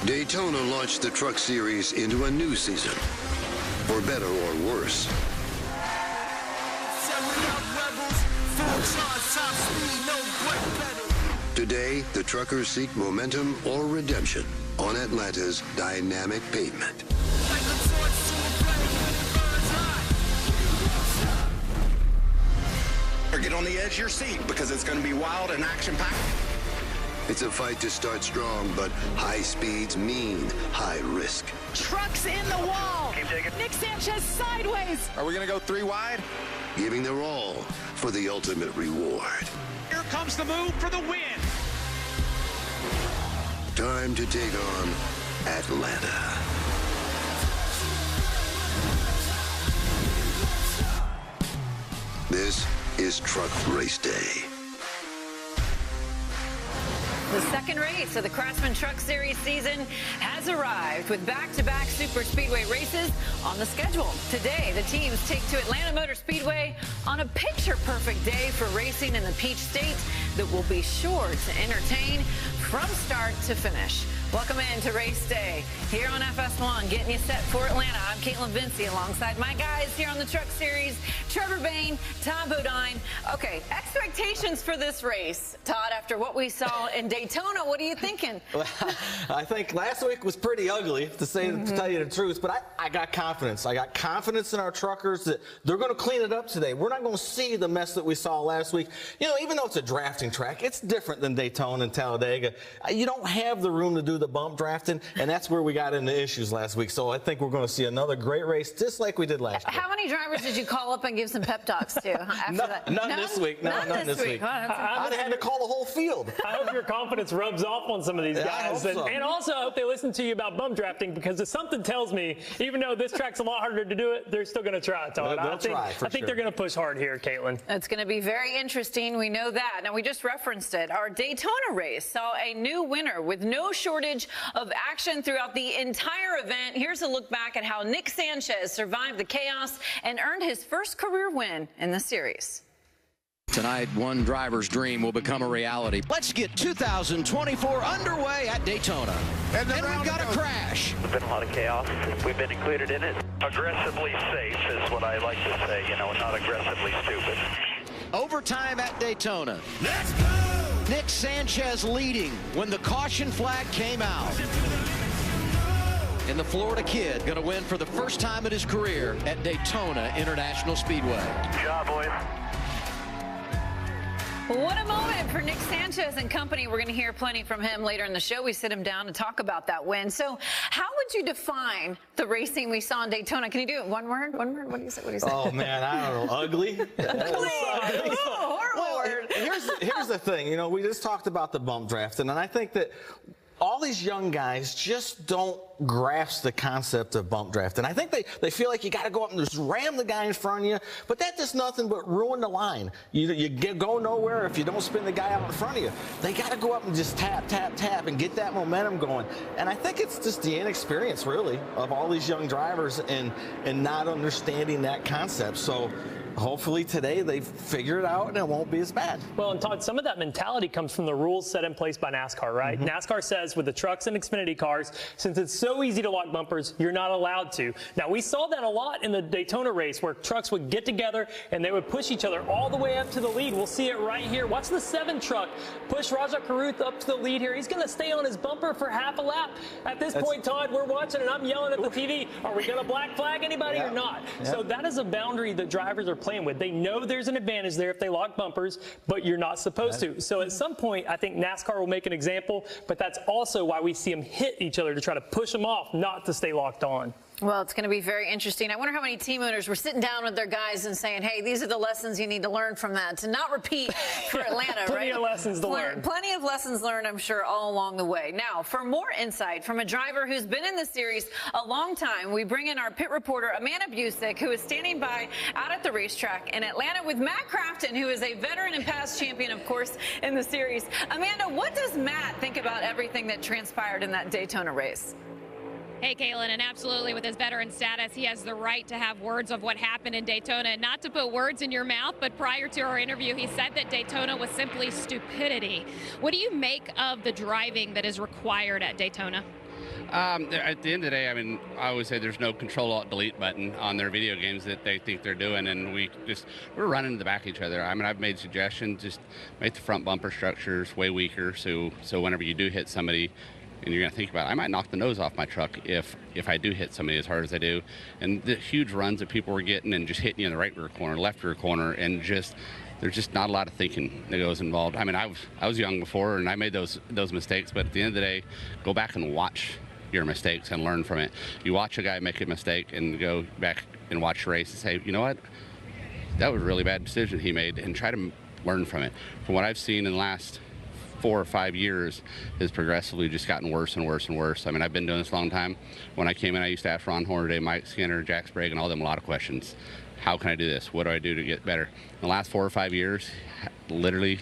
Daytona launched the Truck Series into a new season, for better or worse. Today, the truckers seek momentum or redemption on Atlanta's dynamic pavement. Get on the edge of your seat because it's going to be wild and action-packed. It's a fight to start strong, but high speeds mean high risk. Trucks in the wall. Keep digging. Nick Sanchez sideways. Are we going to go 3 wide? Giving their all for the ultimate reward. Here comes the move for the win. Time to take on Atlanta. This is Truck Race Day. The second race of the Craftsman Truck Series season has arrived with back-to-back super speedway races on the schedule. Today, the teams take to Atlanta Motor Speedway on a picture-perfect day for racing in the Peach State that will be sure to entertain from start to finish. Welcome in to Race Day here on FS1, getting you set for Atlanta. I'm Caitlin Vinci alongside my guys here on the Truck Series, Trevor Bain, Todd Bodine. Okay, expectations for this race. Todd, after what we saw in Daytona, what are you thinking? Well, I think last week was pretty ugly, to tell you the truth, but I got confidence. I got confidence in our truckers that they're going to clean it up today. We're not going to see the mess that we saw last week. You know, even though it's a drafting track, it's different than Daytona and Talladega. You don't have the room to do the bump drafting, and that's where we got into issues last week. So I think we're going to see another great race, just like we did last year. How many drivers did you call up and give some pep talks to after that? None this week. No, none this week. I'd have had to call the whole field. I hope your confidence rubs off on some of these guys. I hope so. And also, I hope they listen to you about bump drafting, because if something tells me, even though this track's a lot harder to do it, they're still going to try, Todd. They'll try, for I think sure. they're going to push hard here, Caitlin. It's going to be very interesting. We know that. Now, we just referenced it. Our Daytona race saw a new winner with no shortage of action throughout the entire event. Here's a look back at how Nick Sanchez survived the chaos and earned his first career win in the series. Tonight, one driver's dream will become a reality. Let's get 2024 underway at Daytona. And we've got a crash. There's been a lot of chaos. We've been included in it. Aggressively safe is what I like to say, you know, not aggressively stupid. Overtime at Daytona. Let's go! Nick Sanchez leading when the caution flag came out. And the Florida kid going to win for the first time in his career at Daytona International Speedway. Good job, boys. What a moment for Nick Sanchez and company. We're going to hear plenty from him later in the show. We sit him down to talk about that win. So how would you define the racing we saw in Daytona? Can you do it one word? One word? What do you say? What do you say? Oh, man, I don't know. Ugly? Horrible word. Here's the thing. You know, we just talked about the bump drafting, and I think that all these young guys just don't grasp the concept of bump drafting. I think they feel like you got to go up and just ram the guy in front of you, but that does nothing but ruin the line. You go nowhere if you don't spin the guy out in front of you. They got to go up and just tap, tap, tap and get that momentum going. And I think it's just the inexperience, really, of all these young drivers and not understanding that concept. So hopefully today they figure it out and it won't be as bad. Well, and Todd, some of that mentality comes from the rules set in place by NASCAR, right? NASCAR says with the trucks and Xfinity cars, since it's so easy to lock bumpers, you're not allowed to. Now, we saw that a lot in the Daytona race where trucks would get together and they would push each other all the way up to the lead. We'll see it right here. Watch the 7 truck push Rajat Karuth up to the lead here. He's going to stay on his bumper for half a lap. At this point, Todd, we're watching and I'm yelling at the TV, are we going to black flag anybody or not? So that is a boundary that drivers are playing with. They know there's an advantage there if they lock bumpers, but you're not supposed to. So at some point, I think NASCAR will make an example, but that's also why we see them hit each other to try to push them off, not to stay locked on. Well, it's going to be very interesting. I wonder how many team owners were sitting down with their guys and saying, hey, these are the lessons you need to learn from that, to not repeat for Atlanta, Plenty right? of lessons to learn. Plenty of lessons learned, I'm sure, all along the way. Now, for more insight from a driver who's been in the series a long time, we bring in our pit reporter, Amanda Busick, who is standing by out at the racetrack in Atlanta with Matt Crafton, who is a veteran and past champion, of course, in the series. Amanda, what does Matt think about everything that transpired in that Daytona race? Hey, Caitlin, and absolutely with his veteran status, he has the right to have words of what happened in Daytona. And not to put words in your mouth, but prior to our interview, he said that Daytona was simply stupidity. What do you make of the driving that is required at Daytona? At the end of the day, I mean, I always say there's no Control-Alt-Delete button on their video games that they think they're doing, and we're running to the back of each other. I mean, I've made suggestions, just make the front bumper structures way weaker, so whenever you do hit somebody, and you're going to think about it, I might knock the nose off my truck if I do hit somebody as hard as I do. And the huge runs that people were getting and just hitting you in the right rear corner, left rear corner, and there's just not a lot of thinking that goes involved. I mean, I was young before, and I made those mistakes, but at the end of the day, go back and watch your mistakes and learn from it. You watch a guy make a mistake and go back and watch the race and say, you know what, that was a really bad decision he made, and try to learn from it. From what I've seen in the last 4 or 5 years, has progressively just gotten worse and worse and worse. I mean, I've been doing this a long time. When I came in, I used to ask Ron Hornaday, Mike Skinner, Jack Sprague, and all them a lot of questions. How can I do this? What do I do to get better? In the last 4 or 5 years, literally,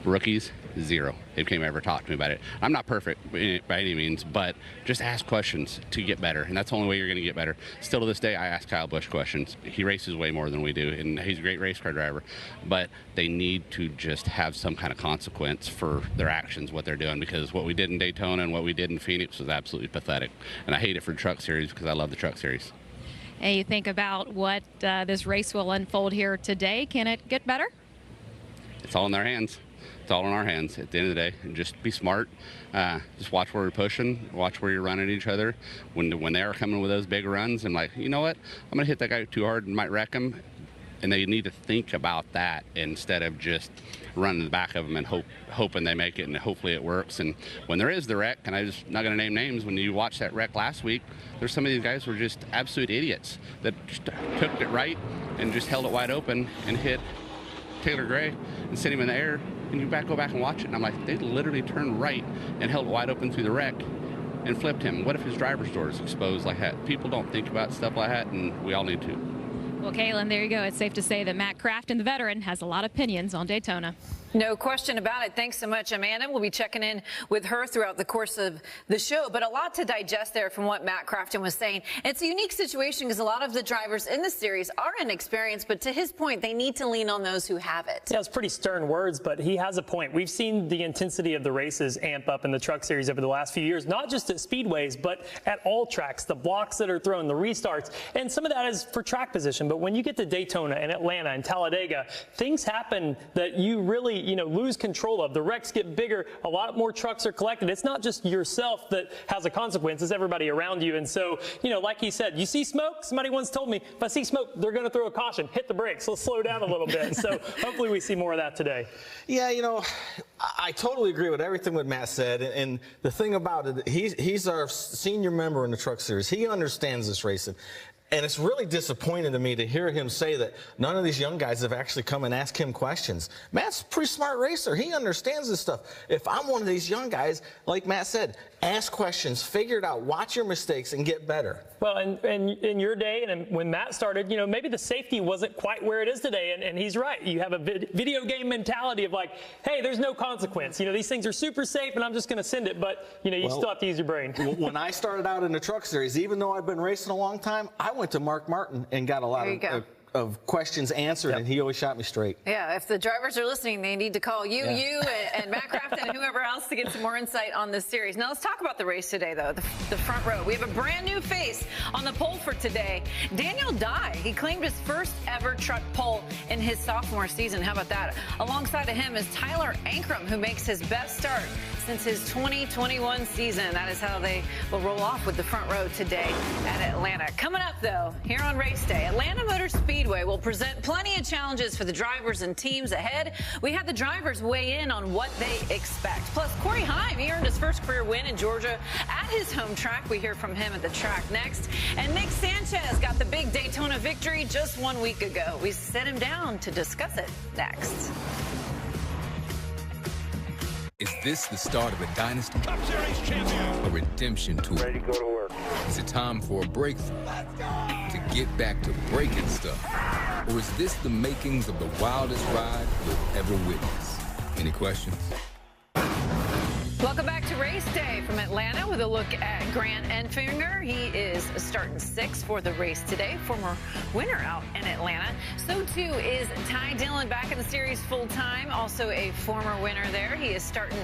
rookies, zero. They came ever talk to me about it. I'm not perfect by any means, but just ask questions to get better, and that's the only way you're going to get better. Still to this day, I ask Kyle Busch questions. He races way more than we do, and he's a great race car driver, but they need to just have some kind of consequence for their actions, what they're doing, because what we did in Daytona and what we did in Phoenix was absolutely pathetic, and I hate it for the Truck Series because I love the Truck Series. And you think about what this race will unfold here today. Can it get better? It's all in their hands. It's all in our hands at the end of the day. And just be smart. Just watch where you're pushing. Watch where you're running each other. When they are coming with those big runs, I'm like, you know what? I'm going to hit that guy too hard and might wreck him. And they need to think about that instead of just running the back of them and hoping they make it and hopefully it works. And when there is the wreck, and I'm just not going to name names, when you watch that wreck last week, there's some of these guys who were just absolute idiots that just took it right and just held it wide open and hit Taylor Gray and sent him in the air. And you go back and watch it, and I'm like, they literally turned right and held it wide open through the wreck and flipped him. What if his driver's door is exposed like that? People don't think about stuff like that, and we all need to. Well, Kaylin, there you go. It's safe to say that Matt Crafton, the veteran, has a lot of opinions on Daytona. No question about it. Thanks so much, Amanda. We'll be checking in with her throughout the course of the show. But a lot to digest there from what Matt Crafton was saying. It's a unique situation because a lot of the drivers in the series are inexperienced. But to his point, they need to lean on those who have it. Yeah, it's pretty stern words, but he has a point. We've seen the intensity of the races amp up in the Truck Series over the last few years, not just at speedways, but at all tracks, the blocks that are thrown, the restarts. And some of that is for track position. But when you get to Daytona and Atlanta and Talladega, things happen that you really lose control of. The wrecks get bigger. A lot more trucks are collected. It's not just yourself that has a consequence. It's everybody around you. And so, like he said, you see smoke? Somebody once told me, if I see smoke, they're going to throw a caution. Hit the brakes. Let's slow down a little bit. So hopefully we see more of that today. Yeah, I totally agree with everything that Matt said. And the thing about it, he's our senior member in the Truck Series. He understands this racing. And it's really disappointing to me to hear him say that none of these young guys have actually come and asked him questions. Matt's a pretty smart racer. He understands this stuff. If I'm one of these young guys, like Matt said, ask questions, figure it out, watch your mistakes, and get better. Well, and in your day, and when Matt started, maybe the safety wasn't quite where it is today, and he's right. You have a video game mentality of like, hey, there's no consequence. These things are super safe, and I'm just going to send it, but, you still have to use your brain. When I started out in the Truck Series, even though I've been racing a long time, I went to Mark Martin and got a lot of questions answered, and he always shot me straight. Yeah, if the drivers are listening, they need to call you and Matt Crafton and whoever else to get some more insight on this series. Now let's talk about the race today, though, the front row. We have a brand new face on the pole for today. Daniel Dye, he claimed his first ever truck pole in his sophomore season. How about that? Alongside of him is Tyler Ankrum, who makes his best start since his 2021 season. That is how they will roll off with the front row today at Atlanta. Coming up, though, here on race day, Atlanta Motor Speedway will present plenty of challenges for the drivers and teams ahead. We had the drivers weigh in on what they expect. Plus, Corey Heim, he earned his first career win in Georgia at his home track. We hear from him at the track next. And Nick Sanchez got the big Daytona victory just 1 week ago. We sit him down to discuss it next. Is this the start of a dynasty? Cup Series champion. A redemption tour? Ready to go to work. Is it time for a breakthrough? To get back to breaking stuff? Or is this the makings of the wildest ride you'll ever witness? Any questions? Welcome back to Race Day from Atlanta with with a look at Grant Enfinger. He is starting 6th for the race today, former winner out in Atlanta. So too is Ty Dillon back in the series full-time, also a former winner there. He is starting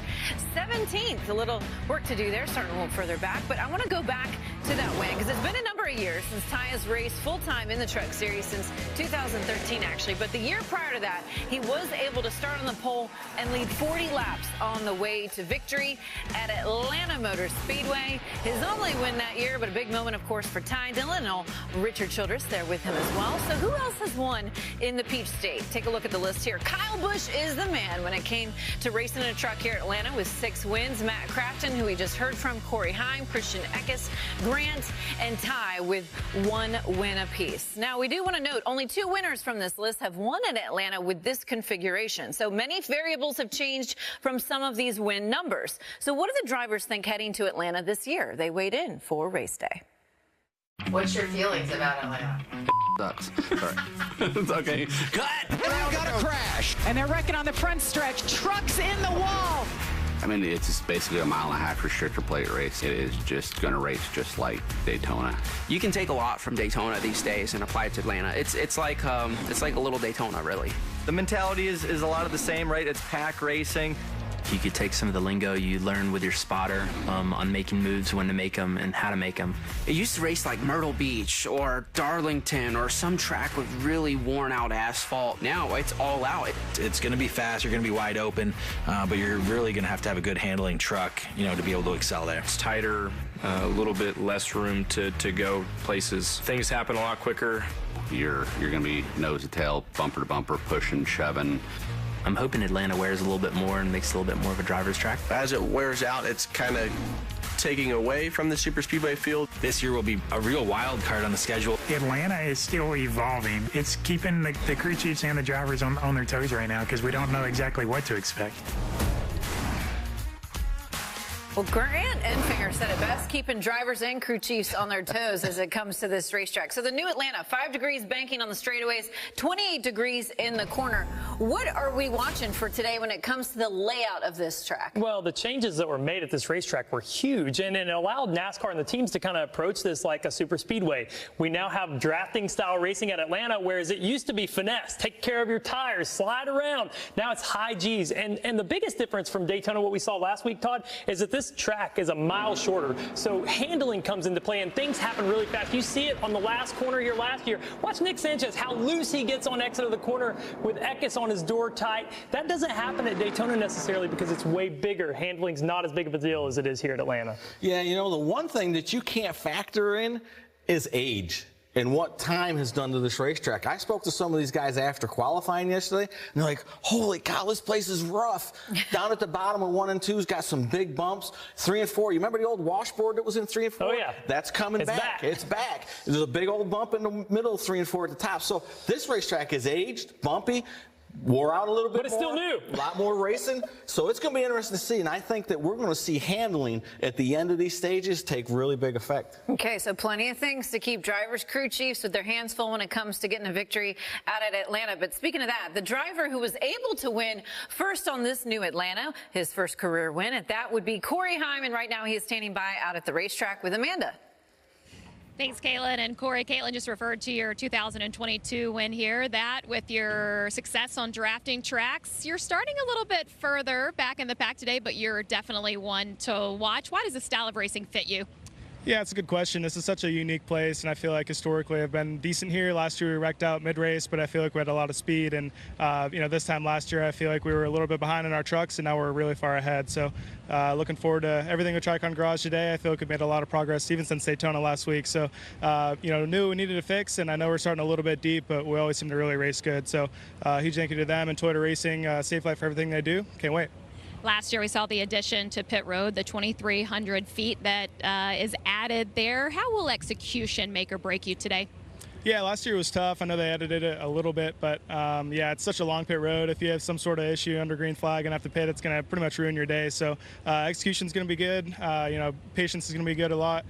17th. A little work to do there, starting a little further back. But I want to go back to that win because it's been a number of years since Ty has raced full-time in the Truck Series, since 2013 actually. But the year prior to that, he was able to start on the pole and lead 40 laps on the way to victory at Atlanta Motor Speedway. His only win that year, but a big moment, of course, for Ty Dillon, and Richard Childress there with him as well. So who else has won in the Peach State? Take a look at the list here. Kyle Busch is the man when it came to racing in a truck here at Atlanta with 6 wins. Matt Crafton, who we just heard from, Corey Heim, Christian Eckes, Grant, and Ty with 1 win apiece. Now, we do want to note only 2 winners from this list have won at Atlanta with this configuration. So many variables have changed from some of these win numbers. So what do the drivers think heading to Atlanta this year? They weighed in for race day. What's your feelings about Atlanta? Sucks. Sorry. It's okay. Cut! And I've got a crash. And they're wrecking on the front stretch. Trucks in the wall. I mean, it's just basically a 1.5 mile restrictor plate race. It is just going to race just like Daytona. You can take a lot from Daytona these days and apply it to Atlanta. It's like a little Daytona, really. The mentality is a lot of the same, right? It's pack racing. You could take some of the lingo you learn with your spotter on making moves, when to make them, and how to make them. It used to race like Myrtle Beach or Darlington or some track with really worn-out asphalt. Now it's all out. It's going to be fast. You're going to be wide open, but you're really going to have a good handling truck, to be able to excel there. It's tighter, a little bit less room to go places. Things happen a lot quicker. You're going to be nose to tail, bumper to bumper, pushing, shoving. I'm hoping Atlanta wears a little bit more and makes it a little bit more of a driver's track. As it wears out, it's kind of taking away from the super speedway field. This year will be a real wild card on the schedule. Atlanta is still evolving. It's keeping the crew chiefs and the drivers on their toes right now because we don't know exactly what to expect. Well, Grant Enfinger said it best, keeping drivers and crew chiefs on their toes as it comes to this racetrack. So the new Atlanta, 5 degrees banking on the straightaways, 28 degrees in the corner. What are we watching for today when it comes to the layout of this track? Well, the changes that were made at this racetrack were huge, and it allowed NASCAR and the teams to kind of approach this like a super speedway. We now have drafting style racing at Atlanta, whereas it used to be finesse, take care of your tires, slide around. Now it's high G's, and the biggest difference from Daytona, what we saw last week, Todd, is that this track is a mile shorter, so handling comes into play and things happen really fast. You see it on the last corner here last year. Watch Nick Sanchez, how loose he gets on exit of the corner with Eckes on his door tight. That doesn't happen at Daytona necessarily because it's way bigger. Handling's not as big of a deal as it is here at Atlanta. Yeah, the one thing that you can't factor in is age and what time has done to this racetrack. I spoke to some of these guys after qualifying yesterday, and they're like, holy cow, this place is rough. Down at the bottom of 1 and 2's got some big bumps. 3 and 4, you remember the old washboard that was in 3 and 4? Oh, yeah. That's coming back. It's back. There's a big old bump in the middle of 3 and 4 at the top. So this racetrack is aged, bumpy, wore out a little bit but it's more, still new. A lot more racing. So it's going to be interesting to see, and I think that we're going to see handling at the end of these stages take really big effect. Okay, so plenty of things to keep drivers, crew chiefs with their hands full when it comes to getting a victory out at Atlanta. But speaking of that, the driver who was able to win first on this new Atlanta, his first career win, and that would be Corey Heim, and right now he is standing by out at the racetrack with Amanda. Thanks, Caitlin. And Corey, Caitlin just referred to your 2022 win here. That, with your success on drafting tracks, you're starting a little bit further back in the pack today, but you're definitely one to watch. Why does this style of racing fit you? Yeah, it's a good question. This is such a unique place, and I feel like historically I've been decent here. Last year we wrecked out mid-race, but I feel like we had a lot of speed. And, this time last year I feel like we were a little bit behind in our trucks, and now we're really far ahead. So looking forward to everything with Tricon Garage today. I feel like we've made a lot of progress even since Daytona last week. So, knew we needed to fix, and I know we're starting a little bit deep, but we always seem to really race good. So huge thank you to them and Toyota Racing, Safe Life for everything they do. Can't wait. Last year we saw the addition to pit road, the 2,300 feet that is added there. How will execution make or break you today? Yeah, last year was tough. I know they edited it a little bit, but yeah, it's such a long pit road. If you have some sort of issue under green flag and have to pit, it's going to pretty much ruin your day. So execution's going to be good. Patience is going to be good a lot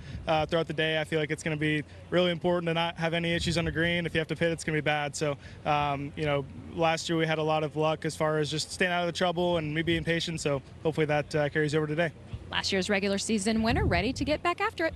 throughout the day. I feel like it's going to be really important to not have any issues under green. If you have to pit, it's going to be bad. So, last year we had a lot of luck as far as just staying out of the trouble and me being patient. So hopefully that carries over today. Last year's regular season winner, ready to get back after it.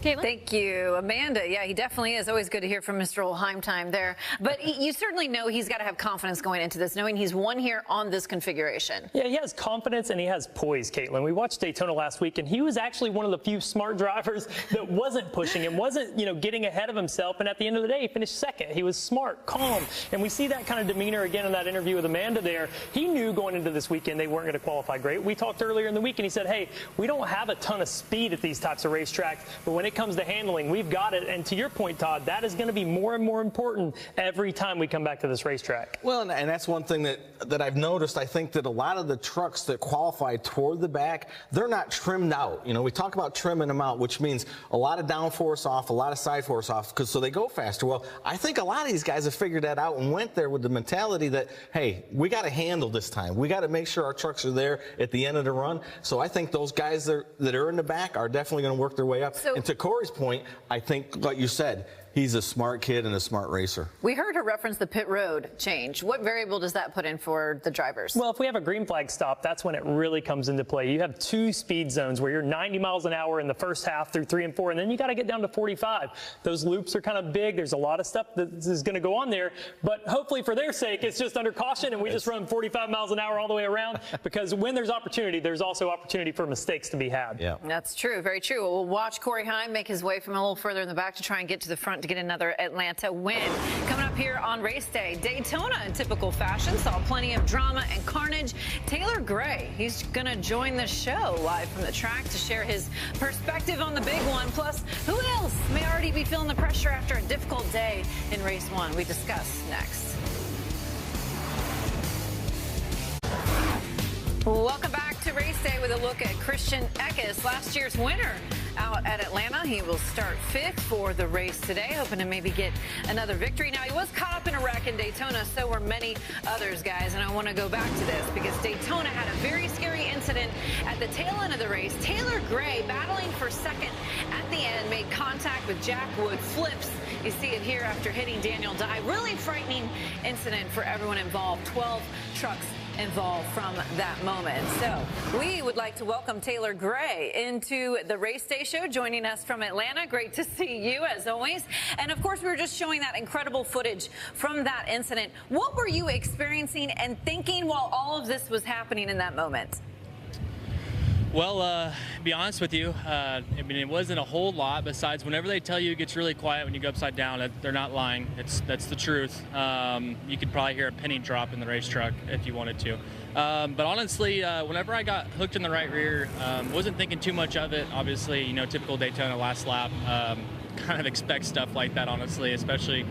Caitlin? Thank you, Amanda. Yeah, he definitely is. Always good to hear from Mr. Olheim time there. But you certainly know he's got to have confidence going into this, knowing he's won here on this configuration. Yeah, he has confidence and he has poise, Caitlin. We watched Daytona last week, and he was actually one of the few smart drivers that wasn't pushing and wasn't, getting ahead of himself. And at the end of the day, he finished second. He was smart, calm. And we see that kind of demeanor again in that interview with Amanda there. He knew going into this weekend they weren't going to qualify great. We talked earlier in the week, and he said, hey, we don't have a ton of speed at these types of racetracks, but when it comes to handling, we've got it. And to your point, Todd, that is going to be more and more important every time we come back to this racetrack. Well, and that's one thing that I've noticed. I think that a lot of the trucks that qualify toward the back, they're not trimmed out. We talk about trimming them out, which means a lot of downforce off, a lot of side force off, so they go faster. Well, I think a lot of these guys have figured that out and went there with the mentality that, hey, we got to handle this time. We got to make sure our trucks are there at the end of the run. So I think those guys that are in the back are definitely going to work their way up. And to Corey's point, I think, like you said, he's a smart kid and a smart racer. We heard her reference the pit road change. What variable does that put in for the drivers? Well, if we have a green flag stop, that's when it really comes into play. You have two speed zones where you're 90 miles an hour in the first half through 3 and 4, and then you got to get down to 45. Those loops are kind of big. There's a lot of stuff that is going to go on there, but hopefully for their sake, it's just under caution, and we just run 45 miles an hour all the way around, because when there's opportunity, there's also opportunity for mistakes to be had. Yeah, that's true. Very true. We'll watch Corey Heim make his way from a little further in the back to try and get to the front to get another Atlanta win. Coming up here on race day, Daytona in typical fashion saw plenty of drama and carnage. Taylor Gray, he's going to join the show live from the track to share his perspective on the big one. Plus, who else may already be feeling the pressure after a difficult day in race one? We discuss next. Welcome back to race day with a look at Christian Eckes, last year's winner out at Atlanta. He will start 5th for the race today, hoping to maybe get another victory. Now, he was caught up in a wreck in Daytona, so were many others, guys, and I want to go back to this because Daytona had a very scary incident at the tail end of the race. Taylor Gray, battling for second at the end, made contact with Jack Wood, flips. You see it here after hitting Daniel Dye. Really frightening incident for everyone involved. 12 trucks involved from that moment. So we would like to welcome Taylor Gray into the Race Day Show, joining us from Atlanta. Great to see you, as always. And of course, we were just showing that incredible footage from that incident. What were you experiencing and thinking while all of this was happening in that moment? Well, to be honest with you, I mean, it wasn't a whole lot besides whenever they tell you it gets really quiet when you go upside down. They're not lying. That's the truth. You could probably hear a penny drop in the race truck if you wanted to. But honestly, whenever I got hooked in the right rear, wasn't thinking too much of it. Obviously, typical Daytona last lap. Kind of expect stuff like that, honestly, especially,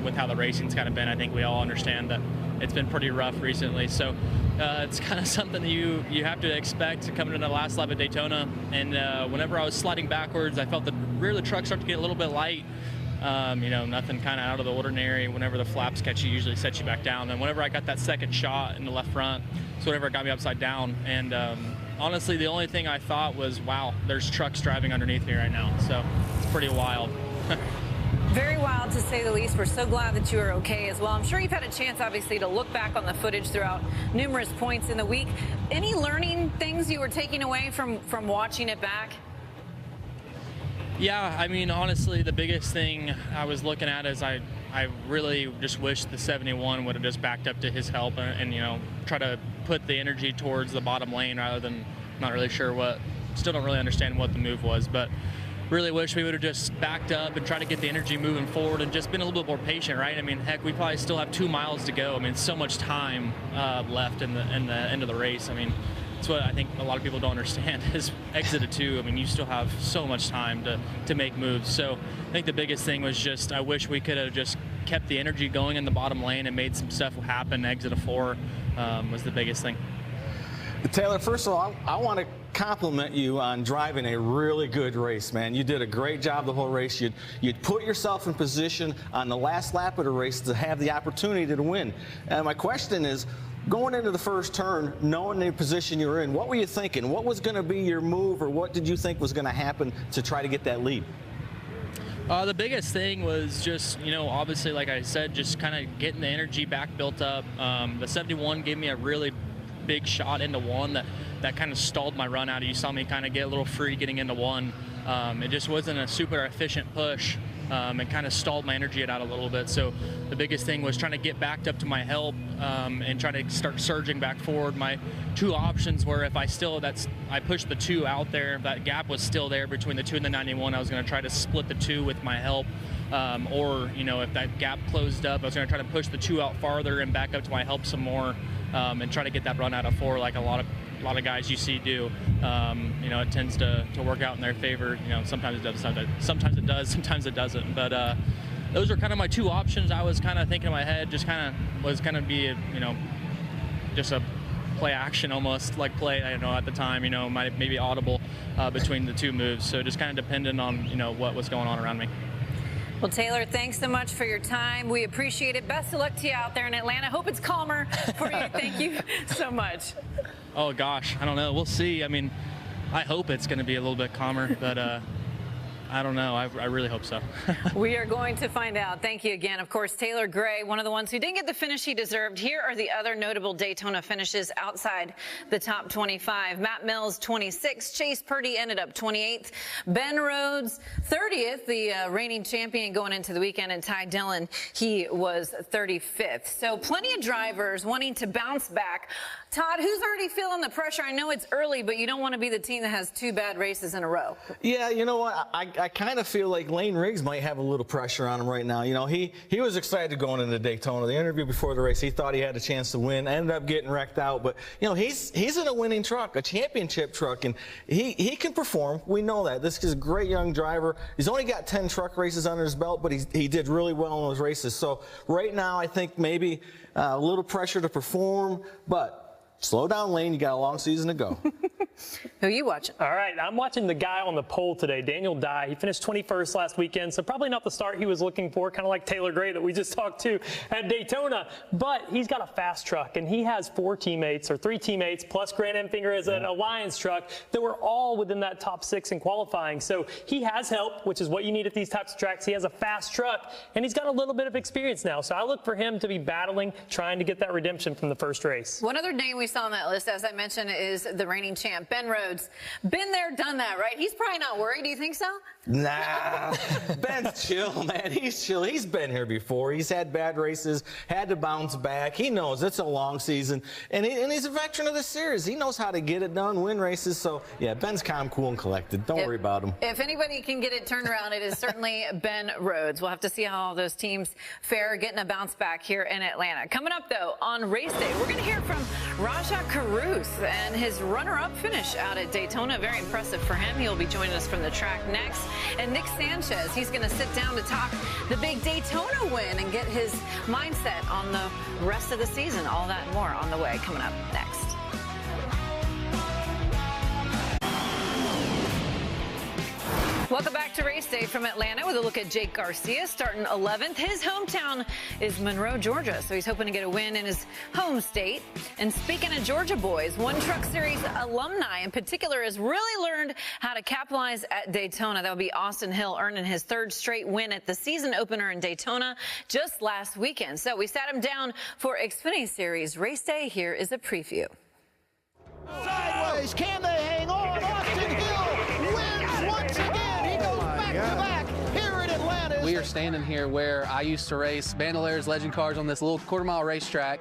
with how the racing's kind of been. I think we all understand that it's been pretty rough recently. So it's kind of something that you have to expect coming into the last lap at Daytona. And whenever I was sliding backwards, I felt the rear of the truck start to get a little bit light. Nothing kind of out of the ordinary. Whenever the flaps catch you, usually set you back down. And whenever I got that second shot in the left front, it's whenever it got me upside down. And honestly, the only thing I thought was, wow, there's trucks driving underneath me right now. So it's pretty wild. Very wild, to say the least. We're so glad that you are okay as well. I'm sure you've had a chance, obviously, to look back on the footage throughout numerous points in the week. Any learning things you were taking away from watching it back? Yeah, I mean, honestly, the biggest thing I was looking at is I really just wish the 71 would have just backed up to his help and try to put the energy towards the bottom lane rather than not really sure still don't really understand what the move was, but really wish we would have just backed up and tried to get the energy moving forward and just been a little bit more patient, right? I mean, heck, we probably still have 2 miles to go. I mean, so much time left in the end of the race. I mean, that's what I think a lot of people don't understand is exit at 2. I mean, you still have so much time to make moves. So I think the biggest thing was just I wish we could have just kept the energy going in the bottom lane and made some stuff happen. Exit of 4 was the biggest thing. Taylor, first of all, I want to compliment you on driving a really good race, man. You did a great job the whole race. You'd put yourself in position on the last lap of the race to have the opportunity to win. And my question is, going into the first turn, knowing the position you're in, what were you thinking? What was going to be your move, or what did you think was going to happen to try to get that lead? The biggest thing was just, obviously, like I said, just kind of getting the energy back built up. The 71 gave me a really big shot into one that kind of stalled my run out. You saw me kind of get a little free getting into one. It just wasn't a super efficient push. It kind of stalled my energy out a little bit. So the biggest thing was trying to get backed up to my help and try to start surging back forward. My two options were if I pushed the 2 out there, if that gap was still there between the 2 and the 91, I was going to try to split the 2 with my help. Or, you know, if that gap closed up, I was going to try to push the 2 out farther and back up to my help some more and try to get that run out of 4 like a lot of guys you see do. You know, it tends to work out in their favor. You know, sometimes it does, sometimes it doesn't. But those are kind of my 2 options. I was kind of thinking in my head, just kind of was going to be, you know, just a play action almost, like play, I don't know, at the time, you know, maybe audible between the 2 moves. So just kind of dependent on, you know, what was going on around me. Well, Taylor, thanks so much for your time. We appreciate it. Best of luck to you out there in Atlanta. Hope it's calmer for you. Thank you so much. Oh, gosh, I don't know. We'll see. I mean, I hope it's going to be a little bit calmer, but I don't know. I really hope so. We are going to find out. Thank you again. Of course, Taylor Gray, one of the ones who didn't get the finish he deserved. Here are the other notable Daytona finishes outside the top 25. Matt Mills, 26th. Chase Purdy ended up 28th. Ben Rhodes, 30th, the reigning champion going into the weekend. And Ty Dillon, he was 35th. So plenty of drivers wanting to bounce back. Todd, who's already feeling the pressure? I know it's early, but you don't want to be the team that has 2 bad races in a row. Yeah, you know what? I kind of feel like Lane Riggs might have a little pressure on him right now. You know, he was excited going into Daytona. The interview before the race, he thought he had a chance to win. Ended up getting wrecked out. But, you know, he's in a winning truck, a championship truck, and he can perform. We know that. This is a great young driver. He's only got 10 truck races under his belt, but he did really well in those races. So right now I think maybe a little pressure to perform, but slow down, Lane. You got a long season to go. Who are you watching? All right, I'm watching the guy on the pole today, Daniel Dye. He finished 21st last weekend, so probably not the start he was looking for, kind of like Taylor Gray that we just talked to at Daytona. But he's got a fast truck, and he has 3 teammates, plus Grant Enfinger as an Alliance truck that were all within that top 6 in qualifying. So he has help, which is what you need at these types of tracks. He has a fast truck, and he's got a little bit of experience now. So I look for him to be battling, trying to get that redemption from the first race. One other name we saw on that list, as I mentioned, is the reigning champ, Ben Rhodes. Been there, done that, right? He's probably not worried. Do you think so? Nah, Ben's chill, man. He's chill. He's been here before. He's had bad races, had to bounce back. He knows it's a long season, and he's a veteran of the series. He knows how to get it done, win races. So, yeah, Ben's calm, cool, and collected. Don't worry about him. If anybody can get it turned around, it is certainly Ben Rhodes. We'll have to see how all those teams fare getting a bounce back here in Atlanta. Coming up, though, on race day, we're going to hear from Rajah Caruth and his runner-up finish out at Daytona. Very impressive for him. He'll be joining us from the track next. And Nick Sanchez, he's going to sit down to talk the big Daytona win and get his mindset on the rest of the season. All that and more on the way coming up next. Welcome back to Race Day from Atlanta with a look at Jake Garcia starting 11th. His hometown is Monroe, Georgia, so he's hoping to get a win in his home state. And speaking of Georgia boys, one Truck Series alumni in particular has really learned how to capitalize at Daytona. That would be Austin Hill, earning his 3rd straight win at the season opener in Daytona just last weekend. So we sat him down for Xfinity Series Race Day. Here is a preview. Sideways, can they hang on? Austin Hill wins once again. He goes back to back here in Atlanta. We are standing here where I used to race Bandoleros Legend cars on this little quarter-mile racetrack.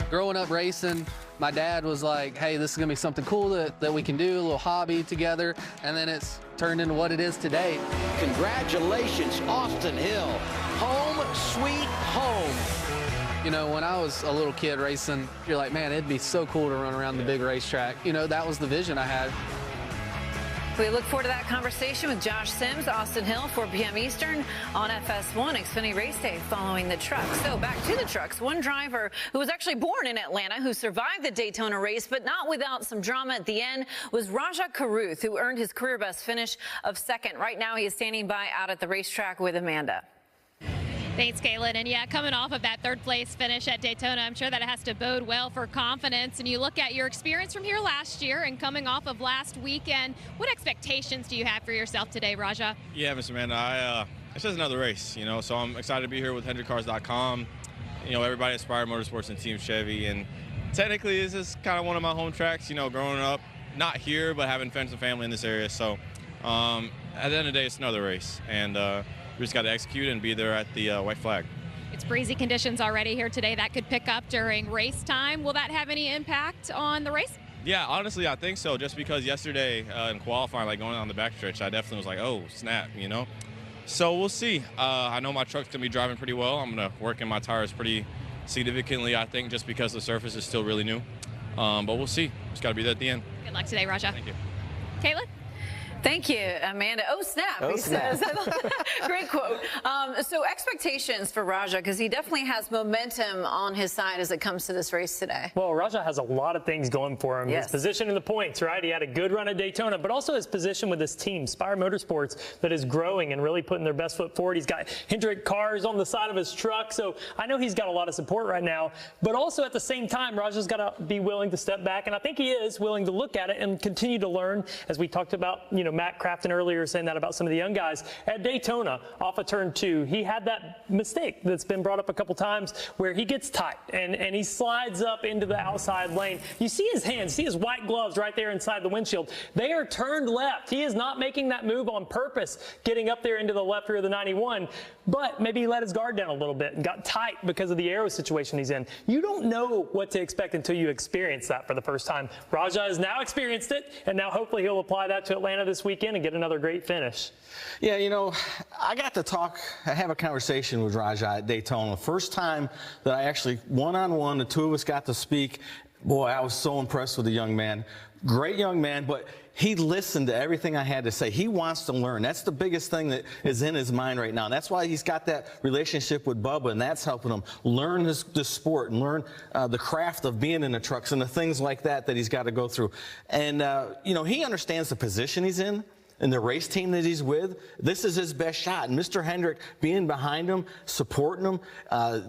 Growing up racing, my dad was like, hey, this is going to be something cool that we can do, a little hobby together, and then it's turned into what it is today. Congratulations, Austin Hill. Home sweet home. You know, when I was a little kid racing, you're like, man, it'd be so cool to run around the big racetrack. You know, that was the vision I had. We look forward to that conversation with Josh Sims, Austin Hill, 4 p.m. Eastern on FS1, Xfinity Race Day following the truck. So back to the trucks. One driver who was actually born in Atlanta, who survived the Daytona race, but not without some drama at the end, was Rajah Caruth, who earned his career best finish of 2nd. Right now, he is standing by out at the racetrack with Amanda. Thanks, Kaylin. And yeah, coming off of that 3rd place finish at Daytona, I'm sure that it has to bode well for confidence. And you look at your experience from here last year and coming off of last weekend, what expectations do you have for yourself today, Rajah? Yeah, Miss Amanda, it's just another race, you know, so I'm excited to be here with HendrickCars.com. You know, everybody at Aspire Motorsports and Team Chevy, and technically this is kind of one of my home tracks, you know, growing up, not here, but having friends and family in this area. So at the end of the day, it's another race, and we just got to execute and be there at the white flag. It's breezy conditions already here today. That could pick up during race time. Will that have any impact on the race? Yeah, honestly, I think so. Just because yesterday in qualifying, like going on the backstretch, I definitely was like, oh, snap, you know? So we'll see. I know my truck's going to be driving pretty well. I'm going to work in my tires pretty significantly, I think, just because the surface is still really new. But we'll see. Just got to be there at the end. Good luck today, Raja. Thank you. Caitlin? Thank you, Amanda. Oh, snap, oh, he snap. says. Great quote. So expectations for Raja, because he definitely has momentum on his side as it comes to this race today. Well, Raja has a lot of things going for him. Yes. His position in the points, right? He had a good run at Daytona, but also his position with his team, Spire Motorsports, that is growing and really putting their best foot forward. He's got Hendrick cars on the side of his truck, so I know he's got a lot of support right now. But also at the same time, Raja's got to be willing to step back, and I think he is willing to look at it and continue to learn, as we talked about, you know, Matt Crafton earlier saying that about some of the young guys. At Daytona, off of turn 2, he had that mistake that's been brought up a couple times where he gets tight and he slides up into the outside lane. You see his hands, see his white gloves right there inside the windshield. They are turned left. He is not making that move on purpose, getting up there into the left rear of the 91, but maybe he let his guard down a little bit and got tight because of the aero situation he's in. You don't know what to expect until you experience that for the first time. Raja has now experienced it, and now hopefully he'll apply that to Atlanta this weekend and get another great finish. Yeah, you know, I got to have a conversation with Raja at Daytona. First time that I actually, one-on-one, the two of us got to speak. Boy, I was so impressed with the young man. Great young man, but he listened to everything I had to say. He wants to learn. That's the biggest thing that is in his mind right now. And that's why he's got that relationship with Bubba, and that's helping him learn the sport and learn the craft of being in the trucks and the things like that he's got to go through. And, you know, he understands the position he's in. And the race team that he's with, this is his best shot. And Mr. Hendrick being behind him, supporting him,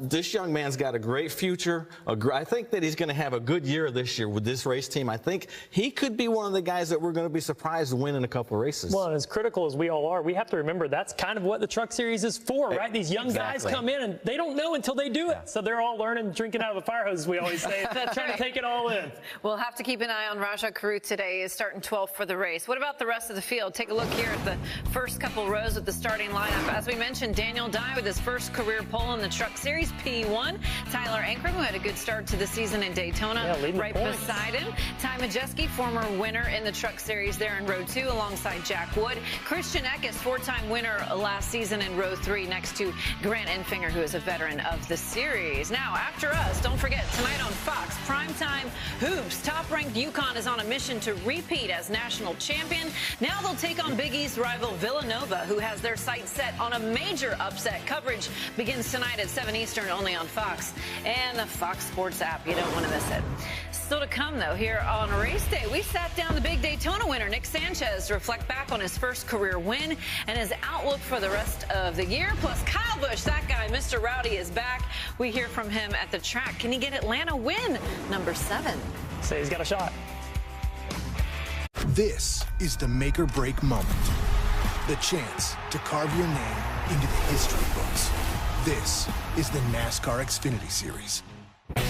this young man's got a great future. I think that he's going to have a good year this year with this race team. I think he could be one of the guys that we're going to be surprised to win in a couple of races. Well, and as critical as we all are, we have to remember that's kind of what the Truck Series is for, right? These young guys come in and they don't know until they do it. So they're all learning, drinking out of a fire hose, as we always say, trying to take it all in. We'll have to keep an eye on Raja Carruth today. Is starting 12th for the race. What about the rest of the field? Take a look here at the first couple rows of the starting lineup. As we mentioned, Daniel Dye with his first career pole in the Truck Series, P1. Tyler Ankrum, who had a good start to the season in Daytona, right beside him. Ty Majeski, former winner in the Truck Series there in row 2 alongside Jack Wood. Christian Eckes, 4-time winner last season in row 3 next to Grant Enfinger, who is a veteran of the series. Now, after us, don't forget, tonight on Fox, primetime hoops. Top-ranked UConn is on a mission to repeat as national champion. Now they'll take on Big East rival Villanova, who has their sights set on a major upset. Coverage begins tonight at 7 Eastern, only on Fox and the Fox Sports app. You don't want to miss it. Still to come, though, here on race day, we sat down the big Daytona winner, Nick Sanchez, to reflect back on his first career win and his outlook for the rest of the year. Plus, Kyle Busch, that guy, Mr. Rowdy, is back. We hear from him at the track. Can he get Atlanta win number 7? Say he's got a shot. This is the make or break moment. The chance to carve your name into the history books. This is the NASCAR Xfinity Series.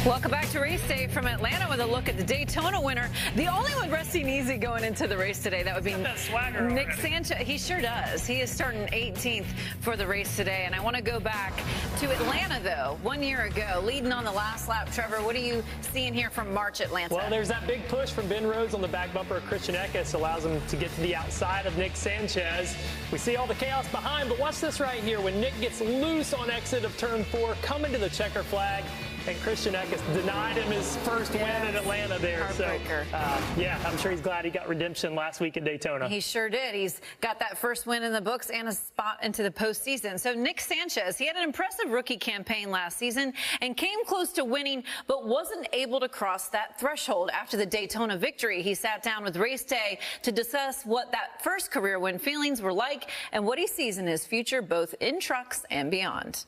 Welcome back to Race Day from Atlanta with a look at the Daytona winner. The only one resting easy going into the race today, that would be Nick Sanchez. He sure does. He is starting 18th for the race today. And I want to go back to Atlanta, though. 1 year ago, leading on the last lap. Trevor, what are you seeing here from March Atlanta? Well, there's that big push from Ben Rhodes on the back bumper of Christian Eckes, allows him to get to the outside of Nick Sanchez. We see all the chaos behind, but watch this right here. When Nick gets loose on exit of turn 4, coming to the checker flag, and Christian Eckes denied him his first win in Atlanta there. Heartbreaker. So, yeah, I'm sure he's glad he got redemption last week at Daytona. He sure did. He's got that first win in the books and a spot into the postseason. So Nick Sanchez, he had an impressive rookie campaign last season and came close to winning, but wasn't able to cross that threshold. After the Daytona victory, he sat down with Race Day to discuss what that first career win feelings were like and what he sees in his future, both in trucks and beyond.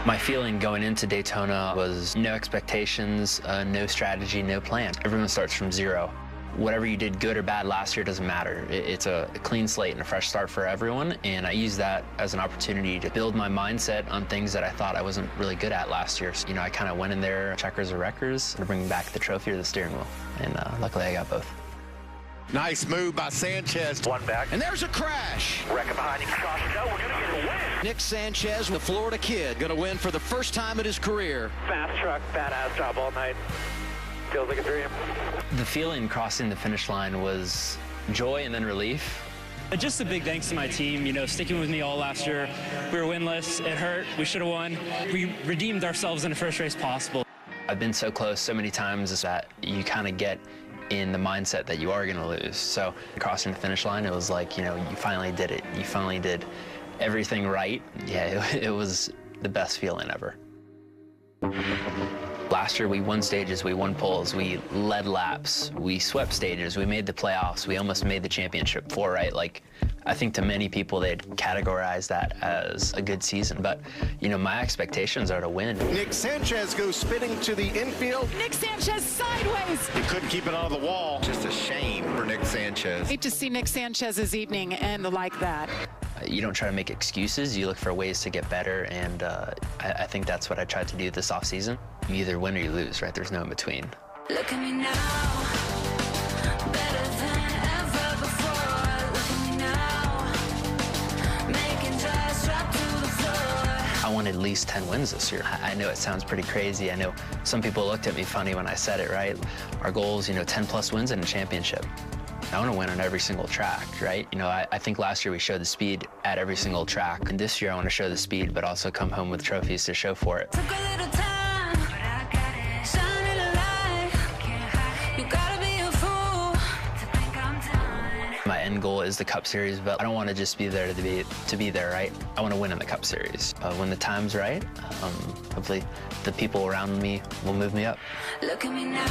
My feeling going into Daytona was no expectations, no strategy, no plan. Everyone starts from zero. whatever you did good or bad last year doesn't matter. It's a clean slate and a fresh start for everyone, and I use that as an opportunity to build my mindset on things that I thought I wasn't really good at last year. So, I kind of went in there, checkers or wreckers, to bring back the trophy or the steering wheel, and luckily I got both. Nice move by Sanchez. One back. And there's a crash. Wrecker behind him. Caution. No, we're going to get a win. Nick Sanchez, the Florida kid, going to win for the first time in his career. Fast truck, badass job all night. Feels like a dream. The feeling crossing the finish line was joy and then relief. Just a big thanks to my team, sticking with me all last year. We were winless. It hurt. We should have won. We redeemed ourselves in the first race possible. I've been so close so many times that you kind of get in the mindset that you are going to lose. So crossing the finish line, it was like, you finally did it. You finally did everything right. Yeah, it was the best feeling ever. Last year, we won stages, we won poles, we led laps, we swept stages, we made the playoffs, we almost made the championship for, right? Like, I think to many people, they'd categorize that as a good season, but, my expectations are to win. Nick Sanchez goes spinning to the infield. Nick Sanchez sideways. He couldn't keep it out of the wall. Just a shame for Nick Sanchez. Hate to see Nick Sanchez's evening end like that. You don't try to make excuses, you look for ways to get better, and I think that's what I tried to do this offseason. You either win or you lose, right? There's no in between. Look at me now, better than ever before. Look at me now, making drives drop to the floor. I want at least 10 wins this year. I know it sounds pretty crazy. I know some people looked at me funny when I said it, right? Our goal is, 10 plus wins and a championship. I want to win on every single track, right? I think last year we showed the speed at every single track. And this year I want to show the speed, but also come home with trophies to show for it. Took a little time, but I got it. Shining a light, you gotta be a fool to think I'm done. My end goal is the Cup Series, but I don't want to just be there to be there, right? I want to win in the Cup Series. When the time's right, hopefully the people around me will move me up. Look at me now.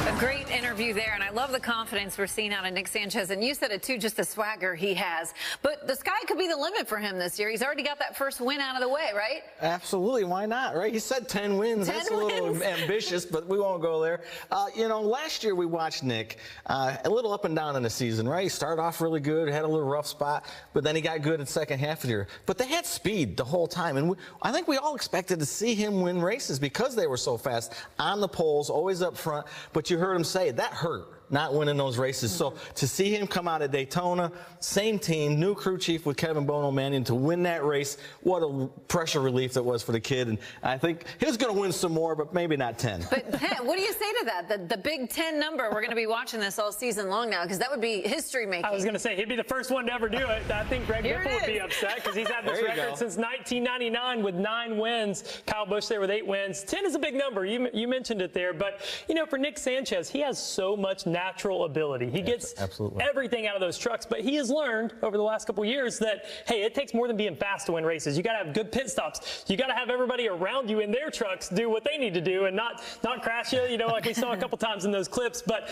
A great interview there, and I love the confidence we're seeing out of Nick Sanchez. And you said it too, just the swagger he has. But the sky could be the limit for him this year. He's already got that first win out of the way, right? Absolutely. Why not, right? He said 10 wins. 10 That's a little ambitious, but we won't go there. Last year we watched Nick a little up and down in the season, right? He started off really good, had a little rough spot, but then he got good in the second half of the year. But they had speed the whole time, and I think we all expected to see him win races because they were so fast on the poles, always up front. But you heard him say that hurt, not winning those races. So to see him come out of Daytona, same team, new crew chief with Kevin Bono Mannion, to win that race, what a pressure relief that was for the kid. And I think he was going to win some more, but maybe not 10. But what do you say to that? The big 10 number, we're going to be watching this all season long now, because that would be history making. I was going to say, he'd be the first one to ever do it. I think Greg Biffle would be upset because he's had this record since 1999 with 9 wins. Kyle Busch there with 8 wins. 10 is a big number. You mentioned it there. But, for Nick Sanchez, he has so much natural ability. He gets everything out of those trucks, but he has learned over the last couple years that, hey, it takes more than being fast to win races. You got to have good pit stops. You got to have everybody around you in their trucks do what they need to do and not crash you, like we saw a couple times in those clips. But,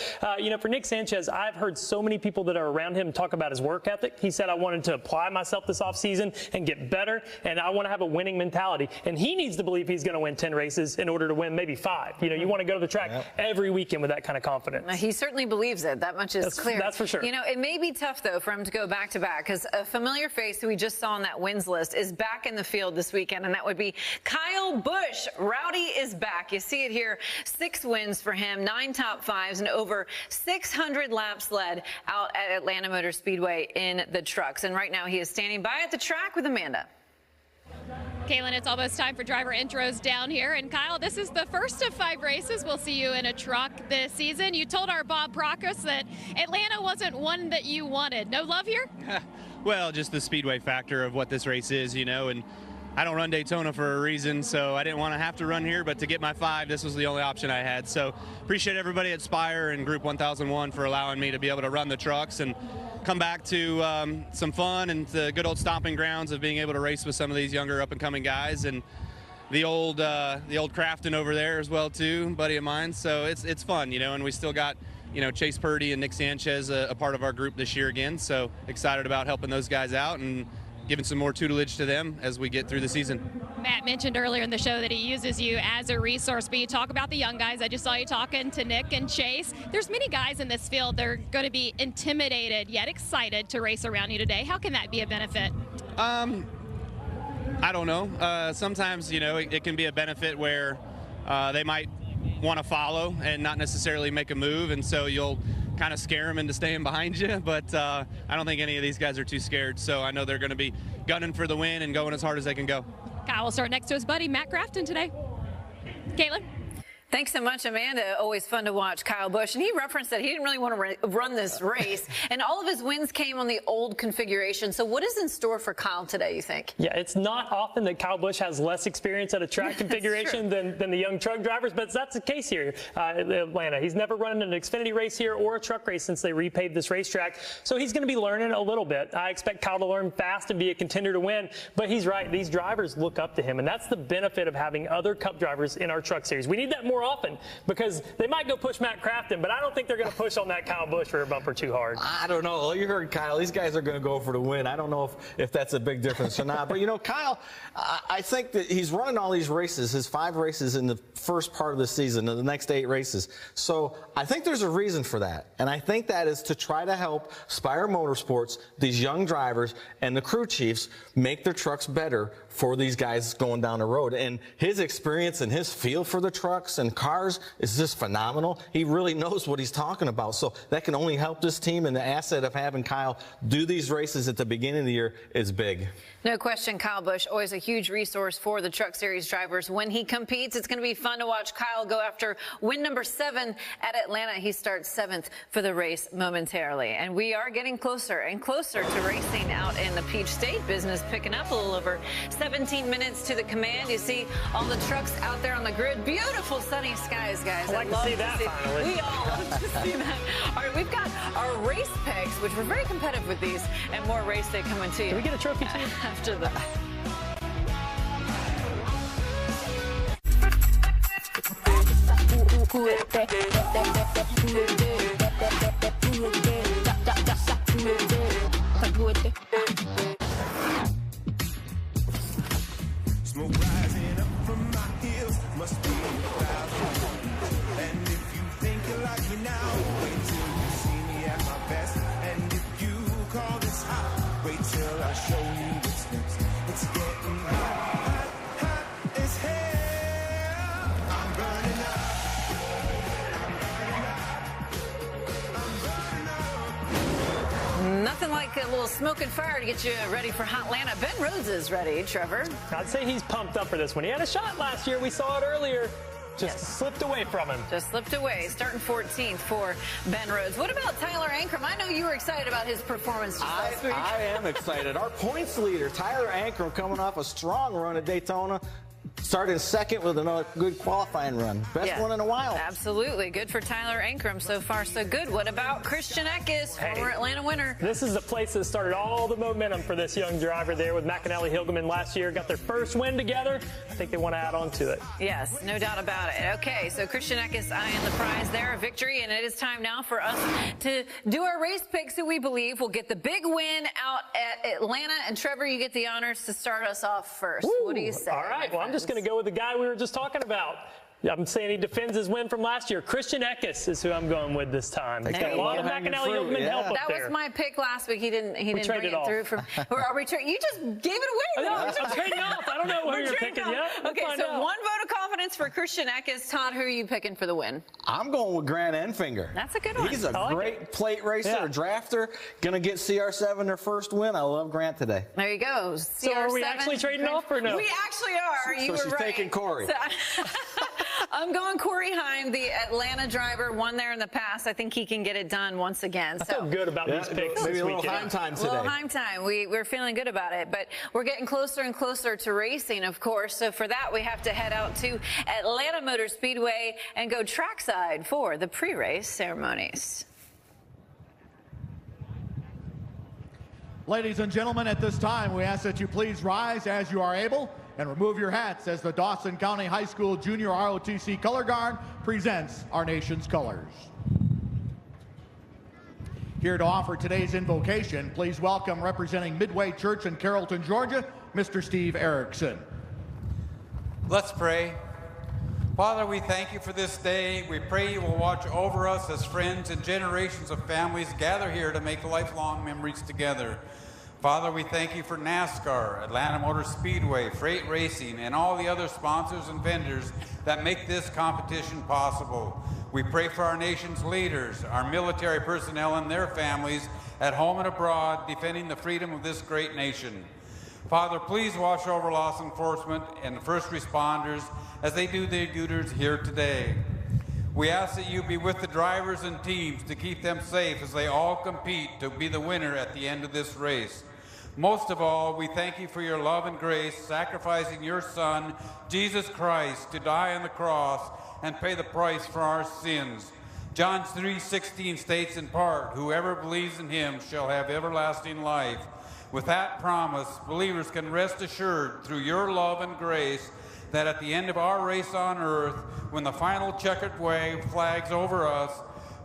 for Nick Sanchez, I've heard so many people that are around him talk about his work ethic. He said, I wanted to apply myself this offseason and get better, and I want to have a winning mentality. And he needs to believe he's going to win 10 races in order to win maybe 5. You want to go to the track every weekend with that kind of confidence. He certainly believes it. That much is clear. That's for sure. It may be tough, though, for him to go back to back, because a familiar face who we just saw on that wins list is back in the field this weekend, and that would be Kyle Busch. Rowdy is back. You see it here. 6 wins for him, 9 top 5s, and over 600 laps led out at Atlanta Motor Speedway in the trucks. And right now he is standing by at the track with Amanda. Kaylin, it's almost time for driver intros down here. And Kyle, this is the first of 5 races. We'll see you in a truck this season. You told our Bob Procus that Atlanta wasn't one that you wanted. No love here? Well, just the speedway factor of what this race is, and I don't run Daytona for a reason, so I didn't want to have to run here, but to get my 5, this was the only option I had. So appreciate everybody at Spire and Group 1001 for allowing me to be able to run the trucks and come back to some fun and the good old stomping grounds of being able to race with some of these younger up-and-coming guys, and the old Crafton over there as well too, buddy of mine. So it's fun, and we still got Chase Purdy and Nick Sanchez a part of our group this year again. So excited about helping those guys out and giving some more tutelage to them as we get through the season. Matt mentioned earlier in the show that he uses you as a resource, but you talk about the young guys. I just saw you talking to Nick and Chase. There's many guys in this field that are going to be intimidated yet excited to race around you today. How can that be a benefit? I don't know. Sometimes, you know, it can be a benefit where they might want to follow and not necessarily make a move, and so you'll kind of scare them into staying behind you. But I don't think any of these guys are too scared, so I know they're going to be gunning for the win and going as hard as they can go. Kyle will start next to his buddy Matt Crafton today. Caitlin? Thanks so much, Amanda. Always fun to watch Kyle Busch. And he referenced that he didn't really want to run this race. And all of his wins came on the old configuration. So what is in store for Kyle today, you think? Yeah, it's not often that Kyle Busch has less experience at a track configuration than the young truck drivers, but that's the case here in Atlanta. He's never run an Xfinity race here or a truck race since they repaved this racetrack. So he's going to be learning a little bit. I expect Kyle to learn fast and be a contender to win. But he's right. These drivers look up to him. And that's the benefit of having other Cup drivers in our truck series. We need that more often because they might go push Matt Crafton, but I don't think they're going to push on that Kyle Busch rear bumper too hard. I don't know. You heard Kyle. These guys are going to go for the win. I don't know if that's a big difference or not. But, you know, Kyle, I think that he's running all these races, his 5 races in the first part of the season, and the next 8 races. So I think there's a reason for that. And I think that is to try to help Spire Motorsports, these young drivers, and the crew chiefs make their trucks better for these guys going down the road. And his experience and his feel for the trucks and cars is just phenomenal. He really knows what he's talking about. So that can only help this team, and the asset of having Kyle do these races at the beginning of the year is big. No question, Kyle Busch, always a huge resource for the Truck Series drivers. When he competes, it's going to be fun to watch Kyle go after win number 7 at Atlanta. He starts 7th for the race momentarily. And we are getting closer and closer to racing out in the Peach State. Business picking up a little over 17 minutes to the command. You see all the trucks out there on the grid. Beautiful sunny skies, guys. I'd like to see that finally. We all love to see that. All right, we've got our race picks, which we're very competitive with these, and more race day coming to you. Can we get a trophy too? After the... Smoke rising up from my heels, must be about to. And if you think you like me now, wait till you see me at my best. And if you call this hot, wait till I show you what's next. It's getting hot, hot, hot as hell. I'm burning up. Nothing like a little smoke and fire to get you ready for Hotlanta. Ben Rhodes is ready, Trevor. I'd say he's pumped up for this one. He had a shot last year. We saw it earlier. Just slipped away from him. Just slipped away, starting 14th for Ben Rhodes. What about Tyler Ankrum? I know you were excited about his performance just last week. I am excited. Our points leader, Tyler Ankrum, coming off a strong run at Daytona. Started 2nd with another good qualifying run. Best one in a while. Absolutely. Good for Tyler Ankrum. So far, so good. What about Christian Eckes, former Atlanta winner? This is the place that started all the momentum for this young driver there with McAnally Hilgeman last year. Got their first win together. I think they want to add on to it. Yes, no doubt about it. Okay, so Christian Eckes eyeing the prize there, a victory, and it is time now for us to do our race picks who we believe will get the big win out at Atlanta. And Trevor, you get the honors to start us off first. Ooh, what do you say? All right, well, I'm just going to go with the guy we were just talking about. I'm saying he defends his win from last year. Christian Eckes is who I'm going with this time. He's got a lot of McAnally Hilgeman help up that there. was my pick last week. He didn't bring it through. Are we you just gave it away. No, I'm trading off. I don't know who you're picking yet. Okay, so 1 vote of confidence for Christian Eckes. Todd, who are you picking for the win? I'm going with Grant Enfinger. That's a good one. He's a great plate racer, a drafter. Going to get CR7 their first win. I love Grant today. There you go. CR7. So are we actually trading off or no? We actually are. You so were she's right. taking Corey. So, I'm going Corey Heim, the Atlanta driver, won there in the past. I think he can get it done once again. I feel good about these picks maybe this a little weekend. Heim time today. A little Heim time. We're feeling good about it, but we're getting closer and closer to racing, of course. So for that, we have to head out to Atlanta Motor Speedway and go trackside for the pre-race ceremonies. Ladies and gentlemen, at this time, we ask that you please rise as you are able and remove your hats as the Dawson County High School Junior ROTC Color Guard presents our nation's colors. Here to offer today's invocation, please welcome representing Midway Church in Carrollton, Georgia, Mr. Steve Erickson. Let's pray. Father, we thank you for this day. We pray you will watch over us as friends and generations of families gather here to make lifelong memories together. Father, we thank you for NASCAR, Atlanta Motor Speedway, Fr8 Racing, and all the other sponsors and vendors that make this competition possible. We pray for our nation's leaders, our military personnel and their families at home and abroad, defending the freedom of this great nation. Father, please watch over law enforcement and first responders as they do their duties here today. We ask that you be with the drivers and teams to keep them safe as they all compete to be the winner at the end of this race. Most of all, we thank you for your love and grace, sacrificing your Son, Jesus Christ, to die on the cross and pay the price for our sins. John 3:16 states in part, whoever believes in him shall have everlasting life. With that promise, believers can rest assured through your love and grace that at the end of our race on earth, when the final checkered wave flags over us,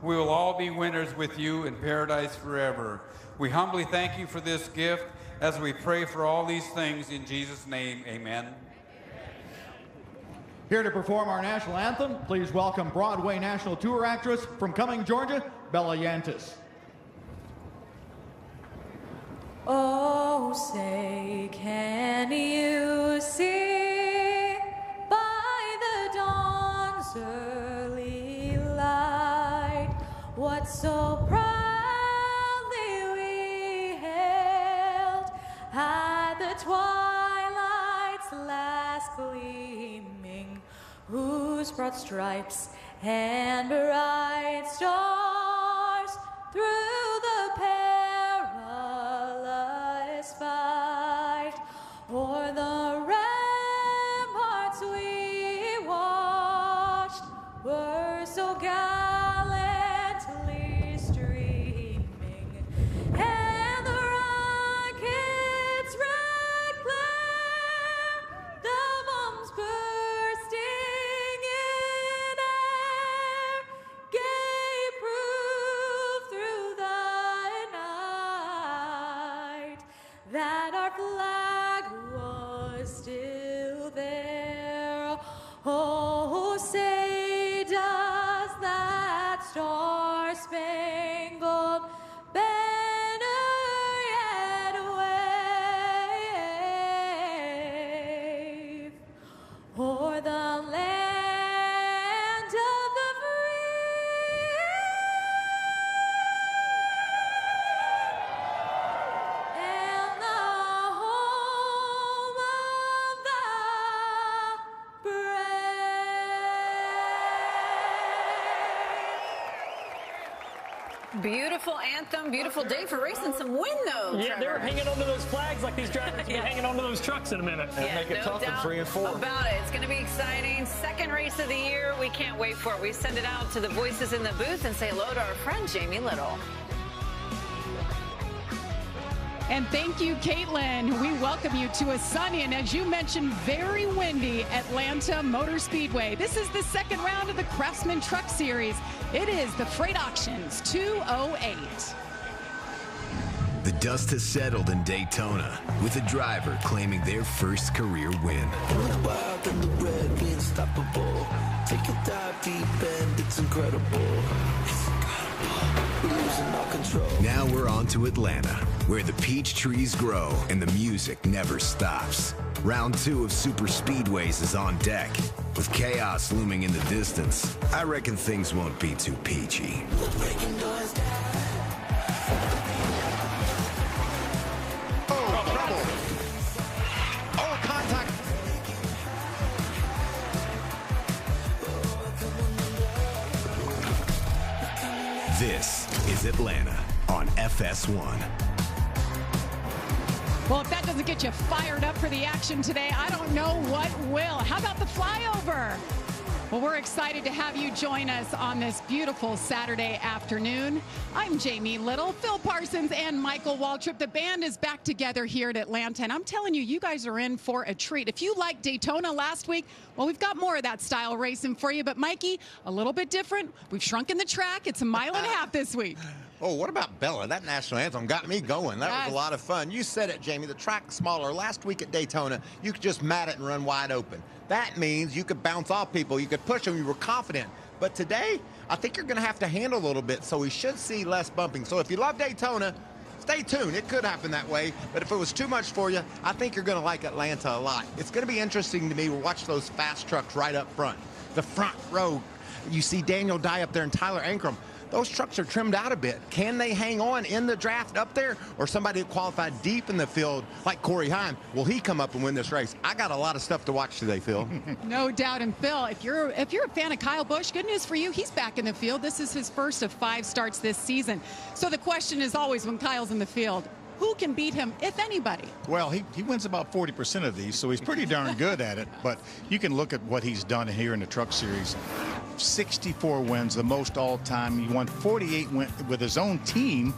we will all be winners with you in paradise forever. We humbly thank you for this gift as we pray for all these things in Jesus' name, amen. Here to perform our national anthem, please welcome Broadway National Tour actress from Cumming, Georgia, Bella Yantis. Oh, say, can you see by the dawn's early light what so proudly we hailed at the twilight's last gleaming, whose broad stripes and bright stars through the perilous fight o'er the ramparts we watched were so gallantly streaming, and the rocket's red glare, the bombs bursting in air, gave proof through the night that our flag was still there. Oh, say does that star-spangled banner yet wave o'er the land of the free and the home of the Beautiful anthem, beautiful day for racing. Some wind, though. Yeah, they're hanging onto those flags like these drivers will be hanging onto those trucks in a minute. Yeah, make it tough in 3 and 4. About it. It's going to be exciting. Second race of the year. We can't wait for it. We send it out to the voices in the booth and say hello to our friend Jamie Little. And thank you, Caitlin. We welcome you to a sunny and, as you mentioned, very windy Atlanta Motor Speedway. This is the second round of the Craftsman Truck Series. It is the Freight Auctions 208. The dust has settled in Daytona, with a driver claiming their first career win. Wild and the red, be unstoppable. Take a dive deep and it's incredible. We're losing all control. Now we're on to Atlanta, where the peach trees grow and the music never stops. Round 2 of Super Speedways is on deck, with chaos looming in the distance. I reckon things won't be too peachy. This is Atlanta on FS1. Well, if that doesn't get you fired up for the action today, I don't know what will. How about the flyover? Well, we're excited to have you join us on this beautiful Saturday afternoon. I'm Jamie Little, Phil Parsons, and Michael Waltrip. The band is back together here at Atlanta, and I'm telling you, you guys are in for a treat. If you liked Daytona last week, well, we've got more of that style racing for you. But, Mikey, a little bit different. We've shrunken the track. It's a mile and a half this week. Oh, what about Bella? That national anthem got me going. That was a lot of fun. You said it, Jamie. The track's smaller. Last week at Daytona, you could just mat it and run wide open. That means you could bounce off people. You could push them. You were confident. But today, I think you're going to have to handle a little bit, so we should see less bumping. So if you love Daytona, stay tuned. It could happen that way. But if it was too much for you, I think you're going to like Atlanta a lot. It's going to be interesting to me to watch those fast trucks right up front. The front row, you see Daniel Dye up there and Tyler Ankrum. Those trucks are trimmed out a bit. Can they hang on in the draft up there? Or somebody that qualified deep in the field, like Corey Heim, will he come up and win this race? I got a lot of stuff to watch today, Phil. No doubt. And Phil, if you're a fan of Kyle Busch, good news for you. He's back in the field. This is his first of 5 starts this season. So the question is always when Kyle's in the field, who can beat him, if anybody? Well, he wins about 40% of these, so he's pretty darn good at it. But you can look at what he's done here in the Truck Series. 64 wins, the most all-time. He won 48 with his own team,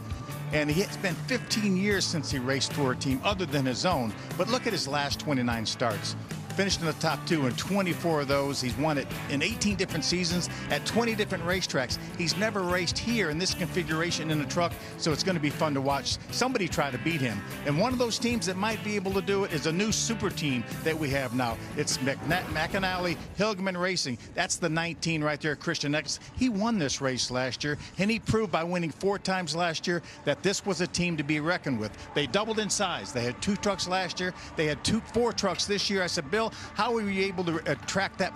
and it's been 15 years since he raced for a team other than his own. But look at his last 29 starts. Finished in the top 2 in 24 of those. He's won it in 18 different seasons at 20 different racetracks. He's never raced here in this configuration in a truck, so it's going to be fun to watch somebody try to beat him. And one of those teams that might be able to do it is a new super team that we have now. It's McAnally Hilgeman Racing. That's the 19 right there, Christian X. He won this race last year, and he proved by winning 4 times last year that this was a team to be reckoned with. They doubled in size. They had 2 trucks last year. They had 4 trucks this year. I said, Bill, how were you able to attract that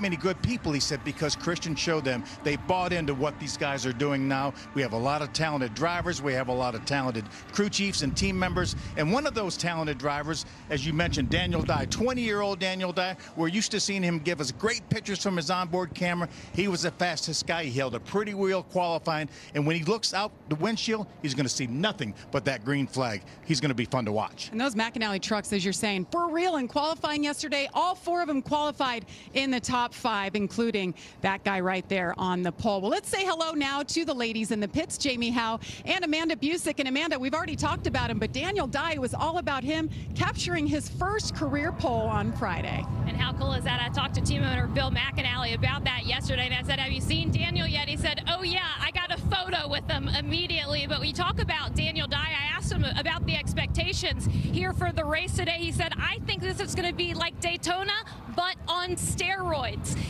many good people? He said, because Christian showed them. They bought into what these guys are doing now. We have a lot of talented drivers. We have a lot of talented crew chiefs and team members. And one of those talented drivers, as you mentioned, Daniel Dye, 20-year-old Daniel Dye. We're used to seeing him give us great pictures from his onboard camera. He was the fastest guy. He held a pretty wheel qualifying. And when he looks out the windshield, he's going to see nothing but that green flag. He's going to be fun to watch. And those McAnally trucks, as you're saying, for real in qualifying yesterday, all 4 of them qualified in the top 5, including that guy right there on the pole. Well, let's say hello now to the ladies in the pits, Jamie Howe and Amanda Busick. And Amanda, we've already talked about him, but Daniel Dye was all about him capturing his first career pole on Friday. And how cool is that? I talked to team owner Bill McAnally about that yesterday, and I said, have you seen Daniel yet? He said, oh yeah, I got a photo with him immediately. But we talk about Daniel Dye. I asked him about the expectations here for the race today. He said, I think this is going to be like Daytona, but on steroids.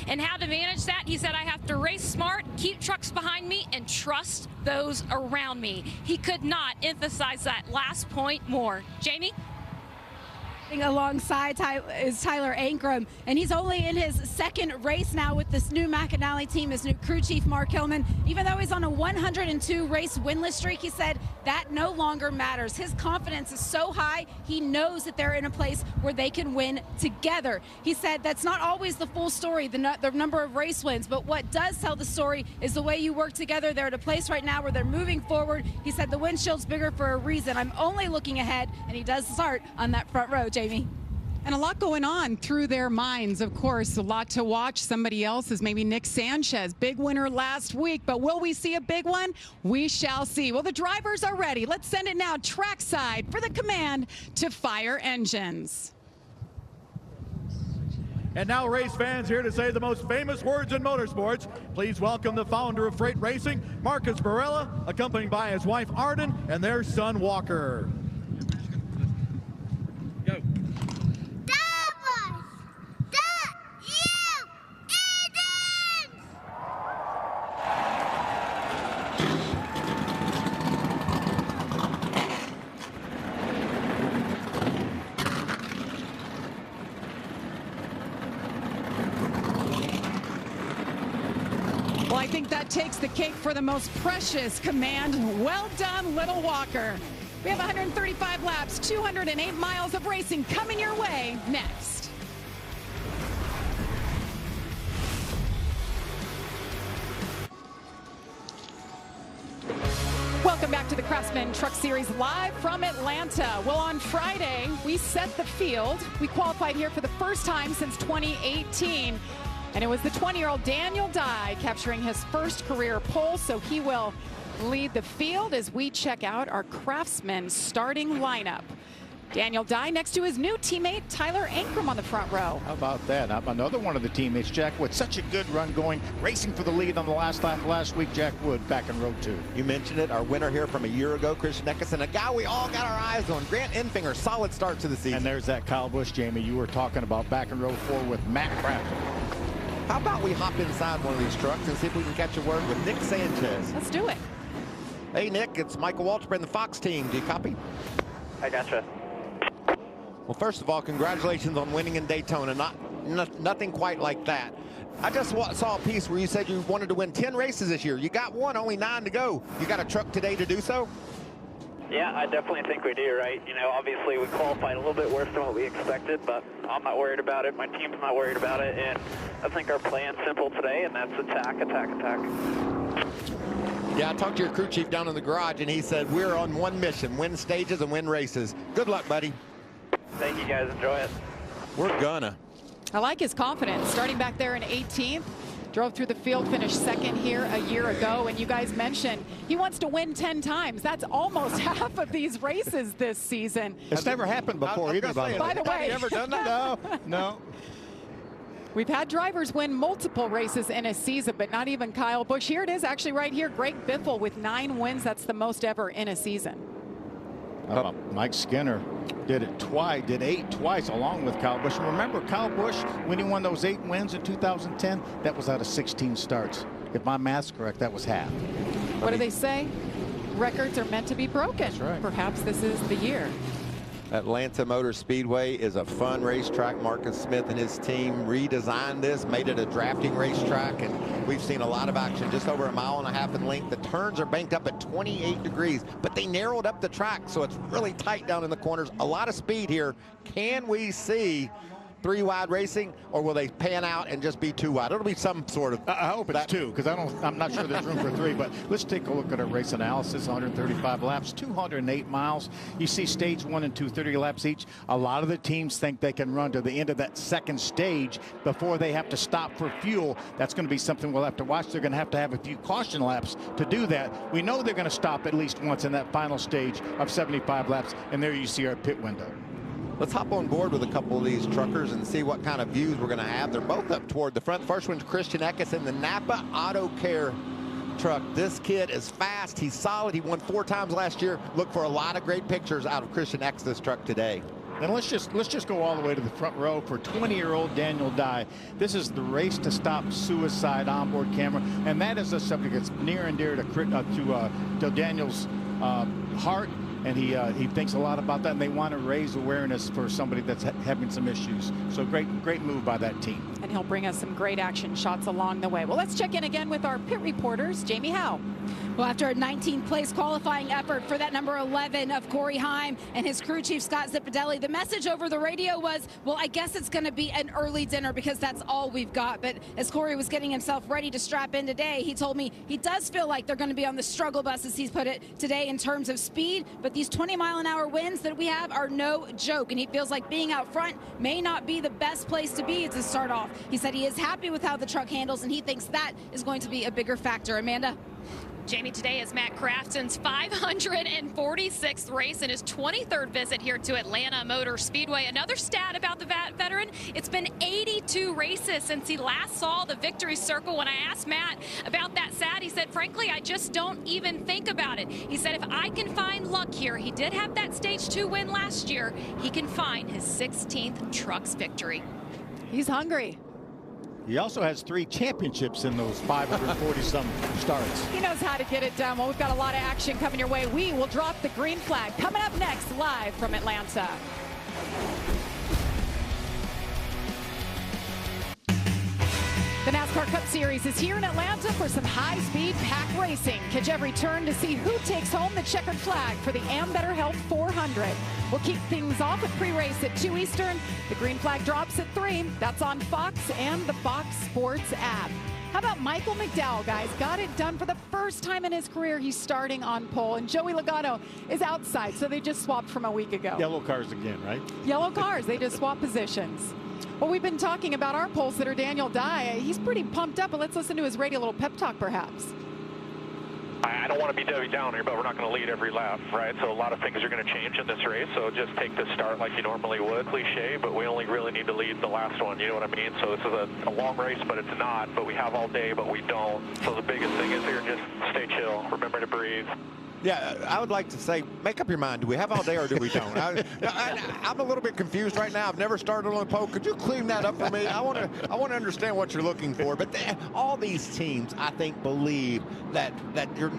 And how to manage that, he said, I have to race smart, keep trucks behind me, and trust those around me. He could not emphasize that last point more. Jamie? Alongside is Tyler Ankrum, and he's only in his 2nd race now with this new McAnally team, his new crew chief Mark Hillman. Even though he's on a 102 race winless streak, he said that no longer matters. His confidence is so high, he knows that they're in a place where they can win together. He said that's not always the full story, the number of race wins, but what does tell the story is the way you work together. They're at a place right now where they're moving forward. He said the windshield's bigger for a reason. I'm only looking ahead, and he does start on that front row, Jamie. And a lot going on through their minds, of course. A lot to watch. Somebody else is maybe Nick Sanchez. Big winner last week, but will we see a big one? We shall see. Well, the drivers are ready. Let's send it now trackside for the command to fire engines. And now, race fans, here to say the most famous words in motorsports. Please welcome the founder of Fr8 Racing, Marcus Barella, accompanied by his wife Arden and their son Walker. Well, I think that takes the cake for the most precious command. Well done, little Walker. We have 135 laps, 208 miles of racing coming your way next. Welcome back to the Craftsman Truck Series live from Atlanta. Well, on Friday, we set the field. We qualified here for the first time since 2018. And it was the 20-year-old Daniel Dye capturing his first career pole, so he will lead the field as we check out our Craftsman starting lineup. Daniel Dye next to his new teammate Tyler Ankrum on the front row. How about that? Another one of the teammates, Jack Wood. Such a good run going, racing for the lead on the last lap last week. Jack Wood back in row 2. You mentioned it, our winner here from a year ago, Christian Eckes, a guy we all got our eyes on, Grant Enfinger. Solid start to the season. And there's that Kyle Busch, Jamie, you were talking about back in row 4 with Matt Crafton. How about we hop inside one of these trucks and see if we can catch a word with Nick Sanchez? Let's do it. Hey, Nick, it's Michael Waltrip and the Fox team. Do you copy? I gotcha. Well, first of all, congratulations on winning in Daytona. Nothing quite like that. I just saw a piece where you said you wanted to win 10 races this year. You got one, only 9 to go. You got a truck today to do so? Yeah, I definitely think we do, right? You know, obviously we qualified a little bit worse than what we expected, but I'm not worried about it. My team's not worried about it, and I think our plan's simple today, and that's attack, attack, attack. Yeah, I talked to your crew chief down in the garage, and he said we're on one mission, win stages and win races. Good luck, buddy. Thank you, guys. Enjoy it. We're gonna. I like his confidence. Starting back there in 18th, drove through the field, finished second here a year ago. And you guys mentioned he wants to win 10 times. That's almost half of these races this season. It's never happened before either, by the way. By the way. Have you ever done that? No. We've had drivers win multiple races in a season, but not even Kyle Busch. Here it is, actually right here. Greg Biffle with 9 wins. That's the most ever in a season. Mike Skinner did it twice, did 8 twice along with Kyle Busch. And remember, Kyle Busch, when he won those 8 wins in 2010, that was out of 16 starts. If my math's correct, that was half. What do they say? Records are meant to be broken. That's right. Perhaps this is the year. Atlanta Motor Speedway is a fun racetrack. Marcus Smith and his team redesigned this, made it a drafting racetrack, and we've seen a lot of action. Just over 1.5 miles in length. The turns are banked up at 28 degrees, but they narrowed up the track, so it's really tight down in the corners. A lot of speed here. Can we see 3-wide racing, or will they pan out and just be 2-wide? It'll be some sort of. I hope it's 2, because I'm not sure there's room for 3. But let's take a look at our race analysis. 135 laps, 208 miles. You see stage 1 and 2, 30 laps each. A lot of the teams think they can run to the end of that second stage before they have to stop for fuel. That's going to be something we'll have to watch. They're going to have a few caution laps to do that. We know they're going to stop at least once in that final stage of 75 laps. And there you see our pit window. Let's hop on board with a couple of these truckers and see what kind of views we're going to have. They're both up toward the front. First one's Christian Eckes in the Napa Auto Care truck. This kid is fast. He's solid. He won 4 times last year. Look for a lot of great pictures out of Christian Eckes' truck today. And let's just go all the way to the front row for 20-year-old Daniel Dye. This is the Race to Stop Suicide onboard camera, and that is a subject that's near and dear to Daniel's heart. And he thinks a lot about that, and they want to raise awareness for somebody that's having some issues. So great move by that team. And he'll bring us some great action shots along the way. Well, let's check in again with our pit reporters. Jamie Howe. Well, after a 19th place qualifying effort for that number 11 of Corey Heim and his crew chief Scott Zipadelli, the message over the radio was, well, I guess it's going to be an early dinner because that's all we've got. But as Corey was getting himself ready to strap in today, he told me he does feel like they're going to be on the struggle bus, as he's put it, today in terms of speed. But these 20-mile-an-hour winds that we have are no joke, and he feels like being out front may not be the best place to be to start off. He said he is happy with how the truck handles, and he thinks that is going to be a bigger factor. Amanda? Jamie, today is Matt Crafton's 546th race and his 23rd visit here to Atlanta Motor Speedway. Another stat about the veteran, it's been 82 races since he last saw the victory circle. When I asked Matt about that stat, he said, frankly, I just don't even think about it. He said, if I can find luck here, he did have that stage 2 win last year, he can find his 16th trucks victory. He's hungry. He also has 3 championships in those 540-some starts. He knows how to get it done. Well, we've got a lot of action coming your way. We will drop the green flag. Coming up next, live from Atlanta. The NASCAR Cup Series is here in Atlanta for some high-speed pack racing. Catch every turn to see who takes home the checkered flag for the Am Better Health 400. We'll keep things off with pre-race at 2 Eastern. The green flag drops at 3. That's on Fox and the Fox Sports app. How about Michael McDowell, guys? Got it done for the first time in his career. He's starting on pole, and Joey Logano is outside, so they just swapped from a week ago. Yellow cars again, right? Yellow cars. They just swap positions. Well, we've been talking about our pole sitter, Daniel Dye. He's pretty pumped up, but let's listen to his radio little pep talk, perhaps. I don't want to be Debbie Downer, but we're not going to lead every lap, right? So a lot of things are going to change in this race. So just take the start like you normally would, cliche, but we only really need to lead the last one. You know what I mean? So this is a long race, but it's not. But we have all day, but we don't. So the biggest thing is here, just stay chill. Remember to breathe. Yeah, I would like to say, make up your mind. Do we have all day or do we don't? I'm a little bit confused right now. I've never started on a pole. Could you clean that up for me? I want to understand what you're looking for. But all these teams, I think, believe that you're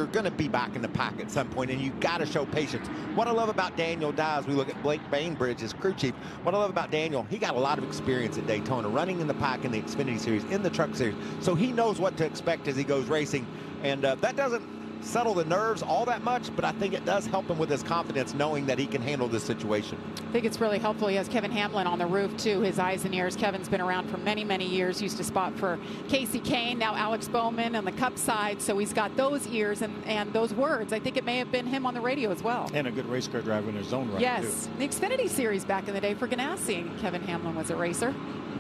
going to be back in the pack at some point, and you've got to show patience. What I love about Daniel Dye, we look at Blake Bainbridge as crew chief. What I love about Daniel, he got a lot of experience at Daytona, running in the pack in the Xfinity Series, in the Truck Series. So he knows what to expect as he goes racing, and that doesn't settle the nerves all that much, but I think it does help him with his confidence, knowing that he can handle this situation. I think it's really helpful. He has Kevin Hamlin on the roof too, his eyes and ears. Kevin's been around for many, many years, used to spot for Casey Kane, now Alex Bowman on the Cup side, so he's got those ears and those words. I think it may have been him on the radio as well. And a good race car driver in his own right, yes, too. The Xfinity Series back in the day for Ganassi, Kevin Hamlin was a racer.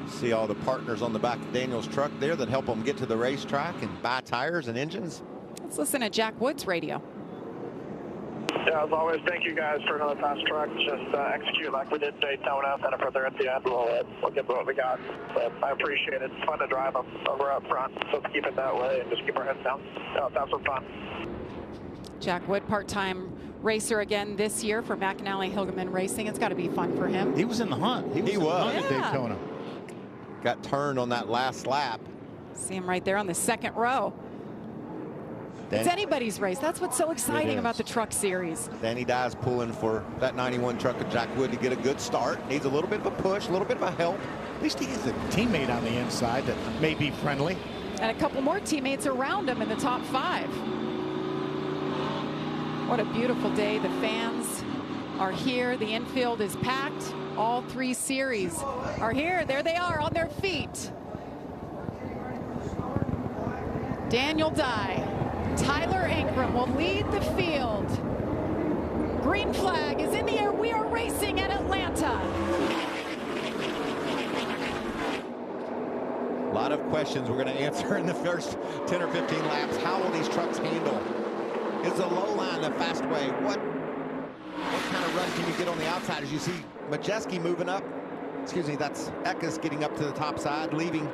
See all the partners on the back of Daniel's truck there that help him get to the racetrack and buy tires and engines. Let's listen to Jack Wood's radio. Yeah, as always, thank you guys for another fast truck. Just execute like we did Daytona, then further at the end. We'll give what we got. But I appreciate it. It's fun to drive over up front, so let's keep it that way and just keep our heads down. Have some fun. Jack Wood, part-time racer again this year for McAnally Hilgeman Racing. It's got to be fun for him. He was in the hunt. He was in the hunt at Daytona. Got turned on that last lap. See him right there on the second row. It's anybody's race. That's what's so exciting about the Truck Series. Danny Dye's pulling for that 91 truck of Jack Wood to get a good start. Needs a little bit of a push, a little bit of a help. At least he has a teammate on the inside that may be friendly. And a couple more teammates around him in the top 5. What a beautiful day. The fans are here. The infield is packed. All 3 series are here. There they are on their feet. Daniel Dye. Tyler Ankrum will lead the field. Green flag is in the air. We are racing at Atlanta. A lot of questions we're going to answer in the first 10 or 15 laps. How will these trucks handle? Is the low line the fast way? What kind of run can you get on the outside as you see Majeski moving up? Excuse me, that's Eckes getting up to the top side, leaving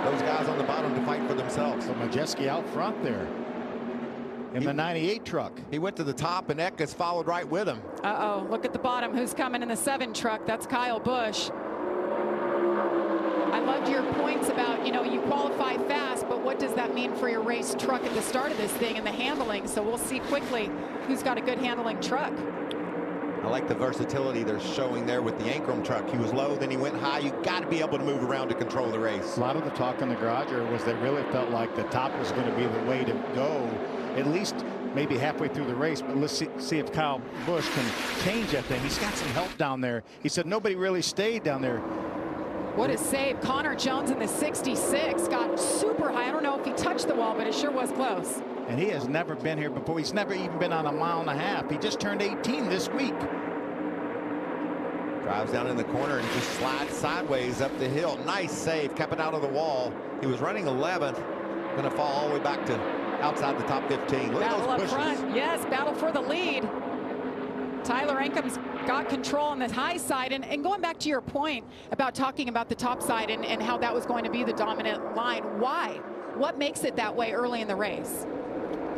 those guys on the bottom to fight for themselves. So Majeski out front there in the 98 truck. He went to the top and Eckes followed right with him. Uh-oh, look at the bottom. Who's coming in the 7 truck? That's Kyle Busch. I loved your points about, you qualify fast, but what does that mean for your race truck at the start of this thing and the handling? So we'll see quickly who's got a good handling truck. I like the versatility they're showing there with the Ankrum truck. He was low, then he went high. You got to be able to move around to control the race. A lot of the talk in the garage was they really felt like the top was going to be the way to go, at least maybe halfway through the race. But let's see if Kyle Busch can change that thing. He's got some help down there. He said nobody really stayed down there. What a save. Connor Jones in the 66 got super high. I don't know if he touched the wall, but it sure was close. And he has never been here before. He's never even been on a 1.5 miles. He just turned 18 this week. Drives down in the corner and just slides sideways up the hill. Nice save, kept it out of the wall. He was running 11th. Going to fall all the way back to outside the top 15. Look Battle at those up pushes. front. Yes, battle for the lead. Tyler Ankrum's got control on the high side. And going back to your point about talking about the top side and how that was going to be the dominant line, why? What makes it that way early in the race?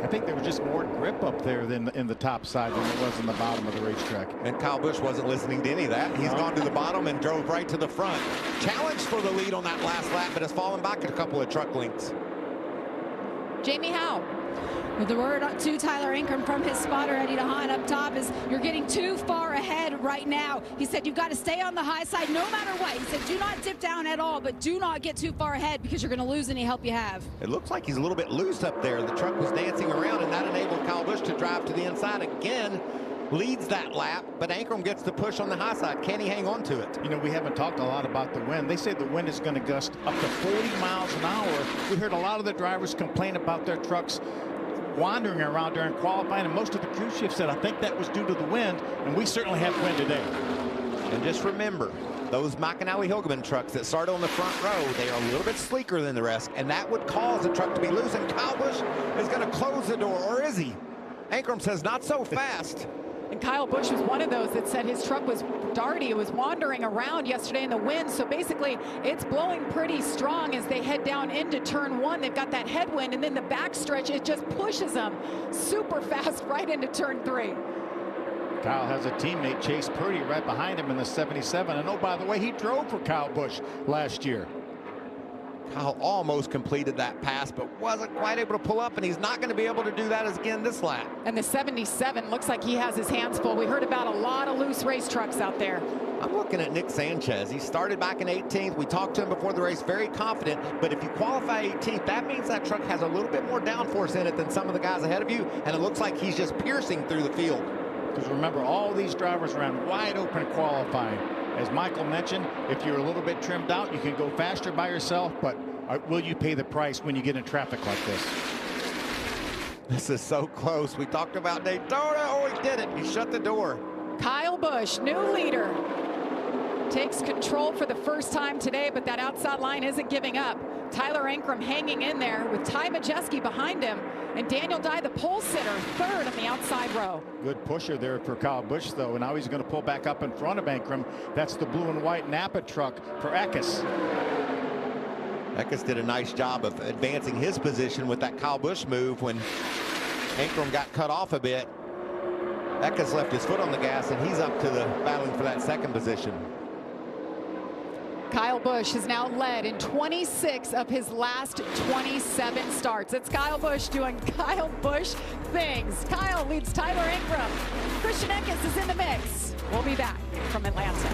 I think there was just more grip up there than in the top side than it was in the bottom of the racetrack. And Kyle Busch wasn't listening to any of that. He's gone to the bottom and drove right to the front. Challenged for the lead on that last lap, but has fallen back a couple of truck lengths. Jamie Howe. Well, the word to Tyler Ankrum from his spotter, Eddie DeHaan, up top is you're getting too far ahead right now. He said you've got to stay on the high side no matter what. He said do not dip down at all, but do not get too far ahead because you're going to lose any help you have. It looks like he's a little bit loose up there. The truck was dancing around, and that enabled Kyle Busch to drive to the inside again. Leads that lap, but Ankrum gets the push on the high side. Can he hang on to it? You know, we haven't talked a lot about the wind. They say the wind is going to gust up to 40 miles an hour. We heard a lot of the drivers complain about their trucks wandering around during qualifying, and most of the crew chiefs said I think that was due to the wind, and we certainly have wind today. And just remember, those McAnally-Hilgeman trucks that started on the front row, they are a little bit sleeker than the rest, and that would cause the truck to be loose, and Kyle Busch is going to close the door, or is he? Ankrum says not so fast. And Kyle Busch was one of those that said his truck was darty. It was wandering around yesterday in the wind. So basically, it's blowing pretty strong as they head down into turn 1. They've got that headwind, and then the backstretch, it just pushes them super fast right into turn 3. Kyle has a teammate, Chase Purdy, right behind him in the 77. And oh, by the way, he drove for Kyle Busch last year. Kyle almost completed that pass, but wasn't quite able to pull up, and he's not going to be able to do that again this lap. And the 77 looks like he has his hands full. We heard about a lot of loose race trucks out there. I'm looking at Nick Sanchez. He started back in 18th. We talked to him before the race, very confident, but if you qualify 18th, that means that truck has a little bit more downforce in it than some of the guys ahead of you, and it looks like he's just piercing through the field. Because remember, all these drivers ran wide open qualifying. As Michael mentioned, if you're a little bit trimmed out, you can go faster by yourself, but will you pay the price when you get in traffic like this? This is so close. We talked about Daytona. Oh, he did it. He shut the door. Kyle Busch, new leader, takes control for the first time today, but that outside line isn't giving up. Tyler Ankrum hanging in there with Ty Majeski behind him, and Daniel Dye, the pole sitter, third on the outside row. Good pusher there for Kyle Busch, though, and now he's going to pull back up in front of Ankrum. That's the blue and white Napa truck for Eckes. Eckes did a nice job of advancing his position with that Kyle Busch move when Ankrum got cut off a bit. Eckes left his foot on the gas, and he's up to the battling for that second position. Kyle Busch has now led in 26 of his last 27 starts. It's Kyle Busch doing Kyle Busch things. Kyle leads Tyler Ankrum. Christian Eckes is in the mix. We'll be back from Atlanta.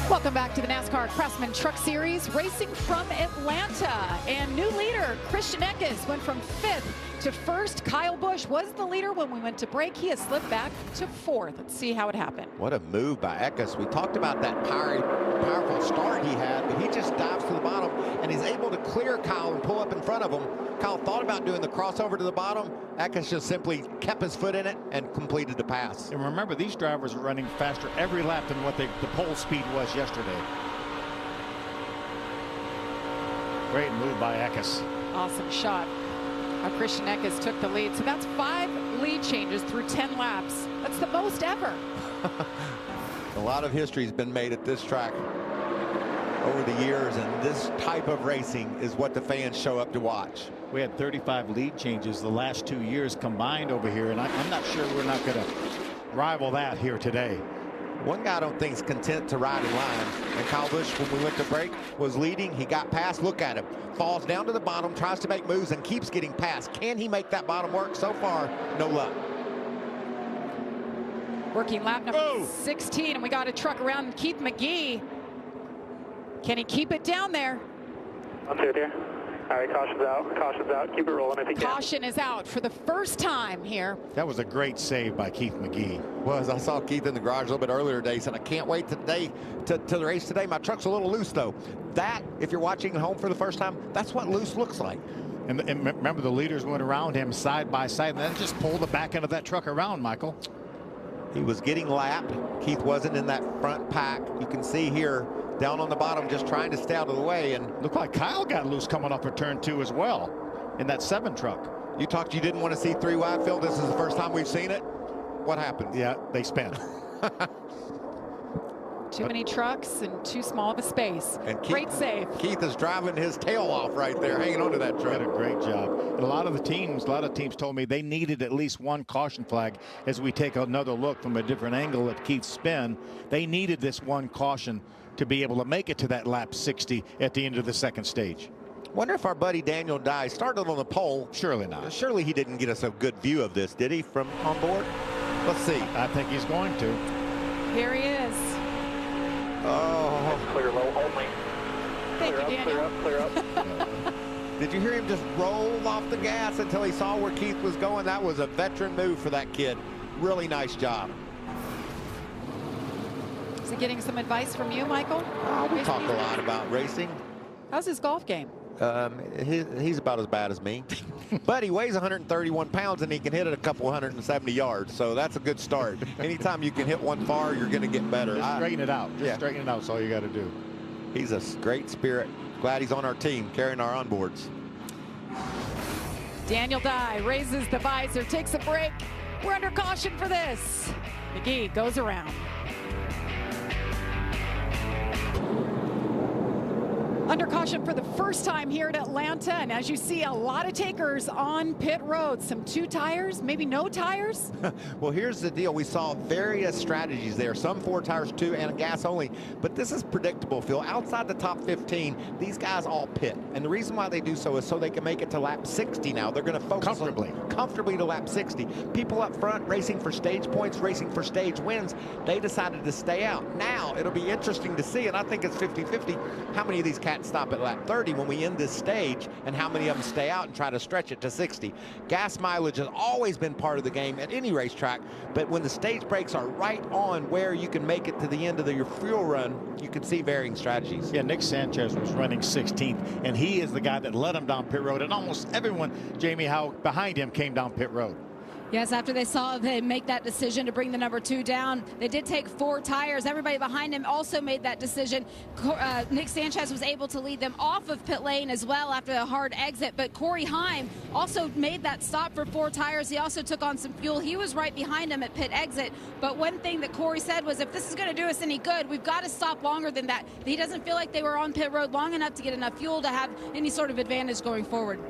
Welcome back to the NASCAR Craftsman Truck Series, racing from Atlanta. And new leader, Christian Eckes, went from 5th to 1st. Kyle Busch was the leader when we went to break. He has slipped back to 4th. Let's see how it happened. What a move by Eckes. We talked about that powerful start he had, but he just dives to the bottom, and he's able to clear Kyle and pull up in front of him. Kyle thought about doing the crossover to the bottom. Eckes just simply kept his foot in it and completed the pass. And remember, these drivers are running faster every lap than what the pole speed was yesterday. Great move by Eckes. Awesome shot. Christian Eckes took the lead. So that's 5 lead changes through 10 laps. That's the most ever. A lot of history has been made at this track over the years, and this type of racing is what the fans show up to watch. We had 35 lead changes the last 2 years combined over here, and I'm not sure we're not going to rival that here today. One guy I don't think is content to ride in line, and Kyle Busch, when we went to break, was leading. He got past. Look at him. Falls down to the bottom, tries to make moves, and keeps getting past. Can he make that bottom work? So far, no luck. Working lap number 16, and we got a truck around Keith McGee. Can he keep it down there? I'm good here. All right, caution's out. Caution's out. Keep it rolling if you can. Caution is out for the first time here. That was a great save by Keith McGee. I saw Keith in the garage a little bit earlier today. He said, I can't wait to the race today. My truck's a little loose, though. That, if you're watching at home for the first time, that's what loose looks like. And remember, the leaders went around him side by side, and then just pulled the back end of that truck around, Michael. He was getting lapped. Keith wasn't in that front pack. You can see here, down on the bottom, just trying to stay out of the way. And looked like Kyle got loose coming off of turn 2 as well in that 7 truck. You talked you didn't want to see 3 wide field. This is the first time we've seen it. What happened? Yeah, they spin. Too many trucks and too small of a space. And great save. Keith is driving his tail off right there, hanging onto that truck. Did a great job. And a lot of teams told me they needed at least 1 caution flag. As we take another look from a different angle at Keith's spin, they needed this 1 caution to be able to make it to that lap 60 at the end of the 2nd stage. Wonder if our buddy Daniel Dye started on the pole. Surely not. Surely he didn't get us a good view of this, did he, from on board? Let's see. I think he's going to. Here he is. Oh. Clear low only. Thank you, Daniel. Clear up. Did you hear him just roll off the gas until he saw where Keith was going? That was a veteran move for that kid. Really nice job. Is he getting some advice from you, Michael? We talk a lot about racing. How's his golf game? He's about as bad as me. But he weighs 131 pounds and he can hit it a couple 170 yards. So that's a good start. Anytime you can hit one far, you're going to get better. Just straighten it out. Just straighten it out. That's all you got to do. He's a great spirit. Glad he's on our team, carrying our onboards. Daniel Dye raises the visor, takes a break. We're under caution for this. McGee goes around. Under caution for the first time here at Atlanta, and as you see, a lot of takers on pit road. Some 2 tires, maybe no tires. Well, here's the deal. We saw various strategies there. Some 4 tires, 2, and a gas only. But this is predictable, Phil. Outside the top 15, these guys all pit. And the reason why they do so is so they can make it to lap 60 now. They're going to focus comfortably to lap 60. People up front racing for stage points, racing for stage wins, they decided to stay out. Now, it'll be interesting to see, and I think it's 50-50, how many of these cats stop at lap 30 when we end this stage and how many of them stay out and try to stretch it to 60. Gas mileage has always been part of the game at any racetrack, but when the stage breaks are right on where you can make it to the end of your fuel run, you can see varying strategies. Yeah, Nick Sanchez was running 16th, and he is the guy that led him down pit road, and almost everyone, Jamie, how behind him came down pit road. Yes, after they saw them make that decision to bring the number 2 down, they did take 4 tires. Everybody behind him also made that decision. Nick Sanchez was able to lead them off of pit lane as well after a hard exit, but Corey Heim also made that stop for 4 tires. He also took on some fuel. He was right behind him at pit exit, but one thing that Corey said was, if this is going to do us any good, we've got to stop longer than that. He doesn't feel like they were on pit road long enough to get enough fuel to have any sort of advantage going forward.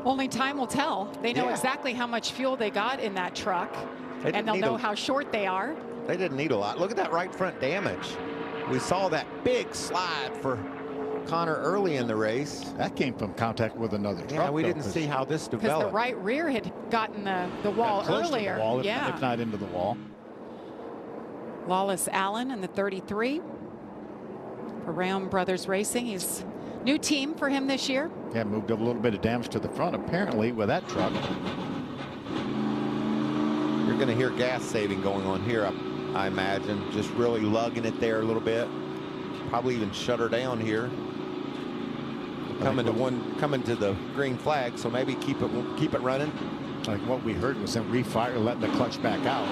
Only time will tell. They know exactly how much fuel they got in that truck, and they'll know how short they are. They didn't need a lot. Look at that right front damage. We saw that big slide for Connor early in the race. That came from contact with another truck. Yeah, we didn't see how this developed. Because the right rear had gotten the wall earlier. To the wall, if not into the wall. Lawless Allen in the 33 for Ram Brothers Racing. He's new team for him this year. Yeah, moved up a little bit of damage to the front apparently with that truck. You're going to hear gas saving going on here, I imagine. Just really lugging it there a little bit. Probably even shut her down here. Coming to the green flag, so maybe keep it running. Like what we heard was them refire, letting the clutch back out.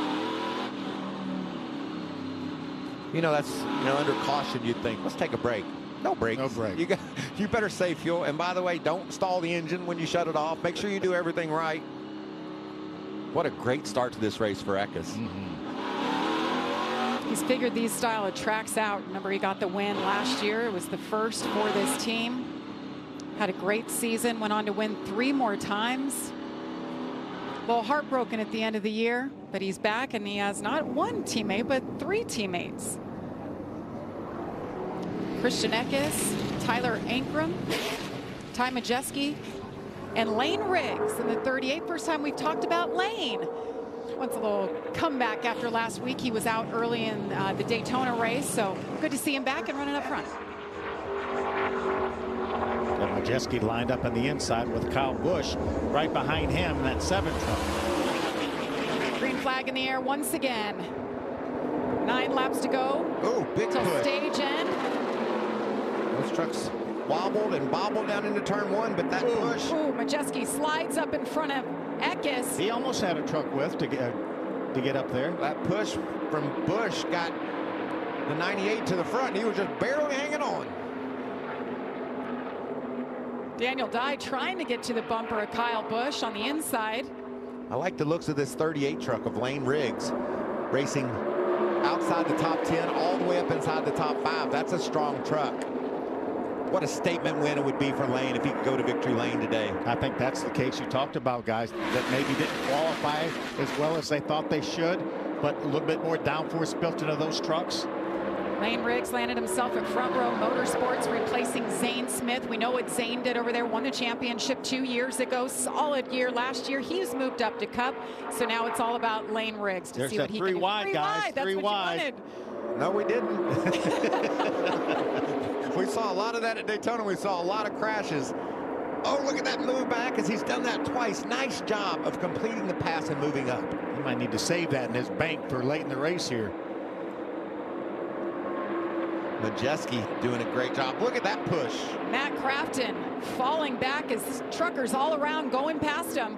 You know, that's under caution. You'd think, let's take a break. No breaks. No break. You better save fuel. And by the way, don't stall the engine when you shut it off. Make sure you do everything right. What a great start to this race for Eckes. He's figured these style of tracks out. Remember, he got the win last year. It was the first for this team. Had a great season. Went on to win 3 more times. A little heartbroken at the end of the year, but he's back, and he has not 1 teammate, but 3 teammates. Christian Eckes, Tyler Ankrum, Ty Majeski, and Lane Riggs in the 38. First time we've talked about Lane. Wants a little comeback after last week. He was out early in the Daytona race, so good to see him back and running up front. And Majeski lined up on the inside with Kyle Busch right behind him in that 7 truck. Green flag in the air once again. 9 laps to go. Oh, big till push. Stage end. Those trucks wobbled and bobbled down into turn 1, but that push. Ooh, Majeski slides up in front of Eckes. He almost had a truck width to get up there. That push from Busch got the 98 to the front. He was just barely hanging on. Daniel Dye trying to get to the bumper of Kyle Busch on the inside. I like the looks of this 38 truck of Lane Riggs racing outside the top 10 all the way up inside the top 5. That's a strong truck. What a statement win it would be for Lane if he could go to victory lane today. I think that's the case you talked about, guys, that maybe didn't qualify as well as they thought they should, but a little bit more downforce built into those trucks. Lane Riggs landed himself at Front Row Motorsports, replacing Zane Smith. We know what Zane did over there, won the championship 2 years ago. Solid year last year. He's moved up to Cup, so now it's all about Lane Riggs to see what he can do. 3 wide, guys. That's 3 what wide. you wanted. No, we didn't. We saw a lot of that at Daytona. We saw a lot of crashes. Oh, look at that move back as he's done that twice. Nice job of completing the pass and moving up. He might need to save that in his bank for late in the race here. Majeski doing a great job. Look at that push. Matt Crafton falling back as truckers all around going past him.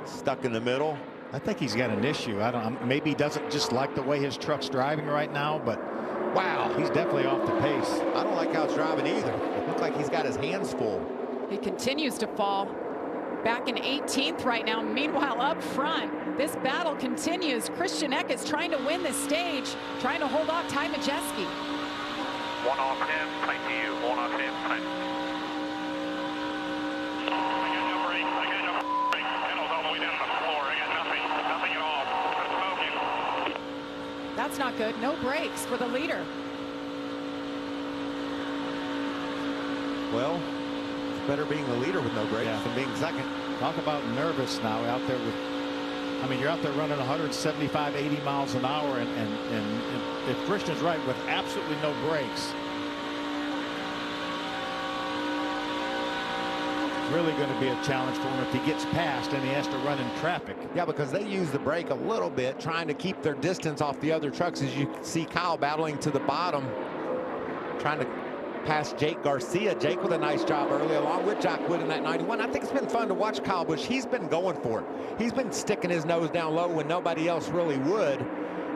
Stuck in the middle. I think he's got an issue. Maybe he doesn't just like the way his truck's driving right now, but wow, he's definitely off the pace. I don't like how it's driving either. It looks like he's got his hands full. He continues to fall. Back in 18th right now. Meanwhile, up front, this battle continues. Christian Eckes trying to win this stage, trying to hold off Ty Majeski. One off him, tight to you. One off him, tight. I got no brakes. I got no brakes. Pedals all the way down to the floor. I got nothing. Nothing at all. Just smoking. That's not good. No brakes for the leader. Well, it's better being the leader with no brakes than being second. Talk about nervous now out there with, I mean, you're out there running 175, 80 miles an hour, and if Christian's right, with absolutely no brakes, it's really going to be a challenge for him if he gets past and he has to run in traffic. Yeah, because they use the brake a little bit, trying to keep their distance off the other trucks. As you see Kyle battling to the bottom, trying to pass Jake Garcia. Jake with a nice job early, along with Jack Wood in that 91. I think it's been fun to watch Kyle Busch. He's been going for it. He's been sticking his nose down low when nobody else really would,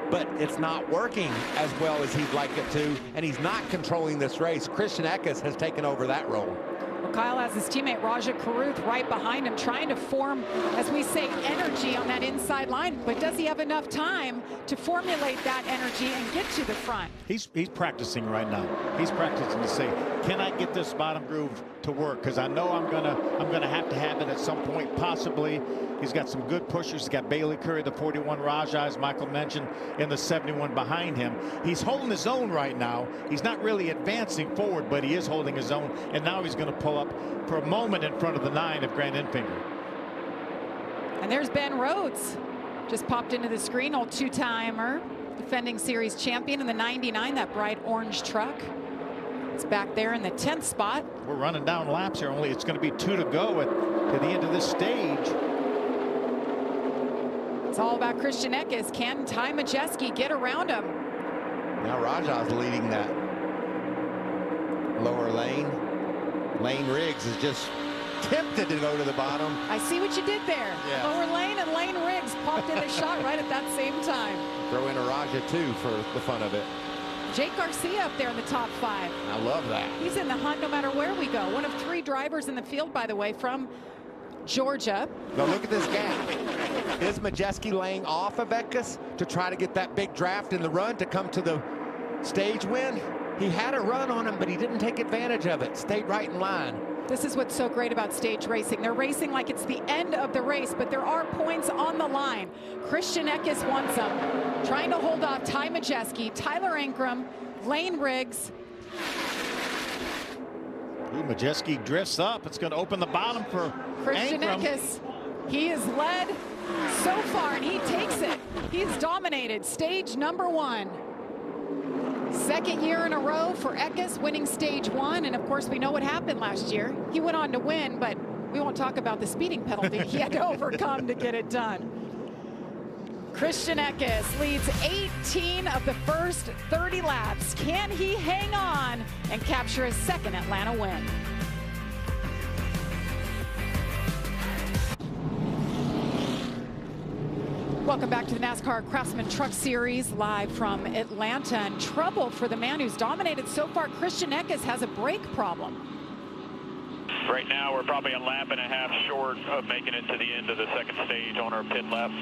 but it's not working as well as he'd like it to, and he's not controlling this race. Christian Eckes has taken over that role. Well, Kyle has his teammate Raja Karuth right behind him, trying to form, as we say, energy on that inside line. But does he have enough time to formulate that energy and get to the front? He's practicing right now. He's practicing to say, can I get this bottom groove to work? Because I know I'm gonna have to have it at some point, possibly. He's got some good pushers. He's got Bailey Curry, the 41 Raja, as Michael mentioned, in the 71 behind him. He's holding his own right now. He's not really advancing forward, but he is holding his own. And now he's going to pull up for a moment in front of the 9 of Grant Enfinger. And there's Ben Rhodes. Just popped into the screen, old two-timer, defending series champion in the 99, that bright orange truck. It's back there in the 10th spot. We're running down laps here. Only it's going to be 2 to go to the end of this stage. It's all about Christian Eckes. Can Ty Majeski get around him? Now Raja's leading that lower lane. Lane Riggs is just tempted to go to the bottom. I see what you did there. Yeah. Lower lane and Lane Riggs popped in a shot right at that same time. Throw in a Raja too for the fun of it. Jake Garcia up there in the top 5. I love that. He's in the hunt no matter where we go. One of 3 drivers in the field, by the way, from Georgia. Now look at this gap. Is Majeski laying off of Eckes to try to get that big draft in the run to come to the stage win? He had a run on him, but he didn't take advantage of it. Stayed right in line. This is what's so great about stage racing. They're racing like it's the end of the race, but there are points on the line. Christian Eckes wants them. Trying to hold off Ty Majeski, Tyler Ankrum, Lane Riggs. Ooh, Majeski drifts up. It's going to open the bottom for Christian Eckes. He is led so far, and he takes it. He's dominated stage number 1. Second year in a row for Eckes, winning stage 1. And of course, we know what happened last year. He went on to win, but we won't talk about the speeding penalty he had to overcome to get it done. Christian Eckes leads 18 of the first 30 laps. Can he hang on and capture his second Atlanta win? Welcome back to the NASCAR Craftsman Truck Series, live from Atlanta. And trouble for the man who's dominated so far. Christian Eckes has a brake problem. Right now, we're probably a lap and a half short of making it to the end of the second stage on our pit left.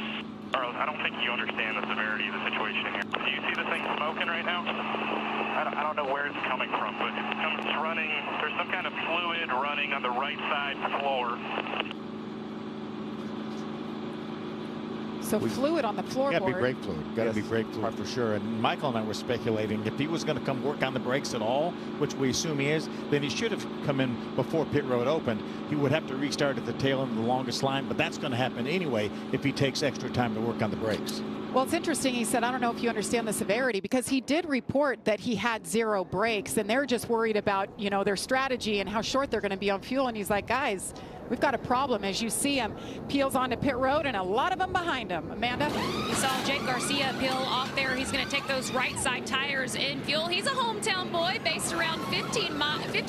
Carlos, I don't think you understand the severity of the situation here. Do you see the thing smoking right now? I don't know where it's coming from, but it's running. There's some kind of fluid running on the right side floor. So fluid on the floorboard. Got to be brake fluid. Got to be brake fluid for sure. And Michael and I were speculating if he was going to come work on the brakes at all, which we assume he is, then he should have come in before pit road opened. He would have to restart at the tail end of the longest line, but that's going to happen anyway if he takes extra time to work on the brakes. Well, it's interesting. He said, I don't know if you understand the severity, because he did report that he had 0 brakes, and they're just worried about, you know, their strategy and how short they're going to be on fuel. And he's like, guys, we've got a problem. As you see him, peels onto pit road, and a lot of them behind him. Amanda? You saw Jake Garcia peel off there. He's going to take those right side tires in fuel. He's a hometown boy based around 50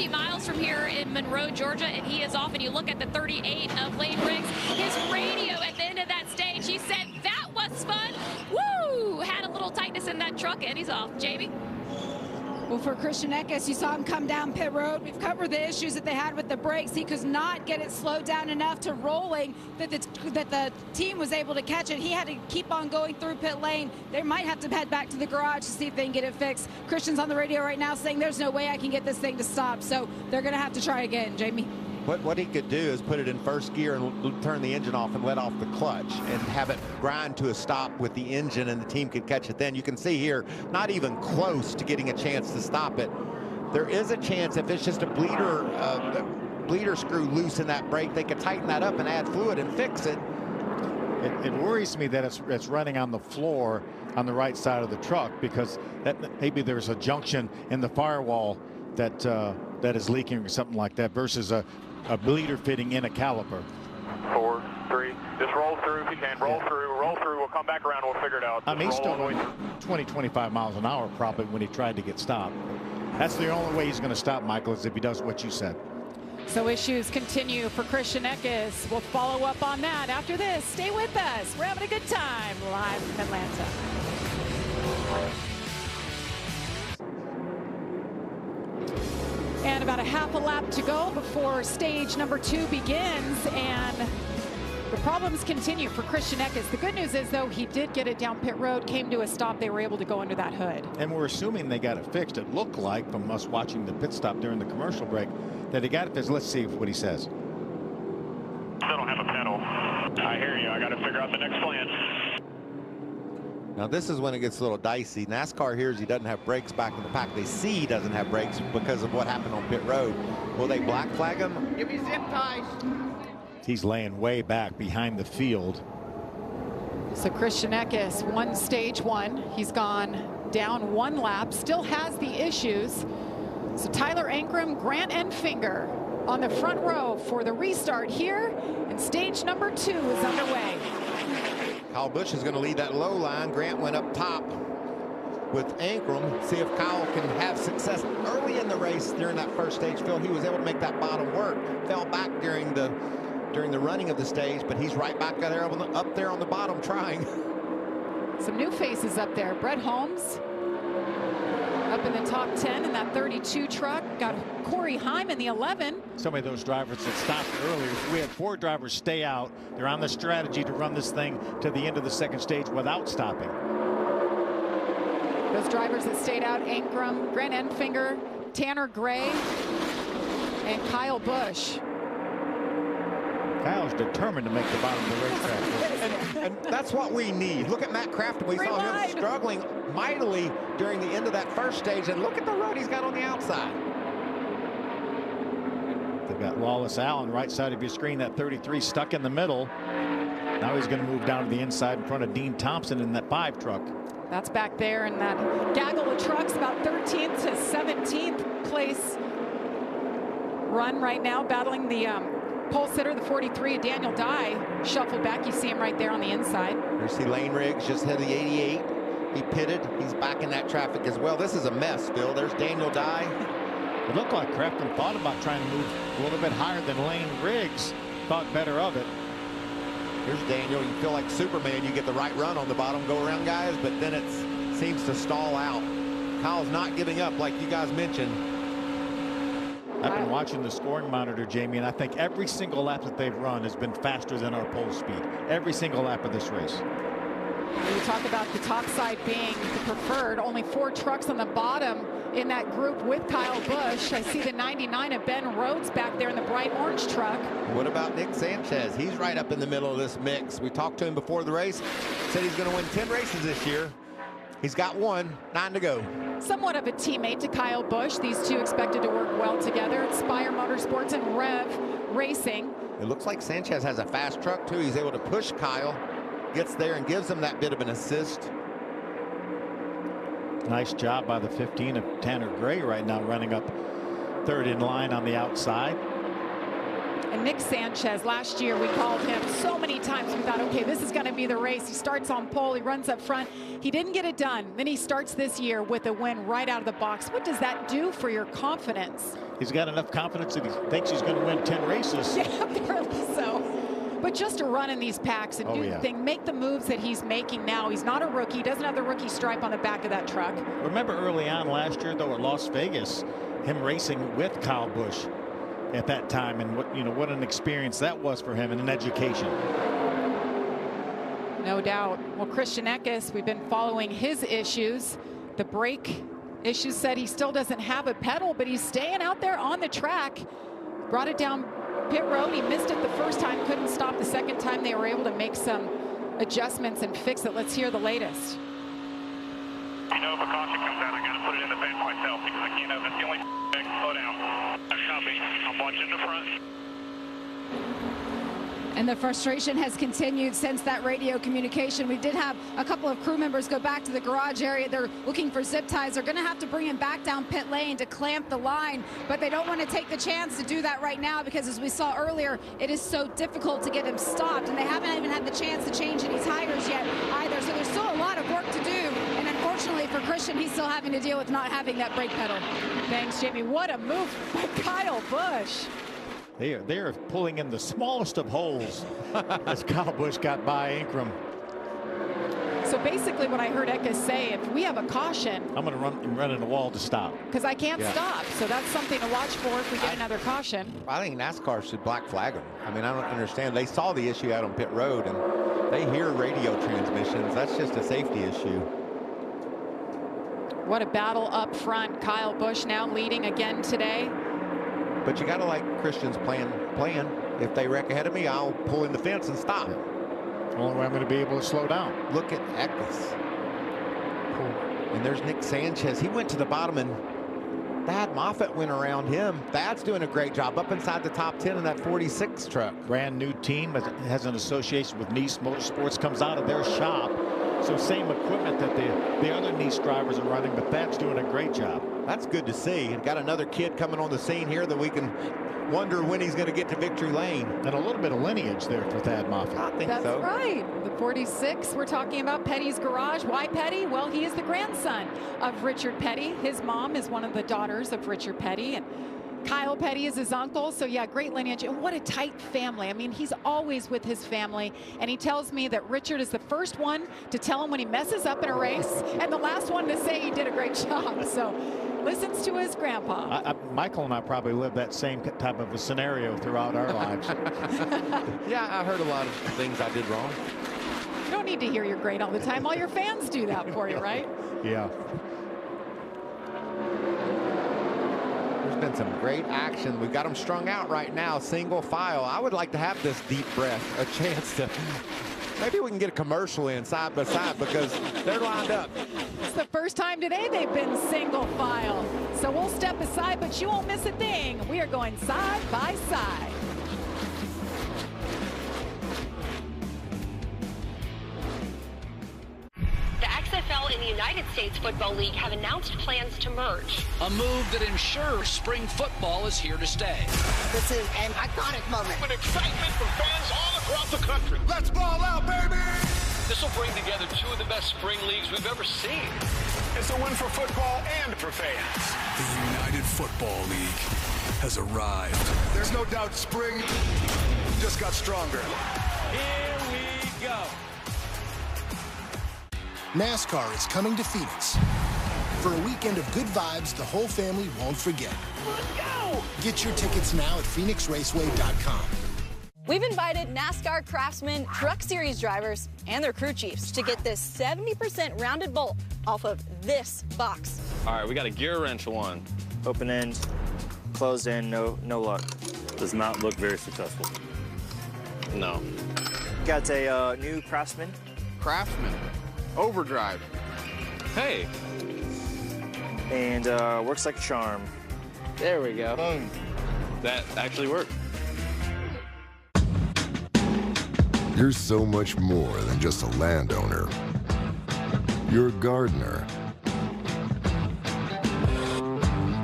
miles from here in Monroe, Georgia, and he is off. And you look at the 38 of Lane Riggs, his radio at the end of that stage, he said, that was fun. Woo! Had a little tightness in that truck, and he's off. Jamie? Well, for Christian Eckes, you saw him come down pit road. We've covered the issues that they had with the brakes. He could not get it slowed down enough to rolling that the team was able to catch it. He had to keep on going through pit lane. They might have to head back to the garage to see if they can get it fixed. Christian's on the radio right now saying there's no way I can get this thing to stop. So they're going to have to try again. Jamie? What he could do is put it in first gear and turn the engine off and let off the clutch and have it grind to a stop with the engine, and the team could catch it then. You can see here, not even close to getting a chance to stop it. There is a chance if it's just a bleeder screw loose in that brake, they could tighten that up and add fluid and fix it. It worries me that it's running on the floor on the right side of the truck, because that maybe there's a junction in the firewall that that is leaking or something like that, versus a bleeder fitting in a caliper. 4, 3, just roll through if you can. Roll through. We'll come back around. We'll figure it out. I mean, he's still going 20, 25 miles an hour probably when he tried to get stopped. That's the only way he's going to stop, Michael, is if he does what you said. So issues continue for Christian Eckes. We'll follow up on that after this. Stay with us. We're having a good time live from Atlanta. And about a half a lap to go before stage number 2 begins, and the problems continue for Christian Eckes. The good news is, though, he did get it down pit road, came to a stop. They were able to go under that hood. And we're assuming they got it fixed. It looked like, from us watching the pit stop during the commercial break, that he got it fixed. Let's see what he says. Still don't have a pedal. I hear you. I got to figure out the next plan. Now this is when it gets a little dicey. NASCAR hears he doesn't have brakes back in the pack. They see he doesn't have brakes because of what happened on pit road. Will they black flag him? Give me zip ties. He's laying way back behind the field. So Christian Eckes won stage 1. He's gone down 1 lap, still has the issues. So Tyler Ankrum, Grant Enfinger on the front row for the restart here, and stage number 2 is underway. Kyle Busch is going to lead that low line. Grant went up top with Ankrum. See if Kyle can have success early in the race during that first stage. Phil, he was able to make that bottom work. Fell back during the running of the stage, but he's right back there up there on the bottom trying. Some new faces up there. Brett Holmes up in the top 10 in that 32 truck. Got Corey Heim in the 11. Some of those drivers that stopped earlier. We had 4 drivers stay out. They're on the strategy to run this thing to the end of the second stage without stopping. Those drivers that stayed out: Ankrum, Grant Enfinger, Tanner Gray, and Kyle Busch. Kyle's determined to make the bottom of the racetrack. and that's what we need. Look at Matt Crafton. We saw him struggling mightily during the end of that first stage, and look at the run he's got on the outside. They've got Wallace Allen right side of your screen, that 33 stuck in the middle. Now he's going to move down to the inside in front of Dean Thompson in that 5 truck. That's back there in that gaggle of trucks, about 13th to 17th place run right now, battling the pole sitter, the 43, Daniel Dye, shuffled back. You see him right there on the inside. You see Lane Riggs just hit the 88. He pitted. He's back in that traffic as well. This is a mess, Phil. There's Daniel Dye. It looked like Crafton thought about trying to move a little bit higher than Lane Riggs. Thought better of it. Here's Daniel. You feel like Superman. You get the right run on the bottom, go around guys, but then it seems to stall out. Kyle's not giving up like you guys mentioned. I've been watching the scoring monitor, Jamie, and I think every single lap that they've run has been faster than our pole speed. Every single lap of this race. We talk about the top side being the preferred. Only 4 trucks on the bottom in that group with Kyle Busch. I see the 99 of Ben Rhodes back there in the bright orange truck. What about Nick Sanchez? He's right up in the middle of this mix. We talked to him before the race. Said he's going to win 10 races this year. He's got 1, 9 to go. Somewhat of a teammate to Kyle Busch. These two expected to work well together at Spire Motorsports and Rev Racing. It looks like Sanchez has a fast truck too. He's able to push Kyle. gets there and gives him that bit of an assist. Nice job by the 15 of Tanner Gray right now, running up third in line on the outside. And Nick Sanchez, last year we called him so many times. We thought, okay, this is going to be the race. He starts on pole, he runs up front. He didn't get it done. Then he starts this year with a win right out of the box. What does that do for your confidence? He's got enough confidence that he thinks he's going to win 10 races. Yeah, apparently so. But just to run in these packs and do the thing, make the moves that he's making now. He's not a rookie. He doesn't have the rookie stripe on the back of that truck. Remember early on last year, though, at Las Vegas, him racing with Kyle Busch at that time, and what an experience that was for him and an education. No doubt. Well, Christian Eckes, we've been following his issues. The brake issues, said he still doesn't have a pedal, but he's staying out there on the track. Brought it down pit road. He missed it the first time, couldn't stop the second time. They were able to make some adjustments and fix it. Let's hear the latest. You know, if a caution comes out, I got to put it in the bench myself because I can't have it. The only thing, slow down. Copy. I'm watching the front. And the frustration has continued since that radio communication. We did have a couple of crew members go back to the garage area. They're looking for zip ties. They're going to have to bring him back down pit lane to clamp the line, but they don't want to take the chance to do that right now because, as we saw earlier, it is so difficult to get him stopped, and they haven't even had the chance to change any tires yet either. So there's still a lot of work to do, and unfortunately for Christian, he's still having to deal with not having that brake pedal. Thanks, Jamie. What a move by Kyle Busch. They are pulling in the smallest of holes as Kyle Busch got by Ingram. So basically what I heard Eckes say, if we have a caution, I'm going to run in the wall to stop. Because I can't stop. So that's something to watch for if we get another caution. I think NASCAR should black flag them. I mean, I don't understand. They saw the issue out on pit road, and they hear radio transmissions. That's just a safety issue. What a battle up front. Kyle Busch now leading again today. But you got to like Christian's plan. If they wreck ahead of me, I'll pull in the fence and stop. Only way I'm going to be able to slow down. Look at Eckes. And there's Nick Sanchez. He went to the bottom, and Thad Moffitt went around him. Thad's doing a great job up inside the top 10 in that 46 truck. Brand new team, has an association with Nice Motorsports, comes out of their shop. So same equipment that the other Nice drivers are running, but Thad's doing a great job. That's good to see. And got another kid coming on the scene here that we can wonder when he's going to get to victory lane. And a little bit of lineage there for Thad Moffitt. I think That's so. right. The 46, we're talking about Petty's garage. Why Petty? Well, he is the grandson of Richard Petty. His mom is one of the daughters of Richard Petty, and Kyle Petty is his uncle. So yeah, great lineage. And what a tight family. I mean, he's always with his family. And he tells me that Richard is the first one to tell him when he messes up in a race and the last one to say he did a great job. So listens to his grandpa. Michael and I probably lived that same type of a scenario throughout our lives. Yeah, I heard a lot of things I did wrong. You don't need to hear you're great all the time. All your fans do that for you, right? Yeah. There's been some great action. We've got them strung out right now, single file. I would like to have this deep breath, a chance to, maybe we can get a commercial in side by side because they're lined up. It's the first time today they've been single file. So we'll step aside, but you won't miss a thing. We are going side by side. The XFL and the United States Football League have announced plans to merge. A move that ensures spring football is here to stay. This is an iconic moment. With excitement from fans all across the country. Let's ball out, baby! This will bring together two of the best spring leagues we've ever seen. It's a win for football and for fans. The United Football League has arrived. There's no doubt spring just got stronger. Here we go. NASCAR is coming to Phoenix. For a weekend of good vibes the whole family won't forget. Let's go! Get your tickets now at phoenixraceway.com. We've invited NASCAR Craftsman Truck Series drivers and their crew chiefs to get this 70% rounded bolt off of this box. All right, we got a gear wrench one. Open end, closed end, no luck. Does not look very successful. No. Got a new Craftsman. Craftsman. Overdrive. Hey. And works like a charm. There we go. That actually worked. You're so much more than just a landowner. You're a gardener,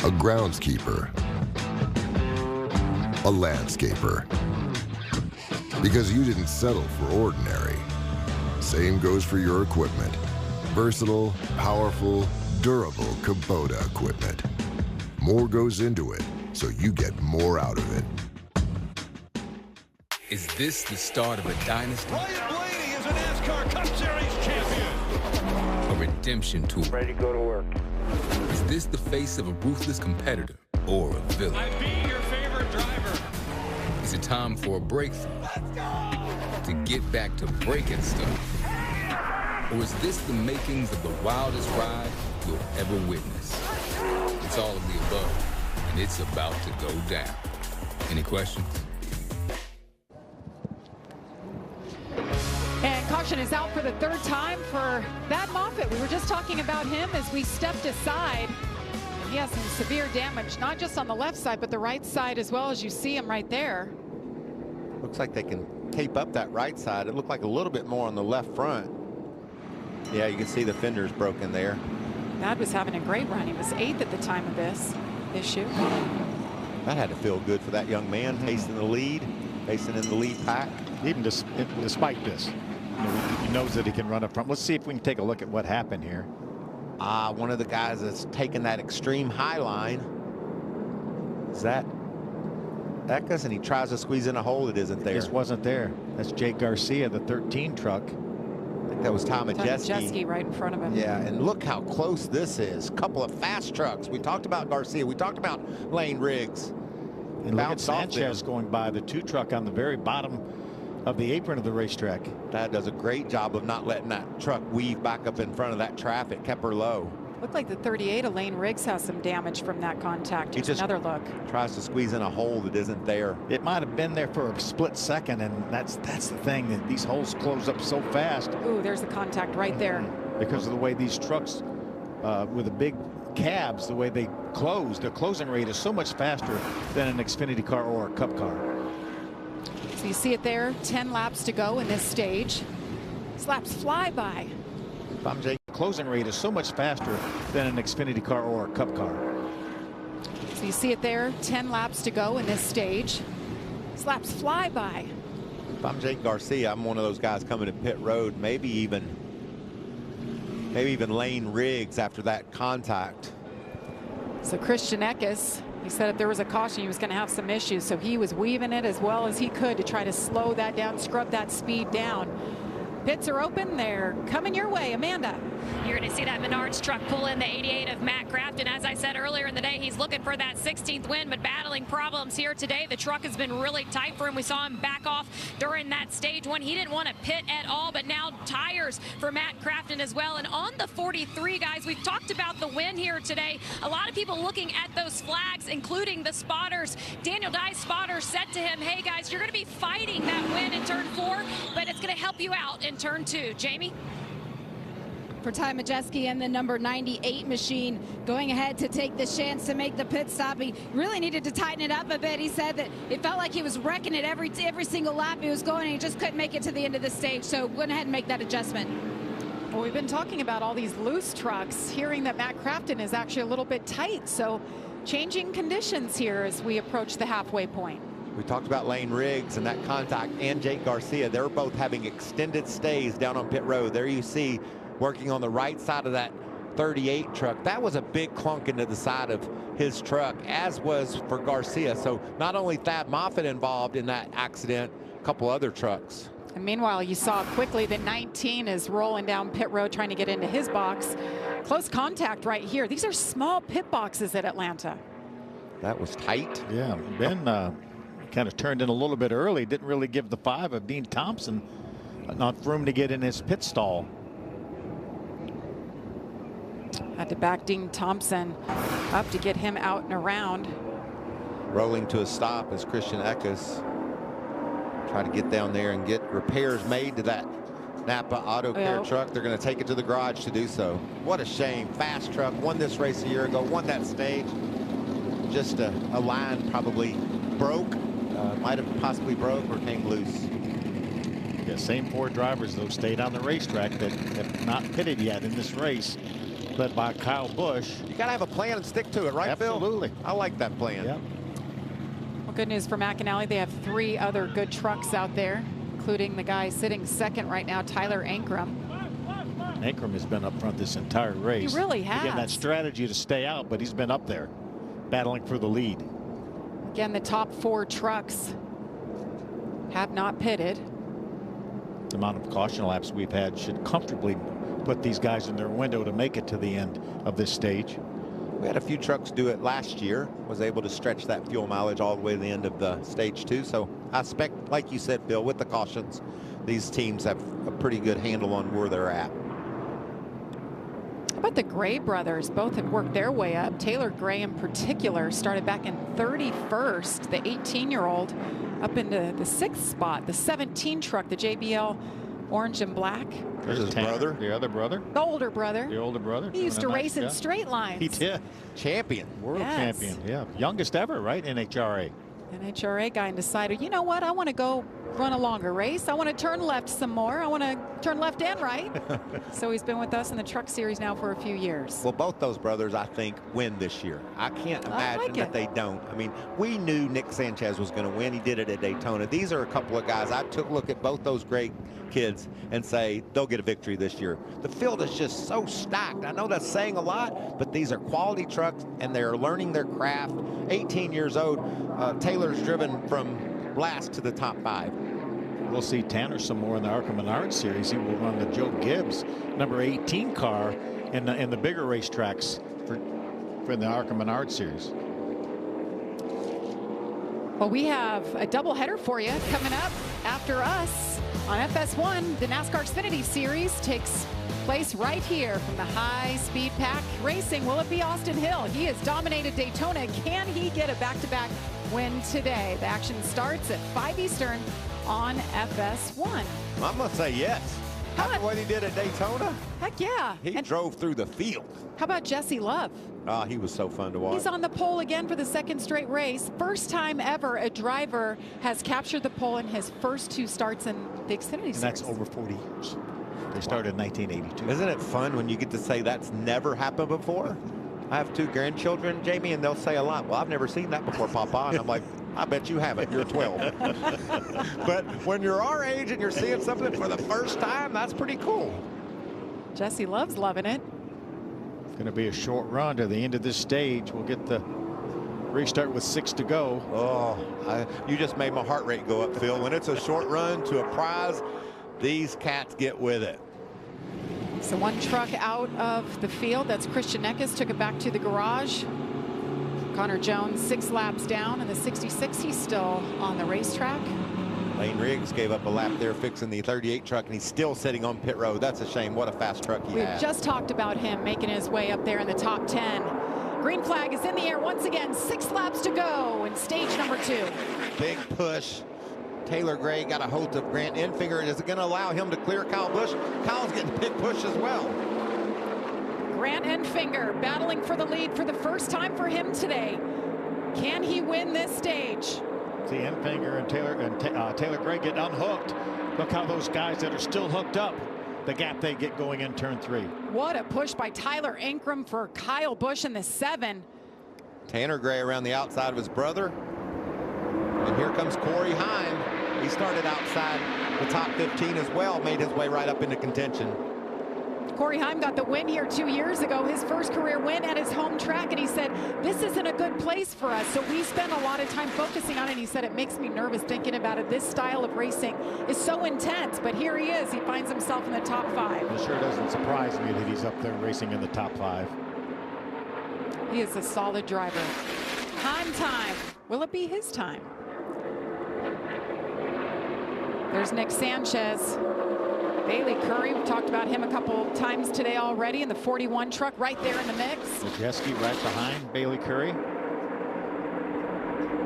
a groundskeeper, a landscaper. Because you didn't settle for ordinary. Same goes for your equipment. Versatile, powerful, durable Kubota equipment. More goes into it, so you get more out of it. Is this the start of a dynasty? Ryan Blaney is a NASCAR Cup Series champion. A redemption tour? Ready to go to work. Is this the face of a ruthless competitor or a villain? I'd be your favorite driver. Is it time for a breakthrough? To get back to breaking stuff? Or is this the makings of the wildest ride you'll ever witness? It's all of the above, and it's about to go down. Any questions? And caution is out for the third time for Thad Moffitt. We were just talking about him as we stepped aside. He has some severe damage, not just on the left side, but the right side as well, as you see him right there. Looks like they can tape up that right side. It looked like a little bit more on the left front. Yeah, you can see the fender's broken there. Thad was having a great run. He was 8th at the time of this issue. That had to feel good for that young man, tasting the lead, facing in the lead pack. Even despite this, he knows that he can run up front. Let's see if we can take a look at what happened here. One of the guys that's taken that extreme high line. Is that Eckes? And he tries to squeeze in a hole that isn't there. This wasn't there. That's Jake Garcia, the 13 truck. I think that was Tom Majeski right in front of him. Yeah, and look how close this is. Couple of fast trucks. We talked about Garcia. We talked about Lane Riggs. And look at Sanchez going by, the 2 truck on the very bottom of the apron of the racetrack. That does a great job of not letting that truck weave back up in front of that traffic. Kept her low. Looked like the 38 of Lane Riggs has some damage from that contact. He just another look. Tries to squeeze in a hole that isn't there. It might have been there for a split second, and that's the thing, that these holes close up so fast. Ooh, there's the contact right there. Because of the way these trucks with the big cabs, the way they close, their closing rate is so much faster than an Xfinity car or a Cup car. So you see it there, 10 laps to go in this stage. These laps fly by. If I'm Jake, closing rate is so much faster than an Xfinity car or a Cup car. So you see it there, 10 laps to go in this stage. These laps fly by. If I'm Jake Garcia, I'm one of those guys coming to pit road, maybe even Lane Riggs after that contact. So Christian Eckes, he said if there was a caution, he was going to have some issues. So he was weaving it as well as he could to try to slow that down, scrub that speed down. Pits are open. They're coming your way. Amanda. You're going to see that Menards truck pull in the 88 of Matt Crafton. As I said earlier in the day, he's looking for that 16th win, but battling problems here today. The truck has been really tight for him. We saw him back off during that stage one. He didn't want to pit at all, but now tires for Matt Crafton as well. And on the 43, guys, we've talked about the win here today. A lot of people looking at those flags, including the spotters. Daniel Dye's spotter said to him, hey, guys, you're going to be fighting that win in turn 4, but it's going to help you out in turn 2. Jamie? For Ty Majeski and the number 98 machine going ahead to take the chance to make the pit stop. He really needed to tighten it up a bit. He said that it felt like he was wrecking it every single lap he was going, and he just couldn't make it to the end of the stage. So went ahead and make that adjustment. Well, we've been talking about all these loose trucks, hearing that Matt Crafton is actually a little bit tight. So changing conditions here as we approach the halfway point. We talked about Lane Riggs and that contact, and Jake Garcia. They're both having extended stays down on pit road. There you see working on the right side of that 38 truck. That was a big clunk into the side of his truck, as was for Garcia. So not only Thad Moffitt involved in that accident, a couple other trucks. And meanwhile, you saw quickly that 19 is rolling down pit road trying to get into his box. Close contact right here. These are small pit boxes at Atlanta. That was tight. Yeah, Ben kind of turned in a little bit early. Didn't really give the 5 of Dean Thompson enough room to get in his pit stall. Had to back Dean Thompson up to get him out and around. Rolling to a stop as Christian Eckes try to get down there and get repairs made to that Napa Auto Care truck. They're going to take it to the garage to do so. What a shame. Fast truck, won this race a year ago, won that stage. Just a line probably broke, might have possibly broke or came loose. Yeah, same 4 drivers, though, stayed on the racetrack that have not pitted yet in this race, led by Kyle Busch. You got to have a plan and stick to it, right, Phil? Absolutely. I like that plan. Yep. Well, good news for McAnally. They have 3 other good trucks out there, including the guy sitting second right now, Tyler Ankrum. Ankrum has been up front this entire race. He really has. Again, that strategy to stay out, but he's been up there battling for the lead. Again, the top 4 trucks have not pitted. The amount of caution laps we've had should comfortably put these guys in their window to make it to the end of this stage. We had a few trucks do it last year, was able to stretch that fuel mileage all the way to the end of the stage 2. So I expect, like you said, Bill, with the cautions, these teams have a pretty good handle on where they're at. How about the Gray brothers? Both have worked their way up. Taylor Gray in particular started back in 31st, the 18-year-old, up into the 6th spot. The 17 truck, the JBL orange and black. There's his brother. The other brother. The older brother. The older brother. He used to race in straight lines. He did. Champion. World champion. Yeah. Youngest ever, right? NHRA. NHRA guy and decided, you know what? I want to go run a longer race. I want to turn left some more. I want to turn left and right. So he's been with us in the Truck Series now for a few years. Well, both those brothers, I think, win this year. I can't imagine that they don't. I mean, we knew Nick Sanchez was going to win. He did it at Daytona. These are a couple of guys. I took a look at both those great kids and say they'll get a victory this year. The field is just so stacked. I know that's saying a lot, but these are quality trucks and they're learning their craft. 18 years old. Taylor's driven from last to the top 5. We'll see Tanner some more in the ARCA Menard Series. He will run the Joe Gibbs number 18 car in the bigger racetracks for the ARCA Menard Series. Well, we have a doubleheader for you coming up after us on FS1. The NASCAR Xfinity Series takes place right here from the High Speed Pack Racing. Will it be Austin Hill? He has dominated Daytona. Can he get a back-to-back win today? The action starts at 5 Eastern on FS1. I'm going to say yes. After what he did at Daytona? Heck yeah. He drove through the field. How about Jesse Love? Oh, he was so fun to watch. He's on the pole again for the 2nd straight race. First time ever a driver has captured the pole in his first 2 starts in the Xfinity Series. And that's over 40 years. They started in 1982. Isn't it fun when you get to say that's never happened before? I have 2 grandchildren, Jamie, and they'll say a lot. Well, I've never seen that before, Papa. And I'm like, I bet you haven't. You're 12. But when you're our age and you're seeing something for the first time, that's pretty cool. Jesse Love's loving it. It's going to be a short run to the end of this stage. We'll get the restart with 6 to go. Oh, you just made my heart rate go up, Phil. When it's a short run to a prize, these cats get with it. So 1 truck out of the field. That's Christian Eckes. Took it back to the garage. Connor Jones 6 laps down in the 66. He's still on the racetrack. Lane Riggs gave up a lap there fixing the 38 truck, and he's still sitting on pit road. That's a shame. What a fast truck he had. We've just talked about him making his way up there in the top 10. Green flag is in the air once again. 6 laps to go in stage number 2. Big push. Taylor Gray got a hold of Grant Enfinger. Is it going to allow him to clear Kyle Busch? Kyle's getting a big push as well. Grant Enfinger battling for the lead for the first time for him today. Can he win this stage? See Enfinger and Taylor Gray get unhooked. Look how those guys that are still hooked up, the gap they get going in turn 3. What a push by Tyler Ankrum for Kyle Busch in the 7. Tanner Gray around the outside of his brother. And here comes Corey Heim. He started outside the top 15 as well, made his way right up into contention. Corey Heim got the win here 2 years ago, his first career win at his home track, and he said, this isn't a good place for us, so we spend a lot of time focusing on it. He said, it makes me nervous thinking about it. This style of racing is so intense, but here he is. He finds himself in the top 5. It sure doesn't surprise me that he's up there racing in the top 5. He is a solid driver. Heim time. Will it be his time? There's Nick Sanchez. Bailey Curry, we've talked about him a couple times today already in the 41 truck right there in the mix. Majeski right behind Bailey Curry.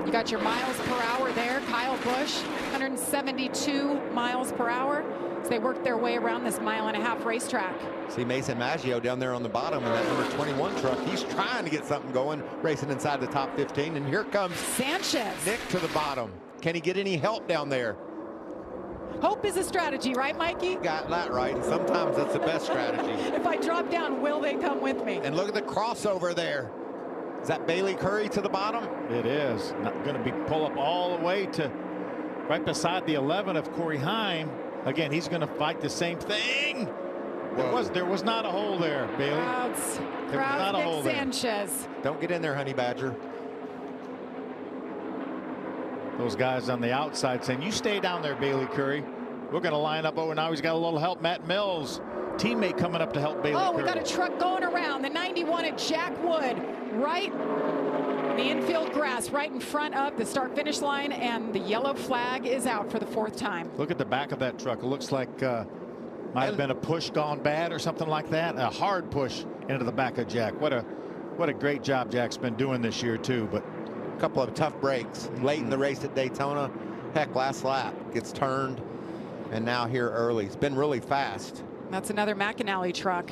You got your miles per hour there. Kyle Busch, 172 miles per hour. So they worked their way around this 1.5 mile racetrack. See Mason Maggio down there on the bottom in that number 21 truck. He's trying to get something going, racing inside the top 15. And here comes Sanchez. Nick to the bottom. Can he get any help down there? Hope is a strategy, right, Mikey? Got that right. And sometimes it's the best strategy. If I drop down, will they come with me? And look at the crossover there. Is that Bailey Curry to the bottom? It is. Not going to be pull up all the way to right beside the 11 of Corey Heim. Again, he's going to fight the same thing. There was not a hole there, Bailey. Crowds not a Nick hole there. Sanchez. Don't get in there, Honey Badger. Those guys on the outside saying, you stay down there, Bailey Curry. We're going to line up over now. He's got a little help. Matt Mills, teammate coming up to help Bailey Curry. We got a truck going around. The 91 at Jack Wood, right in the infield grass, right in front of the start-finish line, and the yellow flag is out for the 4th time. Look at the back of that truck. It looks like might have been a push gone bad or something like that. A hard push into the back of Jack. What a great job Jack's been doing this year too. But a couple of tough breaks late in the race at Daytona. Heck, last lap gets turned, and now here early. It's been really fast. That's another McAnally truck.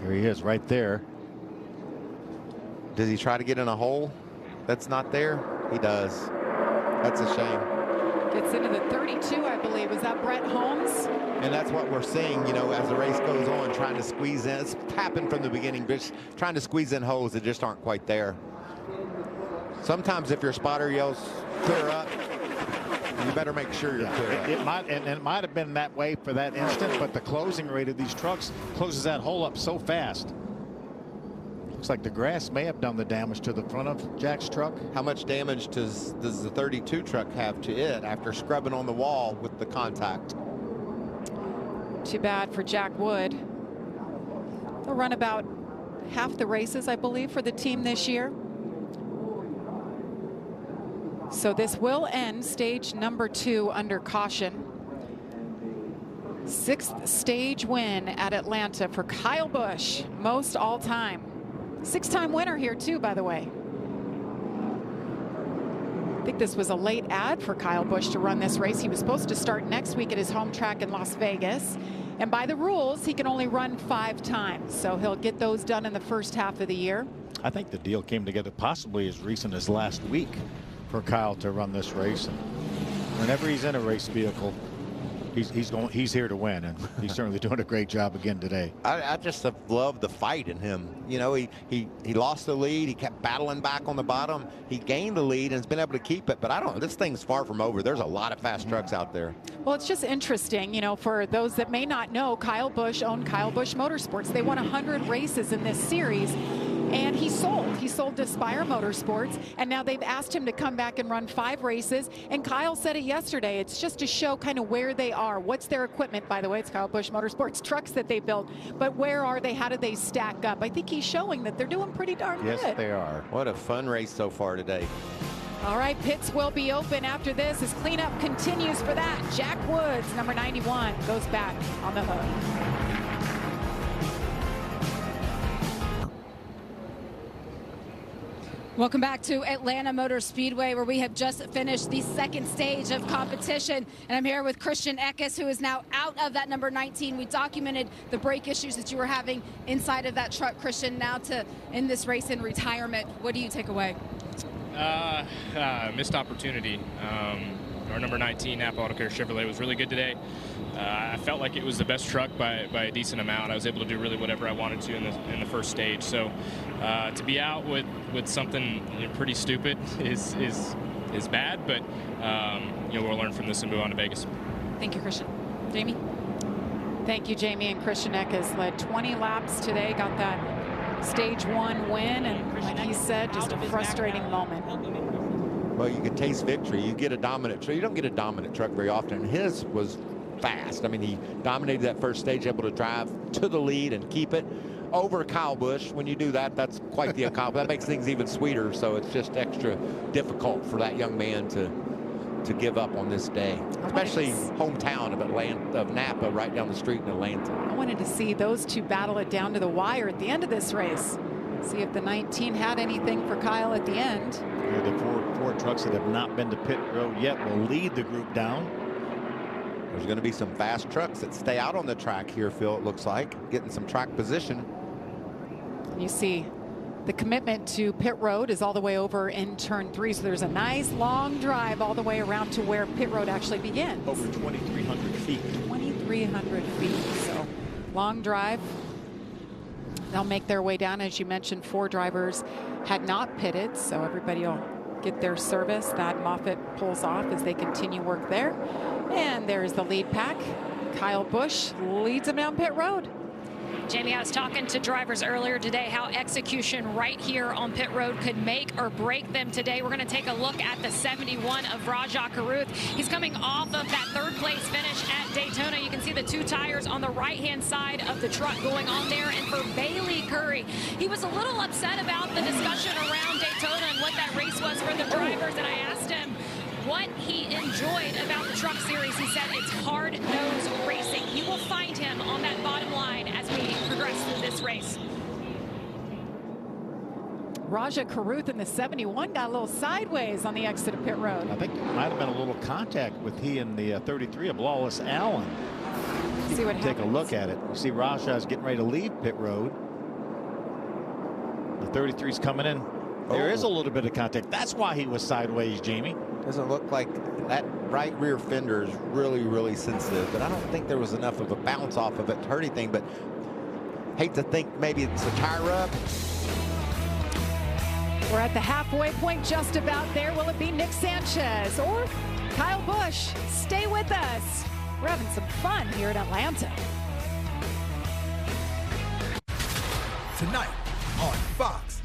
Here he is right there. Does he try to get in a hole that's not there? He does. That's a shame. Gets into the 32, I believe. Was that Brett Holmes? And that's what we're seeing, you know, as the race goes on, trying to squeeze in. It's happened from the beginning, just trying to squeeze in holes that just aren't quite there. Sometimes if your spotter yells, clear up, you better make sure you're clear up. It might have been that way for that instant, but the closing rate of these trucks closes that hole up so fast. Looks like the grass may have done the damage to the front of Jack's truck. How much damage does the 32 truck have to it after scrubbing on the wall with the contact? Too bad for Jack Wood. They'll run about half the races, I believe, for the team this year. So this will end stage number 2 under caution. 6th stage win at Atlanta for Kyle Busch, most all time. 6-time winner here too, by the way. I think this was a late ad for Kyle Busch to run this race. He was supposed to start next week at his home track in Las Vegas. And by the rules, he can only run 5 times. So he'll get those done in the first half of the year. I think the deal came together possibly as recent as last week for Kyle to run this race. And whenever he's in a race vehicle, he's here to win, and he's certainly doing a great job again today. I just have loved the fight in him. You know, he lost the lead. He kept battling back on the bottom. He gained the lead and has been able to keep it. But I don't know, this thing's far from over. There's a lot of fast trucks out there. Well, it's just interesting, you know, for those that may not know, Kyle Busch owned Kyle Busch Motorsports. They won 100 races in this series. And he sold to Spire Motorsports, and now they've asked him to come back and run 5 races. And Kyle said it yesterday. It's just to show kind of where they are. What's their equipment, by the way? It's Kyle Busch Motorsports trucks that they built. But where are they? How do they stack up? I think he's showing that they're doing pretty darn good. Yes, they are. What a fun race so far today. All right, pits will be open after this as cleanup continues for that. Jack Woods, number 91, goes back on the hook. Welcome back to Atlanta Motor Speedway, where we have just finished the 2nd stage of competition. And I'm here with Christian Eckes, who is now out of that number 19. We documented the brake issues that you were having inside of that truck, Christian. Now to end this race in retirement, what do you take away? Missed opportunity. Our number 19 Napa Auto Care Chevrolet was really good today. I felt like it was the best truck by a decent amount. I was able to do really whatever I wanted to in the first stage. So to be out with something pretty stupid is bad, but we'll learn from this and move on to Vegas. Thank you, Christian. Jamie? Thank you, Jamie. And Christian Eckes led 20 laps today, got that stage 1 win, and like he said, just a frustrating moment. Well, you can taste victory. You get a dominant truck. You don't get a dominant truck very often. His was fast. I mean, he dominated that first stage, able to drive to the lead and keep it over Kyle Busch. When you do that, that's quite the accomplishment. That makes things even sweeter. So it's just extra difficult for that young man to give up on this day, especially hometown of Napa, right down the street in Atlanta. I wanted to see those two battle it down to the wire at the end of this race. See if the 19 had anything for Kyle at the end. The four trucks that have not been to pit road yet will lead the group down. There's going to be some fast trucks that stay out on the track here, Phil, it looks like, getting some track position. You see The commitment to pit road is all the way over in turn 3, so there's a nice long drive all the way around to where pit road actually begins. Over 2,300 feet. 2,300 feet, so long drive. They'll make their way down. As you mentioned, 4 drivers had not pitted, so everybody will get their service. Thad Moffitt pulls off as they continue work there. And there's the lead pack. Kyle Busch leads them down pit road. Jamie, I was talking to drivers earlier today how execution right here on pit road could make or break them today. We're going to take a look at the 71 of Rajah Caruth. He's coming off of that 3rd place finish at Daytona. You can see the 2 tires on the right-hand side of the truck going on there. And for Bailey Curry, he was a little upset about the discussion around Daytona and what that race was for the drivers. And I asked him what he enjoyed about the Truck Series. He said it's hard-nosed racing. You will find him on that bottom line as we progress through this race. Rajah Caruth in the 71 got a little sideways on the exit of pit road. I think there might have been a little contact with he and the 33 of Lawless Allen. See what Take a look at it. You see Rajah's getting ready to leave pit road. The 33's coming in. There is a little bit of contact. That's why he was sideways, Jamie. Doesn't look like that right rear fender is really sensitive, but I don't think there was enough of a bounce off of it to hurt anything. But hate to think maybe it's a tire rub. We're at the halfway point, just about there. Will it be Nick Sanchez or Kyle Busch? Stay with us. We're having some fun here in Atlanta. Tonight on Fox,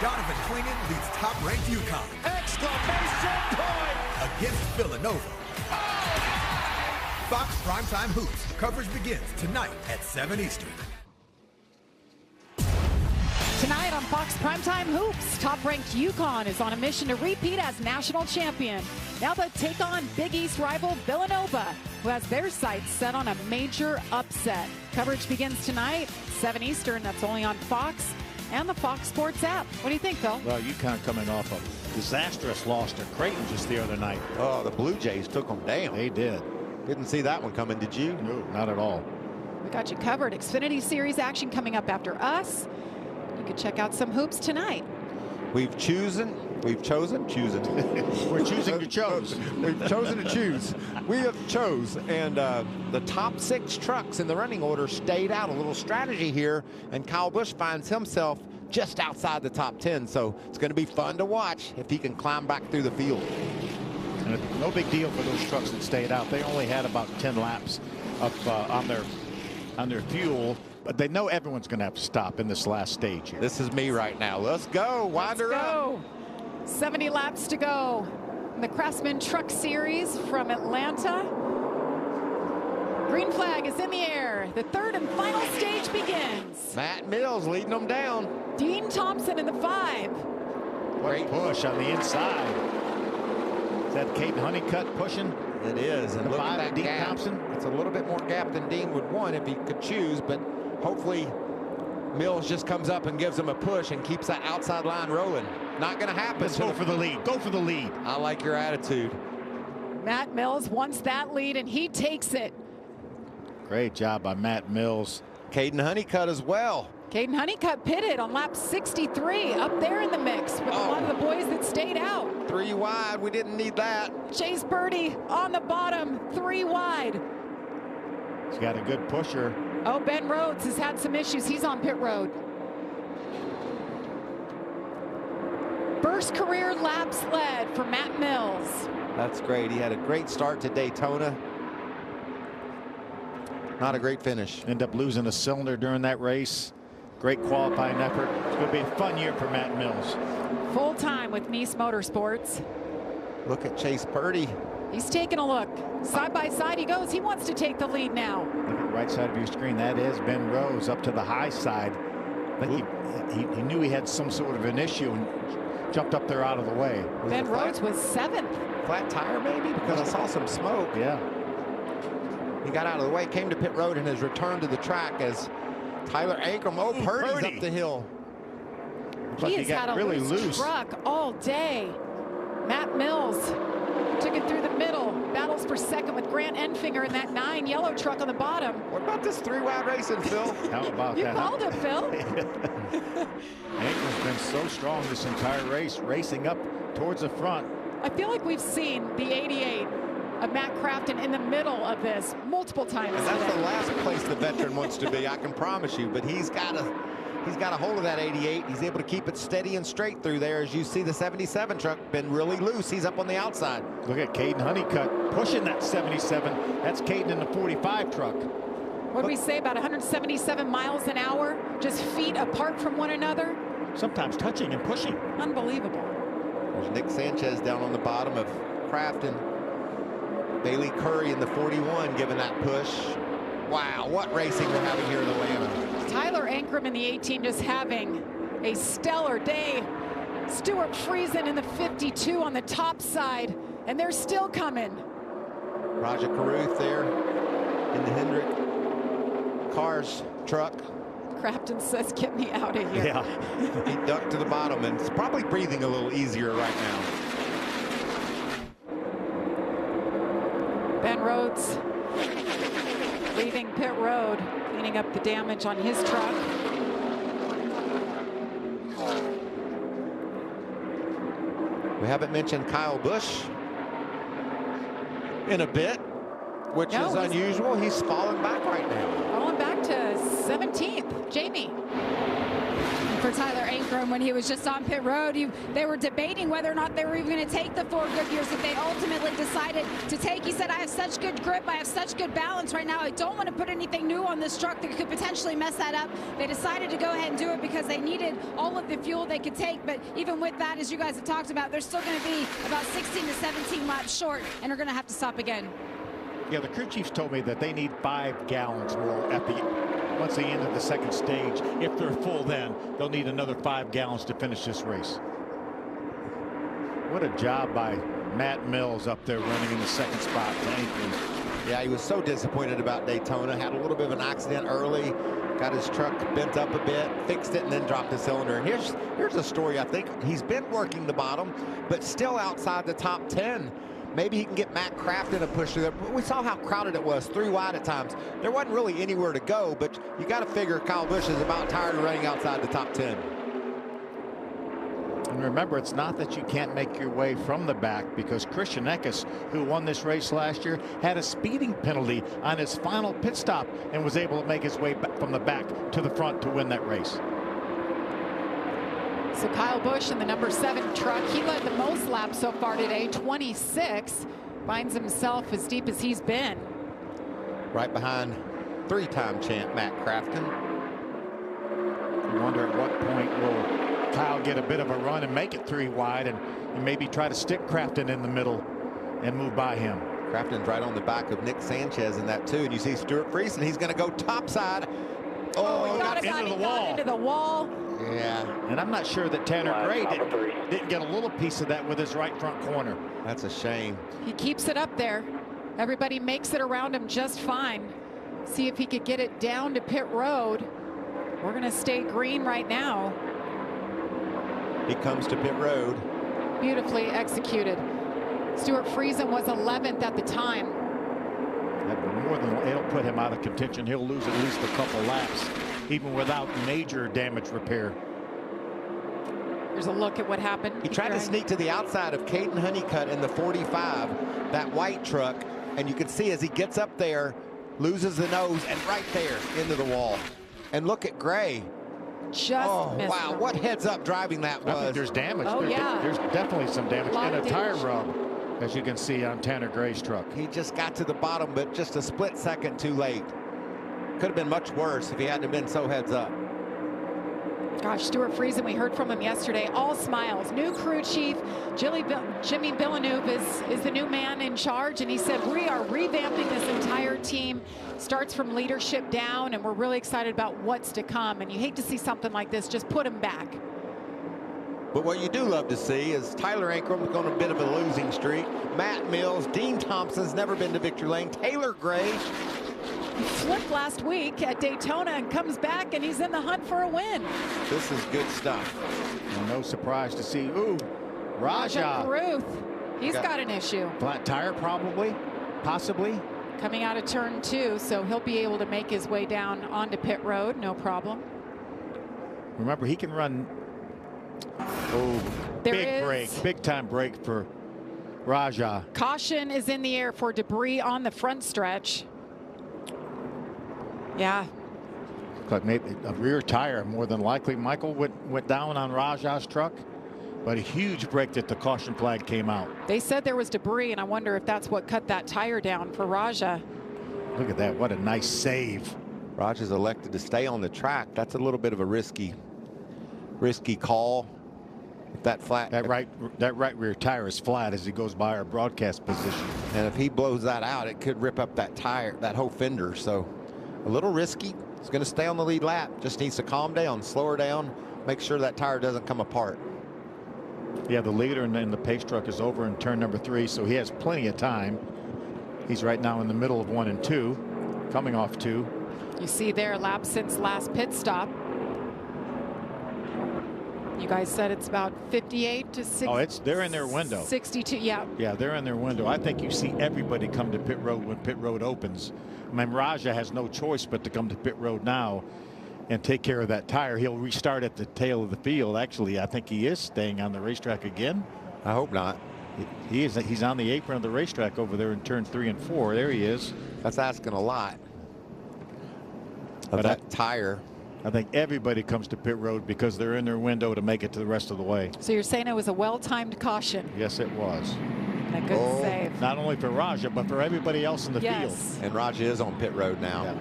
Donovan Clingan leads top-ranked UConn. Exclamation point! Against Villanova. Oh! Fox Primetime Hoops. Coverage begins tonight at 7 Eastern. Tonight on Fox Primetime Hoops, top-ranked UConn is on a mission to repeat as national champion. Now they'll take on Big East rival Villanova, who has their sights set on a major upset. Coverage begins tonight, 7 Eastern. That's only on Fox and the Fox Sports app. What do you think, Phil? Well, UConn coming off a disastrous loss to Creighton just the other night. Oh, the Blue Jays took them down. They did. Didn't see that one coming, did you? No, not at all. We got you covered. Xfinity Series action coming up after us. You can check out some hoops tonight. We've chosen. We're choosing to choose. We've chosen to choose. We have chose, and the top 6 trucks in the running order stayed out. A little strategy here, and Kyle Busch finds himself just outside the top 10. So it's going to be fun to watch if he can climb back through the field. And no big deal for those trucks that stayed out. They only had about 10 laps up on their fuel. But they know everyone's going to have to stop in this last stage here. This is me right now. Let's go. Wind her up. 70 laps to go in the Craftsman Truck Series from Atlanta. Green flag is in the air. The 3rd and final stage begins. Matt Mills leading them down. Dean Thompson in the 5. Great push on the inside. Is that Caden Honeycutt pushing? It is. And look at that Dean gap. Thompson. It's a little bit more gap than Dean would want if he could choose, but hopefully Mills just comes up and gives him a push and keeps that outside line rolling. Not going to happen. Let's go for the lead. Go for the lead. I like your attitude. Matt Mills wants that lead, and he takes it. Great job by Matt Mills. Caden Honeycutt as well. Caden Honeycutt pitted on lap 63, up there in the mix with a lot of the boys that stayed out. 3 wide. We didn't need that. Chase Purdy on the bottom, 3 wide. He's got a good pusher. Oh, Ben Rhodes has had some issues. He's on pit road. First career laps led for Matt Mills. That's great. He had a great start to Daytona. Not a great finish. End up losing a cylinder during that race. Great qualifying effort. It's going to be a fun year for Matt Mills. Full time with Nice Motorsports. Look at Chase Purdy. He's taking a look. Side by side he goes. He wants to take the lead now. Look at the right side of your screen. That is Ben Rhodes up to the high side. I think he knew he had some sort of an issue and jumped up there out of the way. Ben Rhodes was 7th. Flat tire maybe, because I saw some smoke. Yeah. He got out of the way, came to pit road, and has returned to the track as Tyler Ankrum. Oh, Purdy's up the hill. He has had a really loose truck all day. Matt Mills took it through the middle, battles for for second with Grant Enfinger in that 9 yellow truck on the bottom. What about this 3-wide racing, Phil? How about you that? You called it, Phil. Ankram's been so strong this entire race, racing up towards the front. I feel like we've seen the 88 of Matt Crafton in the middle of this multiple times. And that's the last place the veteran wants to be, I can promise you. But he's got a hold of that 88. He's able to keep it steady and straight through there. As you see, the 77 truck been really loose. He's up on the outside. Look at Caden Honeycutt pushing that 77. That's Caden in the 45 truck. What do we say, about 177 miles an hour, just feet apart from one another? Sometimes touching and pushing. Unbelievable. There's Nick Sanchez down on the bottom of Crafton. Bailey Curry in the 41 giving that push. Wow, what racing we're having here in Atlanta. Tyler Ankrum in the 18 just having a stellar day. Stuart Friesen in the 52 on the top side, and they're still coming. Raja Caruth there in the Hendrick Cars truck. Crafton says, get me out of here. Yeah, he ducked to the bottom and is probably breathing a little easier right now. Ben Rhodes leaving pit road, cleaning up the damage on his truck. We haven't mentioned Kyle Busch in a bit, which is unusual. He's falling back right now. Falling back to 17th. Jamie. For Tyler Ankrum, when he was just on pit road, they were debating whether or not they were even going to take the 4 Goodyears that they ultimately decided to take. He said, I have such good grip, I have such good balance right now, I don't want to put anything new on this truck that could potentially mess that up. They decided to go ahead and do it because they needed all of the fuel they could take, but even with that, as you guys have talked about, they're still going to be about 16 to 17 laps short and are going to have to stop again. Yeah, the crew chiefs told me that they need 5 gallons more at once they end of the second stage. If they're full, then they'll need another 5 gallons to finish this race. What a job by Matt Mills up there running in the second spot. Yeah, he was so disappointed about Daytona. Had a little bit of an accident early. Got his truck bent up a bit, fixed it, and then dropped the cylinder. And here's a story. I think he's been working the bottom, but still outside the top 10. Maybe he can get Matt Crafton to push through there. We saw how crowded it was, 3 wide at times. There wasn't really anywhere to go, but you got to figure Kyle Busch is about tired of running outside the top 10. And remember, it's not that you can't make your way from the back, because Christian Eckes, who won this race last year, had a speeding penalty on his final pit stop and was able to make his way back from the back to the front to win that race. So Kyle Busch in the number 7 truck, he led the most laps so far today, 26. Finds himself as deep as he's been. Right behind 3-time champ Matt Crafton. I wonder at what point will Kyle get a bit of a run and make it 3 wide and maybe try to stick Crafton in the middle and move by him. Crafton's right on the back of Nick Sanchez in that too. And you see Stuart Friesen, he's going to go topside. Oh, he got into the wall. Yeah. And I'm not sure that Tanner Gray didn't get a little piece of that with his right front corner. That's a shame. He keeps it up there. Everybody makes it around him just fine. See if he could get it down to pit road. We're going to stay green right now. He comes to pit road. Beautifully executed. Stuart Friesen was 11th at the time. More than it'll put him out of contention. He'll lose at least a couple laps, even without major damage repair. There's a look at what happened. He tried to sneak to the outside of Caden Honeycutt in the 45, that white truck, and you can see as he gets up there, loses the nose, and right there into the wall. And look at Gray. Just missed wow, him. what heads up driving that was. I think there's damage. Oh, yeah. There's definitely some damage and a tire damage. rub, as you can see on Tanner Gray's truck. He just got to the bottom, but just a split second too late. Could have been much worse if he hadn't been so heads up. Gosh, Stuart Friesen, we heard from him yesterday. All smiles. New crew chief, Jimmy Villeneuve is the new man in charge, and he said, we are revamping this entire team. Starts from leadership down, and we're really excited about what's to come. And you hate to see something like this. Just put him back. But what you do love to see is Tyler Ankrum on a bit of a losing streak. Matt Mills, Dean Thompson's never been to victory lane. Taylor Gray. He flipped last week at Daytona and comes back, and he's in the hunt for a win. This is good stuff. And no surprise to see, Raja Caruth. He's got an issue. Flat tire, probably. possibly. Coming out of turn 2, so he'll be able to make his way down onto pit road, no problem. Remember, he can run. Oh, big break, big time break for Raja. Caution is in the air for debris on the front stretch. Yeah. Like maybe a rear tire, more than likely. Michael went down on Raja's truck, but a huge break that the caution flag came out. They said there was debris, and I wonder if that's what cut that tire down for Raja. Look at that, what a nice save. Raja's elected to stay on the track. That's a little bit of a risky call. That right rear tire is flat as he goes by our broadcast position. And if he blows that out, it could rip up that tire, that whole fender. So a little risky. He's going to stay on the lead lap. Just needs to calm down, slow her down, make sure that tire doesn't come apart. Yeah, the leader in the pace truck is over in turn number 3, so he has plenty of time. He's right now in the middle of 1 and 2, coming off 2. You see their lap since last pit stop. You guys said it's about 58 to 60. Oh, they're in their window. 62, yeah. Yeah, they're in their window. I think you see everybody come to pit road when pit road opens. I mean, Raja has no choice but to come to pit road now and take care of that tire. He'll restart at the tail of the field. Actually, I think he is staying on the racetrack again. I hope not. He is. He's on the apron of the racetrack over there in turn 3 and 4. There he is. That's asking a lot of that tire. I think everybody comes to pit road because they're in their window to make it to the rest of the way. So you're saying it was a well-timed caution? Yes, it was. And a good save. Not only for Raja, but for everybody else in the field. And Raja is on pit road now.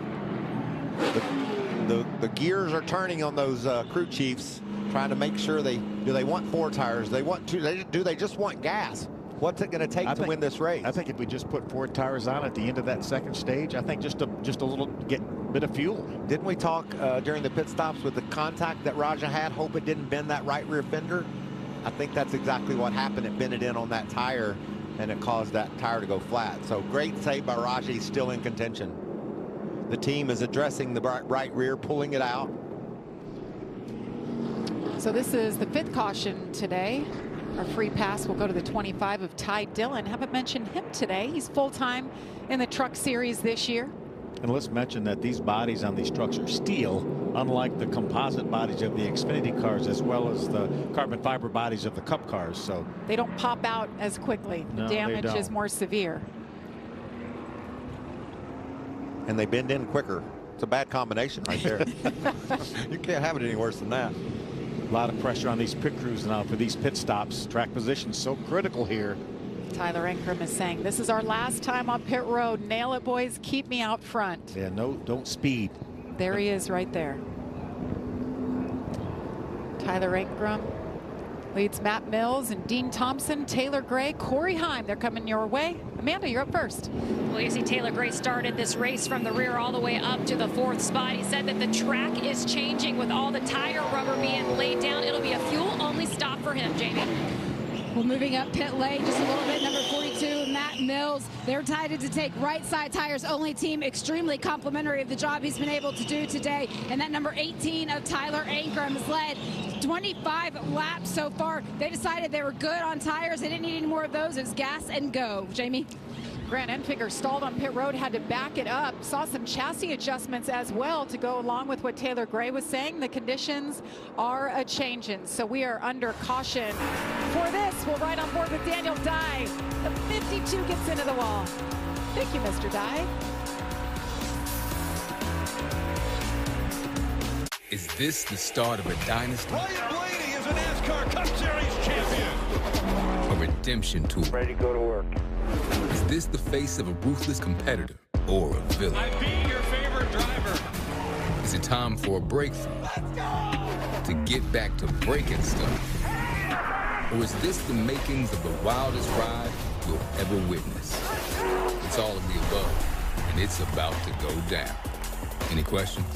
Yeah. The gears are turning on those crew chiefs, trying to make sure do they want 4 tires? They want 2. Do they just want gas? What's it going to take to win this race? I think if we just put 4 tires on at the end of that second stage, I think just a little bit of fuel. Didn't we talk during the pit stops with the contact that Raja had? Hope it didn't bend that right rear fender. I think that's exactly what happened. It bent it in on that tire, and it caused that tire to go flat. So great save by Raja. He's still in contention. The team is addressing the right rear, pulling it out. So this is the 5th caution today. Our free pass will go to the 25 of Ty Dillon. Haven't mentioned him today. He's full-time in the truck series this year. And let's mention that these bodies on these trucks are steel, unlike the composite bodies of the Xfinity cars, as well as the carbon fiber bodies of the Cup cars. So they don't pop out as quickly. The damage is more severe. And they bend in quicker. It's a bad combination right there. You can't have it any worse than that. A lot of pressure on these pit crews now for these pit stops. Track position so critical here. Tyler Ankrum is saying, this is our last time on pit road. Nail it, boys. Keep me out front. Yeah, don't speed. There he is right there. Tyler Ankrum leads Matt Mills and Dean Thompson, Taylor Gray, Corey Heim. They're coming your way. Amanda, you're up first. Well, you see Taylor Gray started this race from the rear all the way up to the 4th spot. He said that the track is changing with all the tire rubber being laid down. It'll be a fuel-only stop for him, Jamie. Well, moving up pit lane just a little bit, number 42, Matt Mills. They're decided to take right side tires only team. Extremely complimentary of the job he's been able to do today. And that number 18 of Tyler Ankrum has led 25 laps so far. They decided they were good on tires. They didn't need any more of those. It was gas and go. Jamie? Grant Enfinger stalled on pit road, had to back it up. Saw some chassis adjustments as well to go along with what Taylor Gray was saying. The conditions are a-changing, so we are under caution. For this, we're right on board with Daniel Dye. The 52 gets into the wall. Thank you, Mr. Dye. Is this the start of a dynasty? Ryan Blaney is a NASCAR Cup Series champion. A redemption tour? Ready to go to work. Is this the face of a ruthless competitor or a villain? I'm being your favorite driver. Is it time for a breakthrough? To get back to breaking stuff? Or is this the makings of the wildest ride you'll ever witness? It's all of the above, and it's about to go down. Any questions?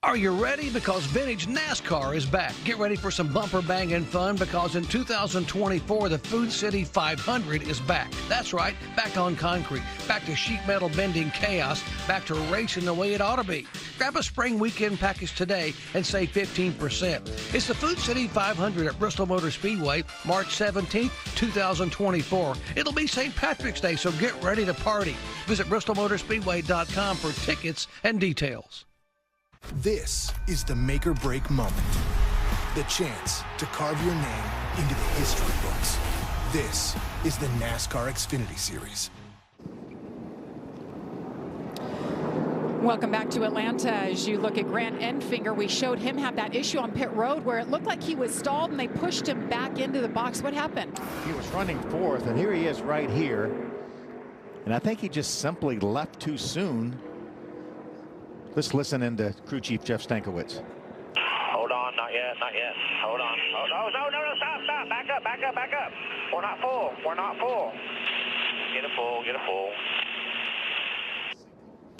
Are you ready? Because vintage NASCAR is back. Get ready for some bumper banging fun because in 2024, the Food City 500 is back. That's right, back on concrete, back to sheet metal bending chaos, back to racing the way it ought to be. Grab a spring weekend package today and save 15%. It's the Food City 500 at Bristol Motor Speedway, March 17th, 2024. It'll be St. Patrick's Day, so get ready to party. Visit bristolmotorspeedway.com for tickets and details. This is the make or break moment. The chance to carve your name into the history books. This is the NASCAR Xfinity Series. Welcome back to Atlanta. As you look at Grant Enfinger, we showed him have that issue on pit road where it looked like he was stalled and they pushed him back into the box. What happened? He was running fourth, and here he is right here. And I think he just simply left too soon. Let's listen into crew chief Jeff Stankiewicz. Hold on, not yet, not yet. Hold on. Oh, no, stop. Back up. We're not full. Get a full.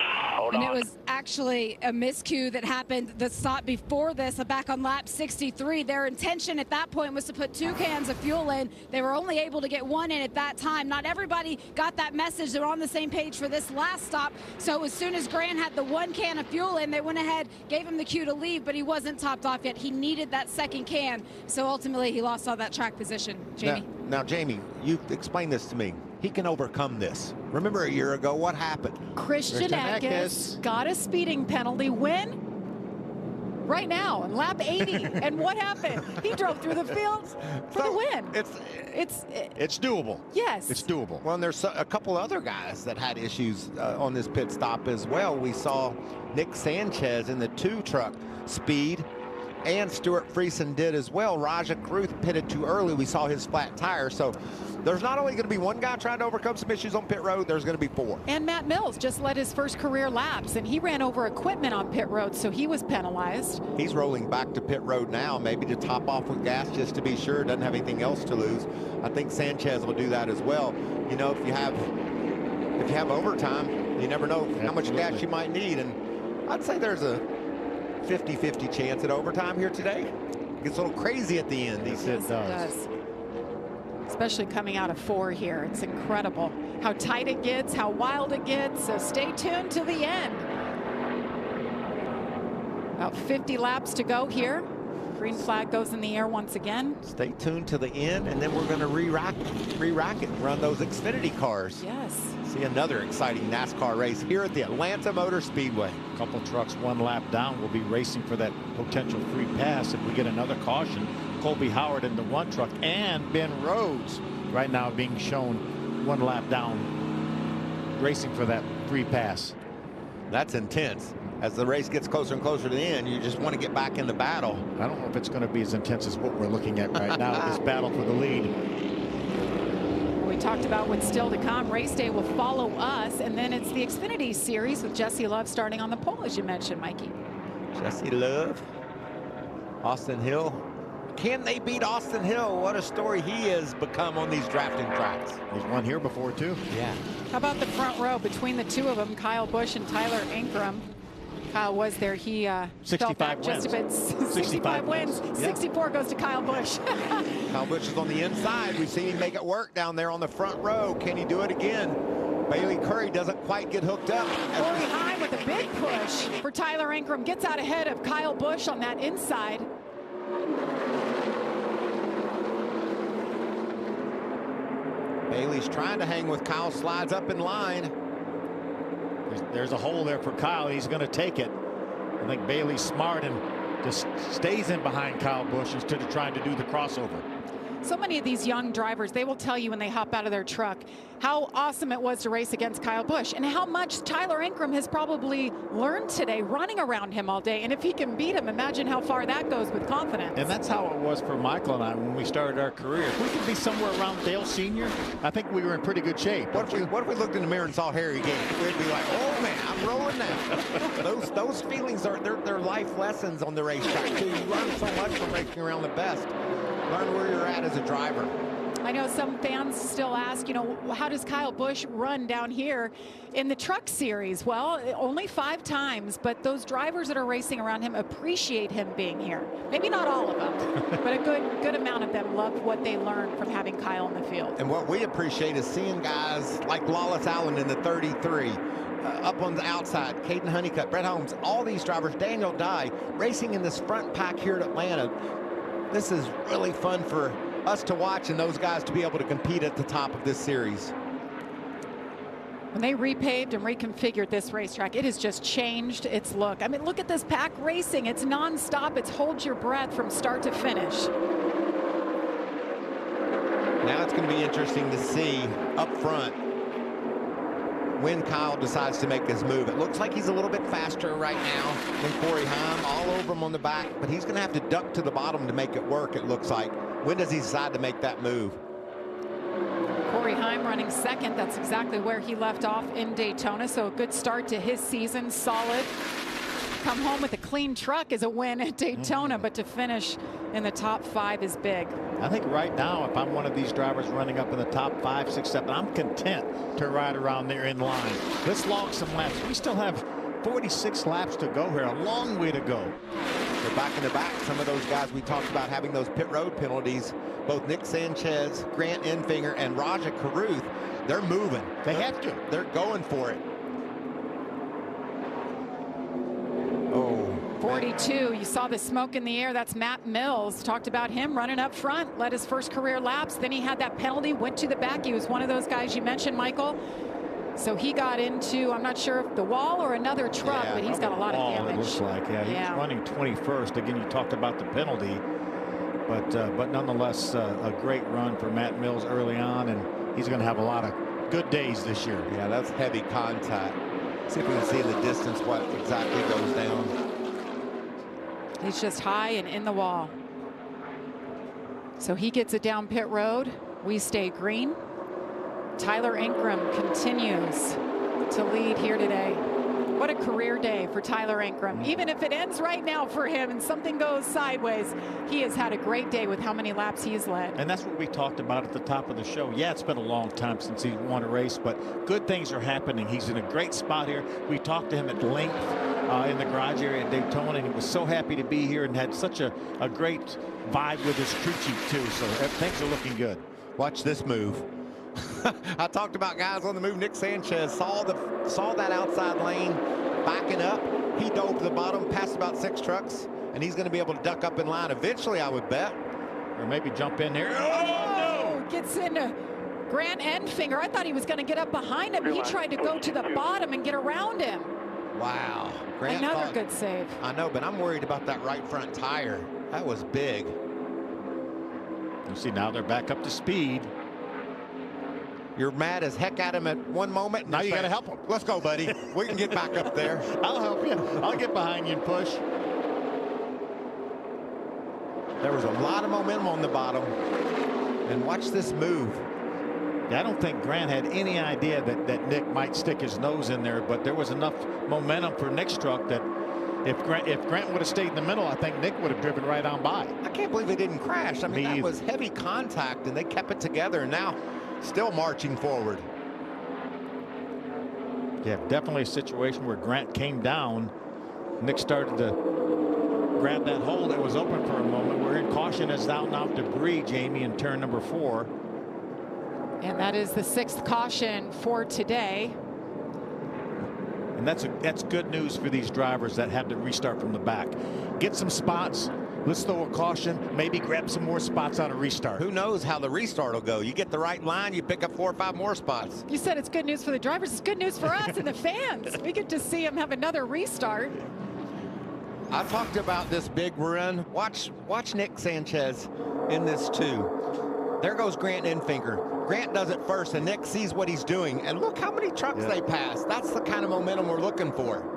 Hold on. And it was actually a miscue that happened the stop before this, back on lap 63. Their intention at that point was to put 2 cans of fuel in. They were only able to get 1 in at that time. Not everybody got that message. They were on the same page for this last stop. So as soon as Grant had the 1 can of fuel in, they went ahead, gave him the cue to leave, but he wasn't topped off yet. He needed that 2nd can. So ultimately, he lost all that track position. Jamie? Now, Jamie, you explain this to me. He can overcome this. Remember a year ago, what happened? Christian Eckes got a speeding penalty. When? Right now, in lap 80. And what happened? He drove through the field for the win. It's doable. Yes. It's doable. Well, and there's a couple other guys that had issues on this pit stop as well. We saw Nick Sanchez in the 2 truck speed, and Stuart Friesen did as well. Raja Kruth pitted too early. We saw his flat tire. So there's not only going to be 1 guy trying to overcome some issues on pit road, there's going to be 4. And Matt Mills just led his first career laps, and he ran over equipment on pit road, so he was penalized. He's rolling back to pit road now, maybe to top off with gas just to be sure. Doesn't have anything else to lose. I think Sanchez will do that as well. You know, if you have overtime, you never know how much gas you might need. And I'd say there's a 50-50 chance at overtime here today. It gets a little crazy at the end. Yes, it does. Especially coming out of 4 here. It's incredible how tight it gets, how wild it gets. So stay tuned to the end. About 50 laps to go here. Green flag goes in the air once again. Stay tuned to the end, and then we're going to re-rack it and run those Xfinity cars. Yes. See another exciting NASCAR race here at the Atlanta Motor Speedway. A couple trucks 1 lap down will be racing for that potential free pass if we get another caution. Colby Howard in the 1 truck and Ben Rhodes right now being shown 1 lap down racing for that free pass. That's intense. As the race gets closer and closer to the end, you just want to get back in the battle. I don't know if it's going to be as intense as what we're looking at right now, this battle for the lead. We talked about what's still to come. Race day will follow us, and then it's the Xfinity Series with Jesse Love starting on the pole, as you mentioned, Mikey. Jesse Love, Austin Hill. Can they beat Austin Hill? What a story he has become on these drafting tracks. He's won here before, too. Yeah. How about the front row between the 2 of them, Kyle Busch and Tyler Ankrum? Kyle was there. He 65 wins. Just a bit. 65 wins. Yeah. 64 goes to Kyle Busch. Kyle Busch is on the inside. We've seen him make it work down there on the front row. Can he do it again? Bailey Curry doesn't quite get hooked up. Corey Heim with a big push for Tyler Ankrum. Gets out ahead of Kyle Busch on that inside. Bailey's trying to hang with Kyle, slides up in line. There's a hole there for Kyle. He's going to take it. I think Bailey's smart and just stays in behind Kyle Busch instead of trying to do the crossover. So many of these young drivers, they will tell you when they hop out of their truck how awesome it was to race against Kyle Busch and how much Tyler Ankrum has probably learned today running around him all day. And if he can beat him, imagine how far that goes with confidence. And that's how it was for Michael and I when we started our career. If we could be somewhere around Dale Sr., I think we were in pretty good shape. What if we looked in the mirror and saw Harry Gant? We'd be like, oh man, I'm rolling now. those feelings are they're life lessons on the racetrack too. You learn so much from racing around the best. Learn where you're at as a driver. I know some fans still ask, you know, how does Kyle Busch run down here in the Truck Series? Well, only 5 times, but those drivers that are racing around him appreciate him being here. Maybe not all of them, but a good amount of them love what they learned from having Kyle in the field. And what we appreciate is seeing guys like Lawless Allen in the 33, up on the outside, Caden Honeycutt, Brett Holmes, all these drivers, Daniel Dye, racing in this front pack here at Atlanta. This is really fun for us to watch and those guys to be able to compete at the top of this series. When they repaved and reconfigured this racetrack, it has just changed its look. I mean, look at this pack racing. It's nonstop. It's hold your breath from start to finish. Now it's going to be interesting to see up front when Kyle decides to make his move. It looks like he's a little bit faster right now than Corey Heim, all over him on the back, but he's going to have to duck to the bottom to make it work, it looks like. When does he decide to make that move? Corey Heim running second. That's exactly where he left off in Daytona. So a good start to his season, solid. Come home with a clean truck is a win at Daytona, but to finish in the top 5 is big. I think right now, if I'm one of these drivers running up in the top 5, 6, 7, I'm content to ride around there in line. Let's log some laps. We still have 46 laps to go here, a long way to go. They're back in the back. Some of those guys we talked about having those pit road penalties, both Nick Sanchez, Grant Enfinger, and Raja Caruth, they're moving. They have to. They're going for it. 42, you saw the smoke in the air. That's Matt Mills. Talked about him running up front, led his first career laps. Then he had that penalty, went to the back. He was one of those guys you mentioned, Michael. So he got into, I'm not sure if the wall or another truck, but he's got a lot of damage. It looks like, he's running 21st. Again, you talked about the penalty, but nonetheless, a great run for Matt Mills early on, and he's going to have a lot of good days this year. Yeah, that's heavy contact. See if we can see in the distance what exactly goes down. He's just high and in the wall. So he gets it down pit road. We stay green. Tyler Ankrum continues to lead here today. What a career day for Tyler Ankrum. Even if it ends right now for him and something goes sideways, he has had a great day with how many laps he has led. And that's what we talked about at the top of the show. Yeah, it's been a long time since he won a race, but good things are happening. He's in a great spot here. We talked to him at length in the garage area at Daytona, and he was so happy to be here and had such a great vibe with his crew chief too. So things are looking good. Watch this move. I talked about guys on the move. Nick Sanchez saw that outside lane backing up. He dove to the bottom, passed about 6 trucks, and he's going to be able to duck up in line eventually, I would bet. Or maybe jump in there. Oh, gets into Grant Enfinger. I thought he was going to get up behind him. He tried to go to the bottom and get around him. Wow. Grant Another good save. I know, but I'm worried about that right front tire. That was big. You see, now they're back up to speed. You're mad as heck at him at one moment. Now you got to help him. Let's go, buddy. We can get back up there. I'll help you. I'll get behind you and push. There was a lot of momentum on the bottom. And watch this move. Yeah, I don't think Grant had any idea that Nick might stick his nose in there, but there was enough momentum for Nick's truck that if Grant would have stayed in the middle, I think Nick would have driven right on by. I can't believe they didn't crash. I mean, that was heavy contact, and they kept it together, and now still marching forward. Yeah, definitely a situation where Grant came down. Nick started to grab that hole that was open for a moment. We're in caution as out and out debris, Jamie, in turn number 4. And that is the 6th caution for today. And that's good news for these drivers that have to restart from the back. Get some spots. Let's throw a caution. Maybe grab some more spots on a restart. Who knows how the restart will go? You get the right line, you pick up 4 or 5 more spots. You said it's good news for the drivers. It's good news for us and the fans. We get to see them have another restart. I talked about this big run. Watch Nick Sanchez in this too. There goes Grant Enfinger. Grant does it first, and Nick sees what he's doing. And look how many trucks they pass. That's the kind of momentum we're looking for.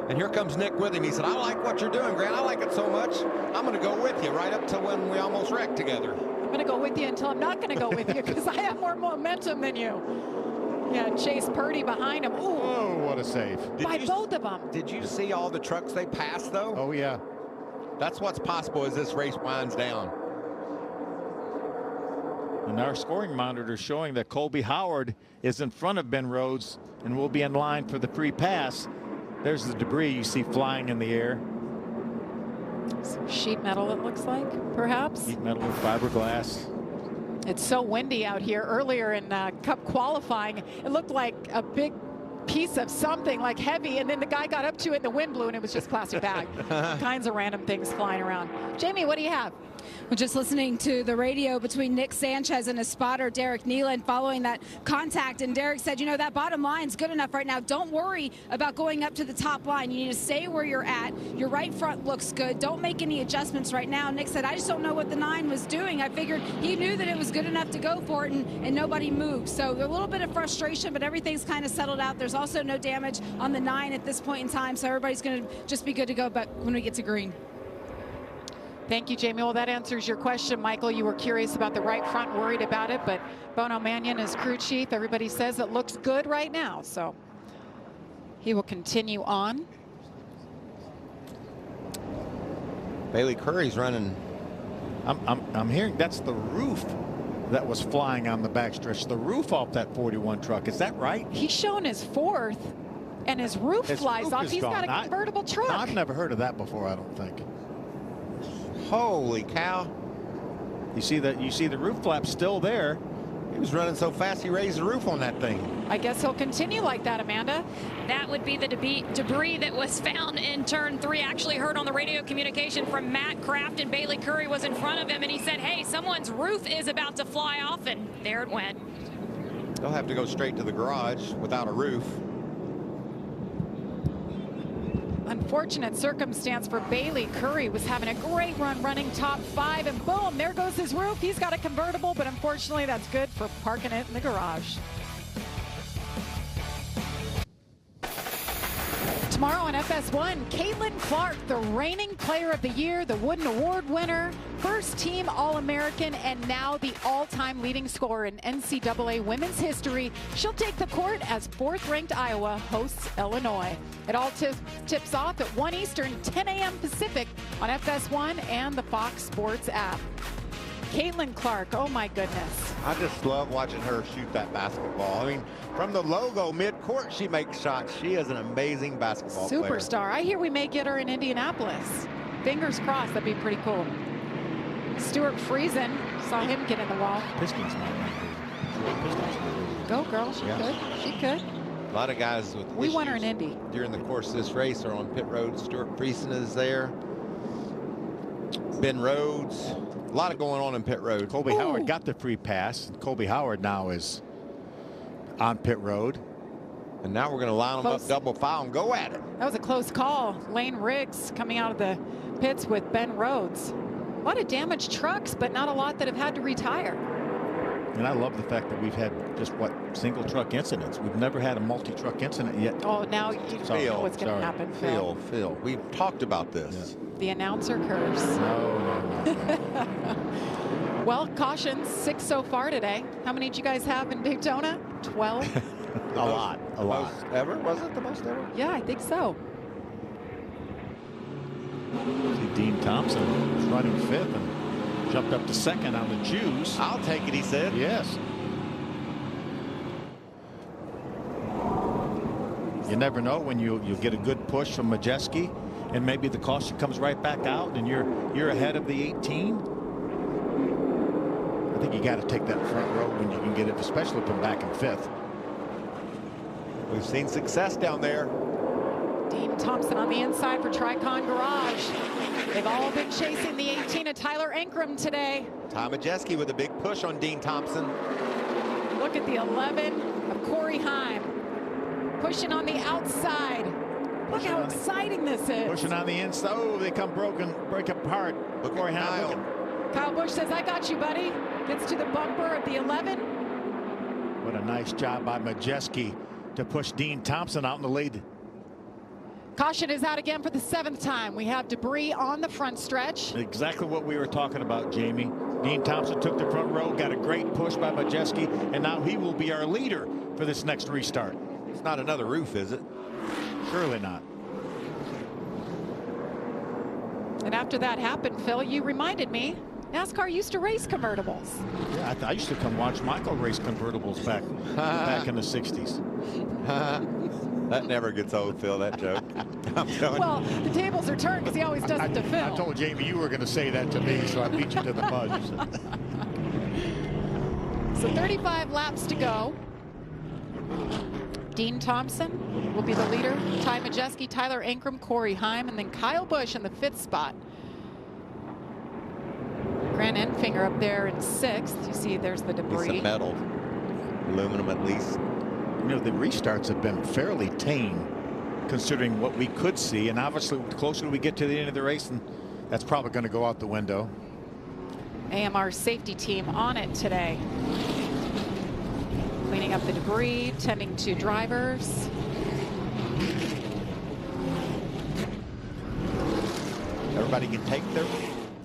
And here comes Nick with him. He said, I like what you're doing, Grant. I like it so much. I'm going to go with you right up to when we almost wrecked together. I'm going to go with you until I'm not going to go with you because I have more momentum than you. Yeah, Chase Purdy behind him. Ooh. Oh, what a save. Both of them. Did you see all the trucks they passed, though? Oh, yeah. That's what's possible as this race winds down. And our scoring monitor is showing that Colby Howard is in front of Ben Rhodes and will be in line for the free pass. There's the debris you see flying in the air. Some sheet metal, it looks like, perhaps. Sheet metal or fiberglass. It's so windy out here. Earlier in Cup qualifying, it looked like a big piece of something, like heavy, and then the guy got up to it and the wind blew and it was just plastic bag. Kinds of random things flying around. Jamie, what do you have? We're just listening to the radio between Nick Sanchez and his spotter, Derek Nealon, following that contact. And Derek said, you know, that bottom line's good enough right now. Don't worry about going up to the top line. You need to stay where you're at. Your right front looks good. Don't make any adjustments right now. Nick said, I just don't know what the 9 was doing. I figured he knew that it was good enough to go for it, and nobody moved. So a little bit of frustration, but everything's kind of settled out. There's also no damage on the 9 at this point in time. So everybody's going to just be good to go but when we get to green. Thank you, Jamie. Well, that answers your question, Michael. You were curious about the right front, worried about it, but Bono Mannion is crew chief. Everybody says it looks good right now, so he will continue on. Bailey Curry's running. I'm hearing that's the roof that was flying on the backstretch. The roof off that 41 truck. Is that right? He's shown his 4th, and his roof flies off. He's got a convertible truck. I've never heard of that before, I don't think. Holy cow. You see the roof flap still there. He was running so fast he raised the roof on that thing. I guess he'll continue like that, Amanda. That would be the debris that was found in turn 3. Actually heard on the radio communication from Matt Kraft, and Bailey Curry was in front of him, and he said, hey, someone's roof is about to fly off, and there it went. They'll have to go straight to the garage without a roof. Unfortunate circumstance for Bailey. Curry was having a great run running top 5, and boom, there goes his roof. He's got a convertible, but unfortunately that's good for parking it in the garage. Tomorrow on FS1, Caitlin Clark, the reigning player of the year, the Wooden Award winner, first team All-American, and now the all-time leading scorer in NCAA women's history. She'll take the court as 4th-ranked Iowa hosts Illinois. It all tips off at 1 Eastern, 10 a.m. Pacific on FS1 and the Fox Sports app. Caitlin Clark, oh my goodness. I just love watching her shoot that basketball. I mean, from the logo mid-court, she makes shots. She is an amazing basketball player. Superstar. I hear we may get her in Indianapolis. Fingers crossed, that'd be pretty cool. Stuart Friesen, saw him get in the wall. Pistons Go girl, she could. She could. A lot of guys with We want her in Indy. During the course of this race are on pit road. Stuart Friesen is there. Ben Rhodes. A lot of going on in pit road. Colby Howard got the free pass. Colby Howard now is on pit road. And now we're going to line them up double foul and go at it. That was a close call. Lane Riggs coming out of the pits with Ben Rhodes. A lot of damaged trucks, but not a lot that have had to retire. And I love the fact that we've had just single truck incidents. We've never had a multi-truck incident yet. Oh, now you know what's going to happen, Phil. Phil, we've talked about this. Yeah. The announcer curse. No. Well, cautions, 6 so far today. How many did you guys have in Daytona? 12? A lot. Most ever? Was it the most ever? Yeah, I think so. See, Dean Thompson was running 5th and jumped up to 2nd on the Jews. I'll take it, he said. Yes. You never know when you'll get a good push from Majeski, and maybe the caution comes right back out, and you're ahead of the 18. I think you got to take that front row when you can get it, especially from back in 5th. We've seen success down there. Dean Thompson on the inside for Tricon Garage. They've all been chasing the 18 of Tyler Ankrum today. Ty Majeski with a big push on Dean Thompson. Look at the 11 of Corey Heim. Pushing on the outside. Look how exciting this is. Pushing on the inside. Oh, they come break apart. Look Corey at Heim. Kyle Busch says, I got you, buddy. Gets to the bumper of the 11. What a nice job by Majeski to push Dean Thompson out in the lead. Caution is out again for the 7th time. We have debris on the front stretch. Exactly what we were talking about, Jamie. Dean Thompson took the front row, got a great push by Majeski, and now he will be our leader for this next restart. It's not another roof, is it? Surely not. And after that happened, Phil, you reminded me NASCAR used to race convertibles. Yeah, I used to come watch Michael race convertibles back in the 60s. That never gets old, Phil, that joke. I'm telling Well, the tables are turned because he always does it to Phil. I told Jamie you were going to say that to me, so I beat you to the punch. So 35 laps to go. Dean Thompson will be the leader. Ty Majeski, Tyler Ankrum, Corey Heim, and then Kyle Busch in the 5th spot. Grant Enfinger up there in 6th. You see there's the debris. Piece of metal. Aluminum at least. You know, the restarts have been fairly tame considering what we could see, and obviously the closer we get to the end of the race, and that's probably going to go out the window. AMR safety team on it today. Cleaning up the debris, tending to drivers. Everybody can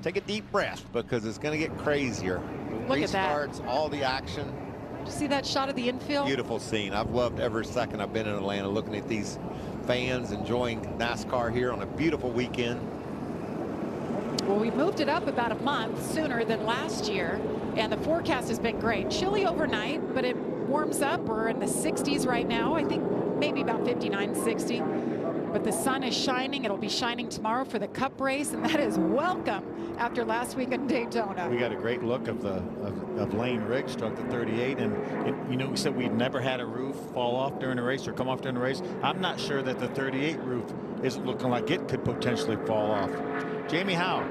take a deep breath because it's going to get crazier. Look at that. Restarts, all the action. Did you see that shot of the infield? Beautiful scene. I've loved every second I've been in Atlanta looking at these fans enjoying NASCAR here on a beautiful weekend. Well, we moved it up about a month sooner than last year, and the forecast has been great. Chilly overnight, but it warms up. We're in the 60s right now. I think maybe about 59, 60. But the sun is shining. It'll be shining tomorrow for the Cup race, and that is welcome after last week in Daytona. We got a great look of Lane Riggs, struck the 38, and you know, we said we'd never had a roof fall off during a race or come off during a race. I'm not sure that the 38 roof isn't looking like it could potentially fall off. Jamie Howe.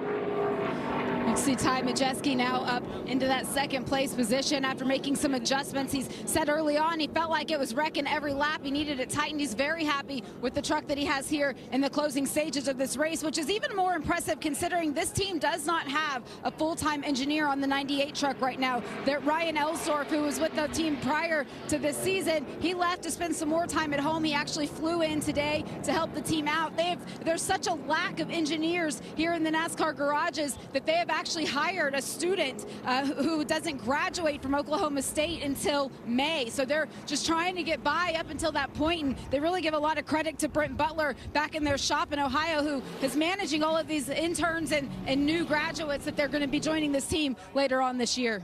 You see Ty Majeski now up into that 2nd place position after making some adjustments. He's said early on he felt like it was wrecking every lap. He needed it tightened. He's very happy with the truck that he has here in the closing stages of this race, which is even more impressive considering this team does not have a full-time engineer on the 98 truck right now. That Ryan Elsdorf, who was with the team prior to this season, he left to spend some more time at home. He actually flew in today to help the team out. There's such a lack of engineers here in the NASCAR garages that they have actually hired a student who doesn't graduate from Oklahoma State until May. So they're just trying to get by up until that point, and they really give a lot of credit to Brent Butler back in their shop in Ohio, who is managing all of these interns and new graduates that they're going to be joining this team later on this year.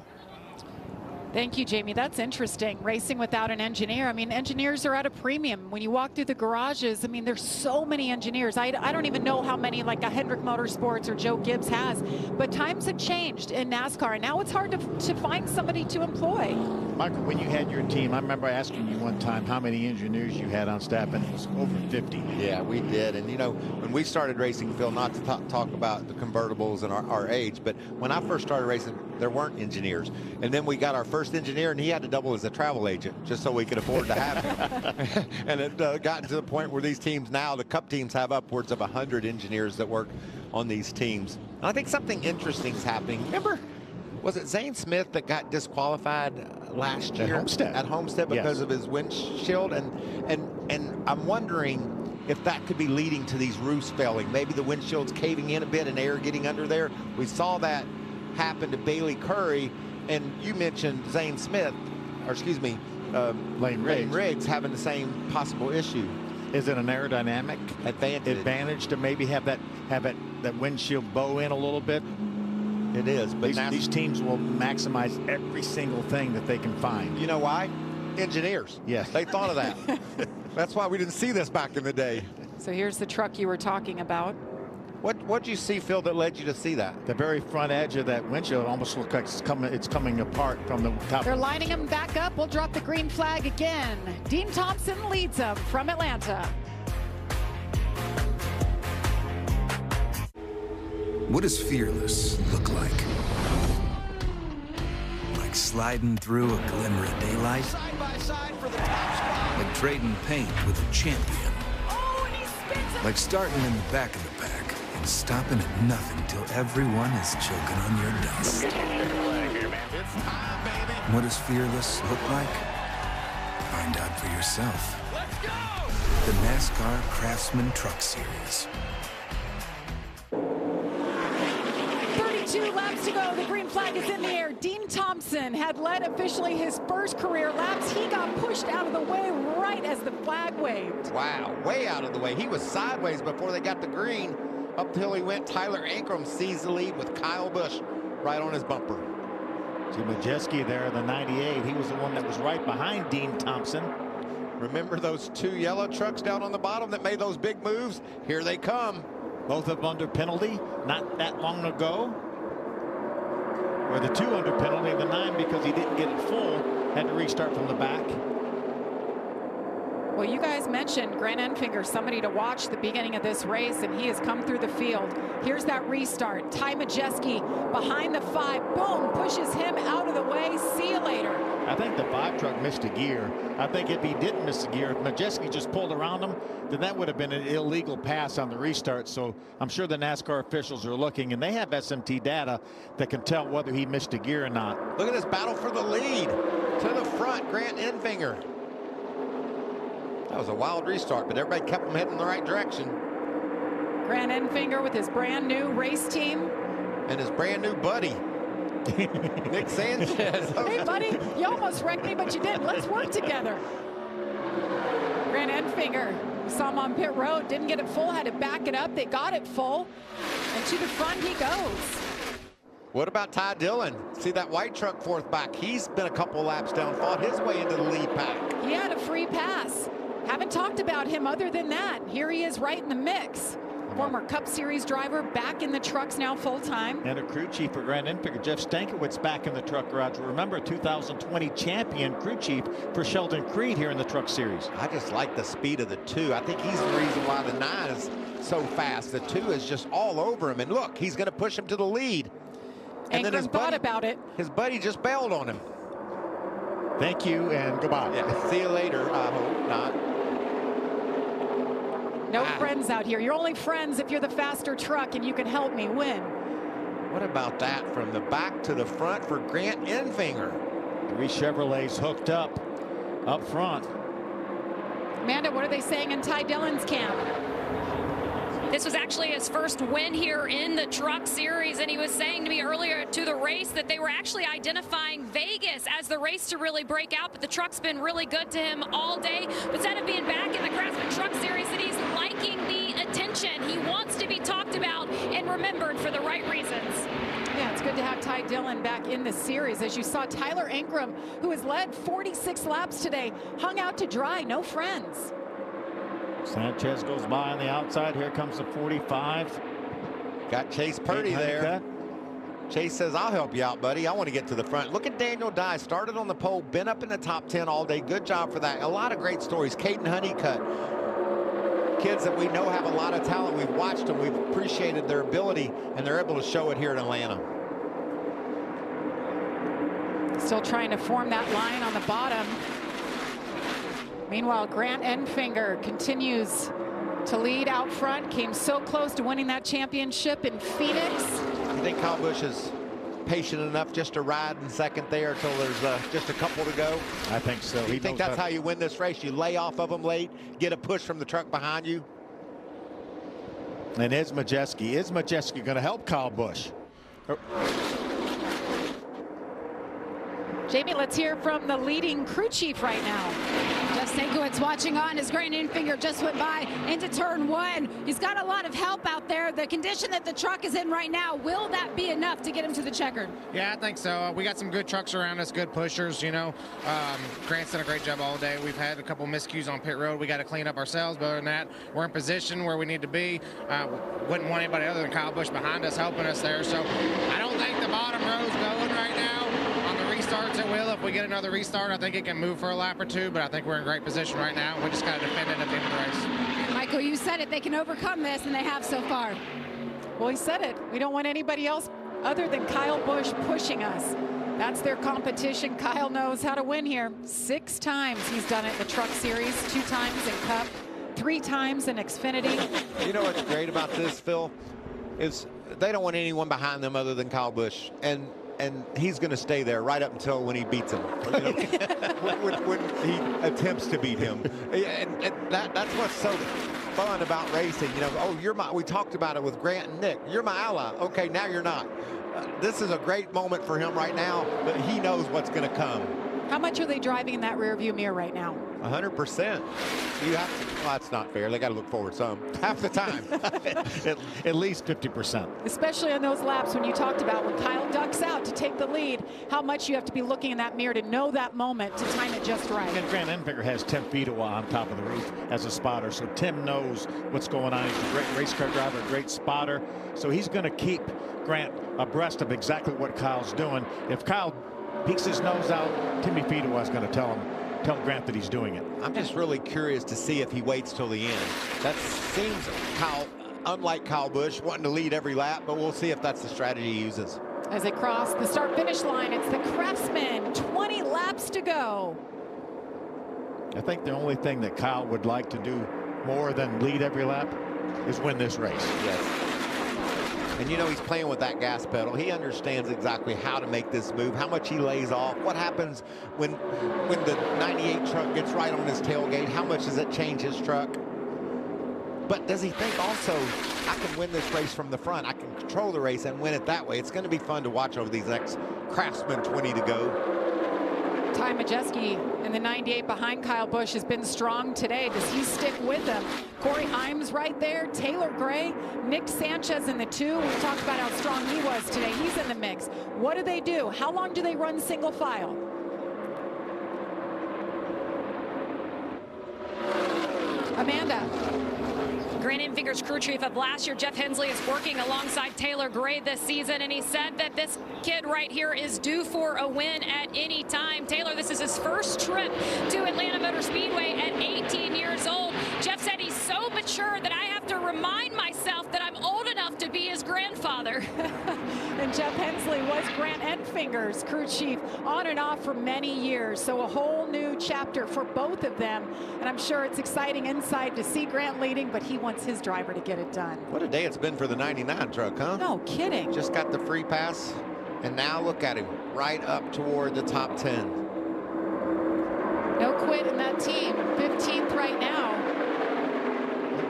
Thank you, Jamie. That's interesting. Racing without an engineer. I mean, engineers are at a premium. When you walk through the garages, I mean, there's so many engineers. I don't even know how many like a Hendrick Motorsports or Joe Gibbs has. But times have changed in NASCAR, and now it's hard to find somebody to employ. Michael, when you had your team, I remember asking you one time how many engineers you had on staff, and it was over 50. Yeah, we did. And, you know, when we started racing, Phil, not to talk about the convertibles and our age, but when I first started racing, there weren't engineers. And then we got our first engineer, and he had to double as a travel agent just so we could afford to have him. And it got to the point where these teams now, the Cup teams, have upwards of 100 engineers that work on these teams. And I think something interesting is happening. Remember, was it Zane Smith that got disqualified last year at Homestead because of his windshield? And I'm wondering if that could be leading to these roofs failing. Maybe the windshield's caving in a bit and air getting under there. We saw that happen to Bailey Curry, and you mentioned Zane Smith, or excuse me, Lane Riggs having the same possible issue. Is it an aerodynamic advantage to maybe have that windshield bow in a little bit? It is, but these teams will maximize every single thing that they can find. You know why? Engineers. Yes. They thought of that. That's why we didn't see this back in the day. So here's the truck you were talking about. What'd you see, Phil, that led you to see that? The very front edge of that windshield almost looks like it's coming apart from the top. They're lining them back up. We'll drop the green flag again. Dean Thompson leads them from Atlanta. What does fearless look like? Like sliding through a glimmer of daylight? Side by side for the top spot. Like trading paint with a champion? Oh, and he spins it. Like starting in the back of the pack and stopping at nothing till everyone is choking on your dust. It's time, baby. What does fearless look like? Find out for yourself. Let's go! The NASCAR Craftsman Truck Series. 32 laps to go. The green flag is in the air. Dean Thompson had led officially his first career laps. He got pushed out of the way right as the flag waved. Wow, way out of the way. He was sideways before they got the green. Up till he went, Tyler Ankrum seized the lead with Kyle Busch right on his bumper. See Majeski there, the 98. He was the one that was right behind Dean Thompson. Remember those 2 yellow trucks down on the bottom that made those big moves? Here they come. Both of them under penalty not that long ago. Or the 2 under penalty, the 9 because he didn't get it full, had to restart from the back. Well, you guys mentioned Grant Enfinger, somebody to watch the beginning of this race, and he has come through the field. Here's that restart. Ty Majeski behind the 5. Boom, pushes him out of the way. See you later. I think the 5 truck missed a gear. I think if he didn't miss a gear, if Majeski just pulled around him, then that would have been an illegal pass on the restart. So I'm sure the NASCAR officials are looking, and they have SMT data that can tell whether he missed a gear or not. Look at this battle for the lead. To the front, Grant Enfinger. That was a wild restart, but everybody kept him heading in the right direction. Grant Enfinger with his brand new race team. And his brand new buddy, Nick Sanchez. Hey, buddy, you almost wrecked me, but you didn't. Let's work together. Grant Enfinger, saw him on pit road, didn't get it full, had to back it up. They got it full, and to the front he goes. What about Ty Dillon? See that white truck fourth back? He's been a couple laps down, fought his way into the lead pack. He had a free pass. Haven't talked about him other than that. Here he is right in the mix. Former Cup Series driver back in the trucks now full time. And a crew chief for Grant Enfinger, Jeff Stankiewicz, back in the truck garage. Remember, 2020 champion crew chief for Sheldon Creed here in the Truck Series. I just like the speed of the 2. I think he's the reason why the 9 is so fast. The 2 is just all over him. And look, he's going to push him to the lead. And then his buddy, about it. His buddy just bailed on him. Thank you and goodbye. Yeah, see you later. I hope not. No friends out here. You're only friends if you're the faster truck and you can help me win. What about that from the back to the front for Grant Enfinger? 3 Chevrolets hooked up front. Amanda, what are they saying in Ty Dillon's camp? This was actually his first win here in the Truck Series, and he was saying to me earlier to the race that they were actually identifying Vegas as the race to really break out, but the truck's been really good to him all day. But instead of being back in the Craftsman Truck Series, that he's liking the attention. He wants to be talked about and remembered for the right reasons. Yeah, it's good to have Ty Dillon back in the series. As you saw, Tyler Ankrum, who has led 46 laps today, hung out to dry, no friends. Sanchez goes by on the outside. Here comes the 45. Got Chase Purdy there. Chase says, I'll help you out, buddy. I want to get to the front. Look at Daniel Dye. Started on the pole, been up in the top 10 all day. Good job for that. A lot of great stories. Caden Honeycutt. Kids that we know have a lot of talent. We've watched them. We've appreciated their ability, and they're able to show it here in Atlanta. Still trying to form that line on the bottom. Meanwhile, Grant Enfinger continues to lead out front. Came so close to winning that championship in Phoenix. You think Kyle Busch is patient enough just to ride in second there until there's just a couple to go? I think so. You think that's how you win this race? You lay off of them late, get a push from the truck behind you? And is Majeski going to help Kyle Busch? Jamie, let's hear from the leading crew chief right now. Jeff Stankiewicz watching on as Grant Enfinger just went by into turn 1. He's got a lot of help out there. The condition that the truck is in right now, will that be enough to get him to the checkered? Yeah, I think so. We got some good trucks around us, good pushers, you know. Grant's done a great job all day. We've had a couple miscues on pit road we got to clean up ourselves, but other than that, we're in position where we need to be. Wouldn't want anybody other than Kyle Busch behind us helping us there. So I don't think the bottom row's going right now. Restarts it will. If we get another restart, I think it can move for a lap or 2, but I think we're in great position right now. We just got to defend it at the end of the race. Michael, you said it. They can overcome this, and they have so far. Well, he said it. We don't want anybody else other than Kyle Busch pushing us. That's their competition. Kyle knows how to win here. 6 times he's done it in the Truck Series, 2 times in Cup, 3 times in Xfinity. You know what's great about this, Phil, is they don't want anyone behind them other than Kyle Busch. And he's going to stay there right up until when he beats him, you know, when he attempts to beat him. And that's what's so fun about racing. You know, oh, we talked about it with Grant and Nick. You're my ally. Okay, now you're not. This is a great moment for him right now, but he knows what's going to come. How much are they driving in that rear view mirror right now? 100%. You have to, well, that's not fair. They got to look forward some. Half the time. at least 50%. Especially on those laps when you talked about when Kyle ducks out to take the lead, how much you have to be looking in that mirror to know that moment to time it just right. And Grant Enfinger has Tim Fedewa on top of the roof as a spotter, so Tim knows what's going on. He's a great race car driver, a great spotter, so he's going to keep Grant abreast of exactly what Kyle's doing. If Kyle peeks his nose out, Timmy Fedewa is going to tell Grant that he's doing it. I'm just really curious to see if he waits till the end. That seems unlike Kyle Busch, wanting to lead every lap, but we'll see if that's the strategy he uses. As they cross the start-finish line, it's the Craftsman. 20 laps to go. I think the only thing that Kyle would like to do more than lead every lap is win this race. Yes. And you know he's playing with that gas pedal. He understands exactly how to make this move, how much he lays off, what happens when the 98 truck gets right on his tailgate, how much does it change his truck? But does he think also, I can win this race from the front, I can control the race and win it that way? It's going to be fun to watch over these next Craftsman 20 to go. Ty Majeski in the 98 behind Kyle Busch has been strong today. Does he stick with him? Corey Himes right there, Taylor Gray, Nick Sanchez in the 2. We talked about how strong he was today. He's in the mix. What do they do? How long do they run single file? Amanda. Grant Enfinger's crew chief of last year, Jeff Hensley, is working alongside Taylor Gray this season, and he said that this kid right here is due for a win at any time. Taylor, this is his first trip to Atlanta Motor Speedway at 18 years old. Jeff said he's so mature that I have to remind myself that I'm old enough to be his grandfather. And Jeff Hensley was Grant Enfinger's crew chief on and off for many years. So a whole new chapter for both of them. And I'm sure it's exciting inside to see Grant leading, but he wants his driver to get it done. What a day it's been for the 99 truck, huh? No kidding. Just got the free pass, and now look at him, right up toward the top 10. No quit in that team. 15th right now.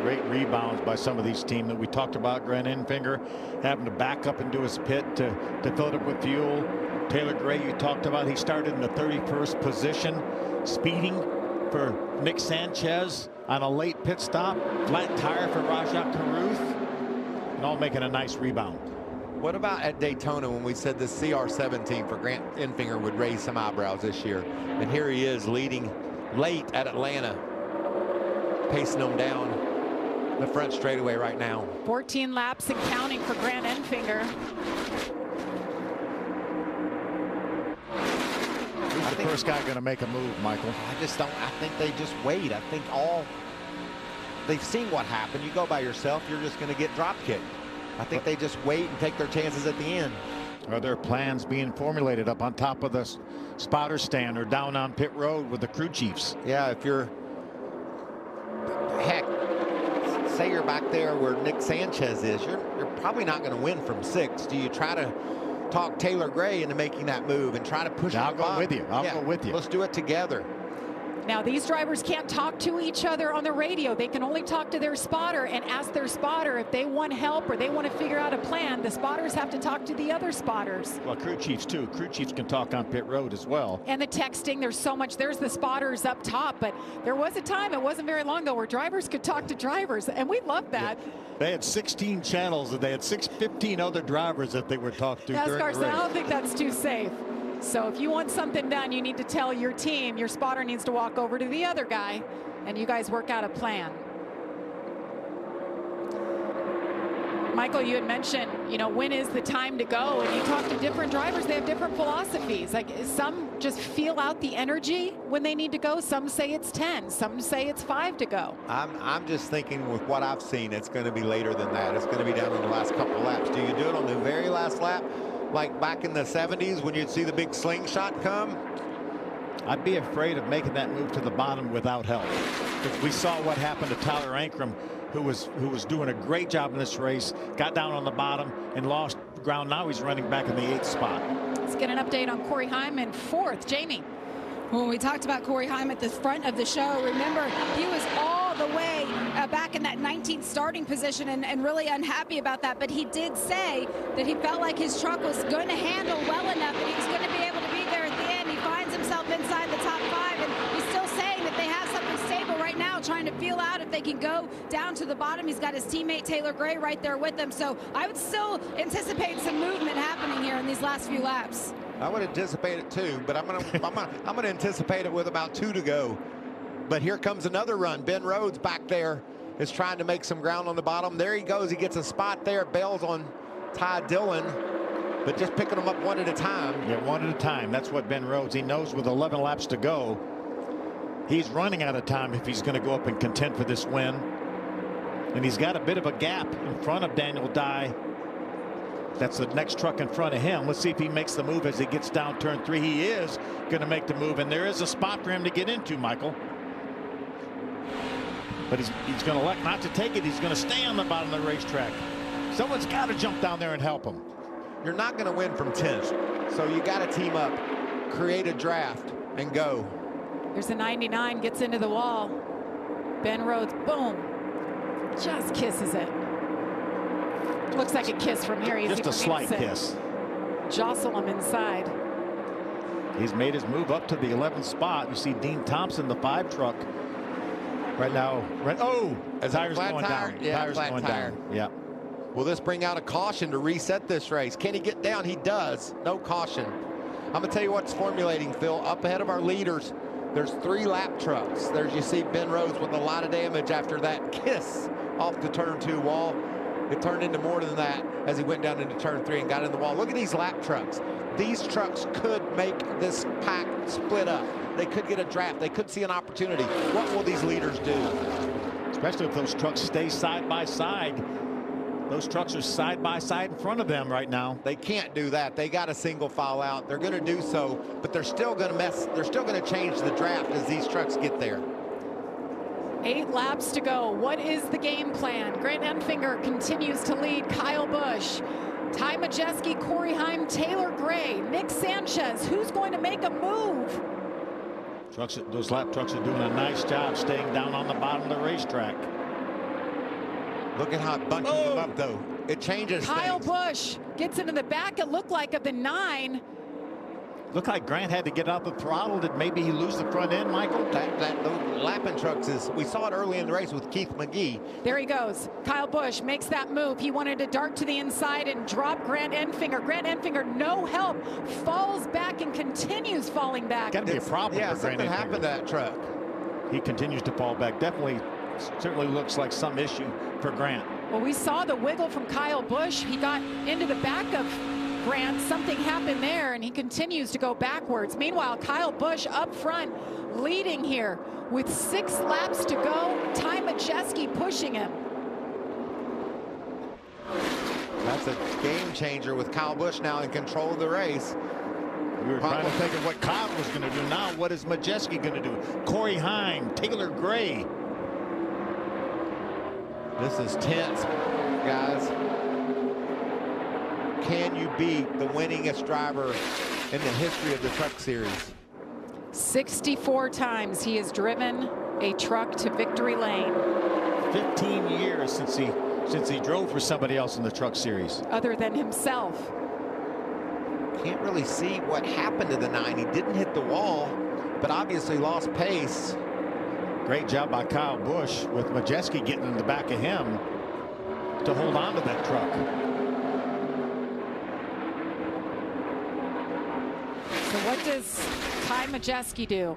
Great rebounds by some of these teams that we talked about. Grant Enfinger having to back up into his pit to fill it up with fuel. Taylor Gray, you talked about, he started in the 31st position, speeding for Nick Sanchez on a late pit stop. Flat tire for Rajat Caruth, and all making a nice rebound. What about at Daytona when we said the CR17 for Grant Enfinger would raise some eyebrows this year? And here he is leading late at Atlanta, pacing them down the front straightaway right now. 14 laps and counting for Grant Enfinger. Who's the first guy going to make a move, Michael? I just don't. I think they just wait. I think they've seen what happened. You go by yourself, you're just going to get drop kicked. I think they just wait and take their chances at the end. Are there plans being formulated up on top of the spotter stand or down on pit road with the crew chiefs? Yeah, if you're, heck, say you're back there where Nick Sanchez is, you're probably not going to win from 6. Do you try to talk Taylor Gray into making that move and try to push him? I'll go with you. I'll go with you. Let's do it together. Now, these drivers can't talk to each other on the radio. They can only talk to their spotter and ask their spotter if they want help or they want to figure out a plan. The spotters have to talk to the other spotters. Well, crew chiefs, too. Crew chiefs can talk on pit road as well. And the texting, there's so much. There's the spotters up top, but there was a time, it wasn't very long ago, where drivers could talk to drivers, and we love that. Yeah. They had 16 channels, and they had 15 other drivers that they would talk to during the race. I don't think that's too safe. So if you want something done, you need to tell your team. Your spotter needs to walk over to the other guy, and you guys work out a plan. Michael, you had mentioned, when is the time to go? And you talk to different drivers, they have different philosophies. Like some just feel out the energy when they need to go. Some say it's 10, some say it's 5 to go. I'm just thinking with what I've seen, it's going to be later than that. It's going to be down in the last couple laps. Do you do it on the very last lap? Like back in the 70s when you'd see the big slingshot come? I'd be afraid of making that move to the bottom without help. Because we saw what happened to Tyler Ankrum, who was doing a great job in this race, got down on the bottom and lost ground. Now he's running back in the 8th spot. Let's get an update on Corey Heim in 4th. Jamie. When we talked about Corey Heim at the front of the show, remember, he was all the way back in that 19th starting position and really unhappy about that. But he did say that he felt like his truck was going to handle well enough and he was going to be able to be there at the end. He finds himself inside inside the top 5, and he's still saying that they have something stable right now, trying to feel out if they can go down to the bottom. He's got his teammate Taylor Gray right there with him, so I would still anticipate some movement happening here in these last few laps. I would anticipate it too, but I'm gonna anticipate it with about 2 to go. But here comes another run. Ben Rhodes back there is trying to make some ground on the bottom. There he goes. He gets a spot there. Bails on Ty Dillon, but just picking them up one at a time. Yeah, one at a time. That's what Ben Rhodes, he knows with 11 laps to go, he's running out of time if he's going to go up and contend for this win. And he's got a bit of a gap in front of Daniel Dye. That's the next truck in front of him. Let's see if he makes the move as he gets down turn 3. He is going to make the move, and there is a spot for him to get into, Michael. But he's going to elect not to take it. He's going to stay on the bottom of the racetrack. Someone's got to jump down there and help him. You're not going to win from 10th, so you got to team up, create a draft, and go. Here's a 99, gets into the wall. Ben Rhodes, boom, just kisses it. Looks like a kiss from here. Just a slight kiss. Jostle him inside. He's made his move up to the 11th spot. You see Dean Thompson, the 5 truck, right now. Oh, tires going down. Yeah, tires going tire. down. Yeah. Will this bring out a caution to reset this race? Can he get down? He does. No caution. I'm going to tell you what's formulating, Phil. Up ahead of our leaders, there's 3 lap trucks. There's, you see Ben Rhodes with a lot of damage after that kiss off the turn 2 wall. It turned into more than that as he went down into turn 3 and got in the wall. Look at these lap trucks. These trucks could make this pack split up. They could get a draft. They could see an opportunity. What will these leaders do? Especially if those trucks stay side by side. Those trucks are side by side in front of them right now. They can't do that. They got a single file out. They're going to do so, but they're still going to mess. They're still going to change the draft as these trucks get there. 8 laps to go. What is the game plan? Grant Enfinger continues to lead. Kyle Busch, Ty Majeski, Corey Heim, Taylor Gray, Nick Sanchez. Who's going to make a move? Those lap trucks are doing a nice job staying down on the bottom of the racetrack. Look at how it bunches them up, though. It changes Kyle things. Busch gets into the back, it looked like, of the 9. Looked like Grant had to get out the throttle. Did maybe he lose the front end, Michael? Those lapping trucks we saw it early in the race with Keith McGee. There he goes. Kyle Busch makes that move. He wanted to dart to the inside and drop Grant Enfinger. Grant Enfinger, no help, falls back and continues falling back. Got to be a problem for Grant Enfinger. Something happened to that truck. He continues to fall back. Certainly looks like some issue for Grant. Well, we saw the wiggle from Kyle Busch. He got into the back of Grant. Something happened there, and he continues to go backwards. Meanwhile, Kyle Busch up front, leading here with 6 laps to go. Ty Majeski pushing him. That's a game changer with Kyle Busch now in control of the race. We were trying to think of what Kyle was going to do. Now, what is Majeski going to do? Corey Heim, Taylor Gray. This is tense, guys. Can you beat the winningest driver in the history of the Truck Series? 64 times he has driven a truck to victory lane. 15 years since he drove for somebody else in the Truck Series. Other than himself. Can't really see what happened to the 9. He didn't hit the wall, but obviously lost pace. Great job by Kyle Busch with Majeski getting in the back of him to hold on to that truck. So what does Ty Majeski do?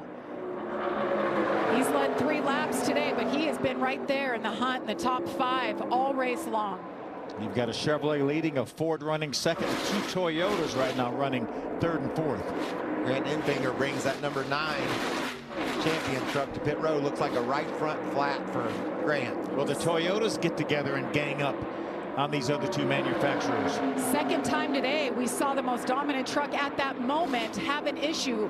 He's led 3 laps today, but he has been right there in the hunt in the top 5 all race long. You've got a Chevrolet leading, a Ford running second, 2 Toyotas right now running 3rd and 4th. Grant Enfinger brings that number 9 champion truck to pit road. Looks like a right front flat for Grant. Well, the Toyotas get together and gang up on these other 2 manufacturers. Second time today we saw the most dominant truck at that moment have an issue.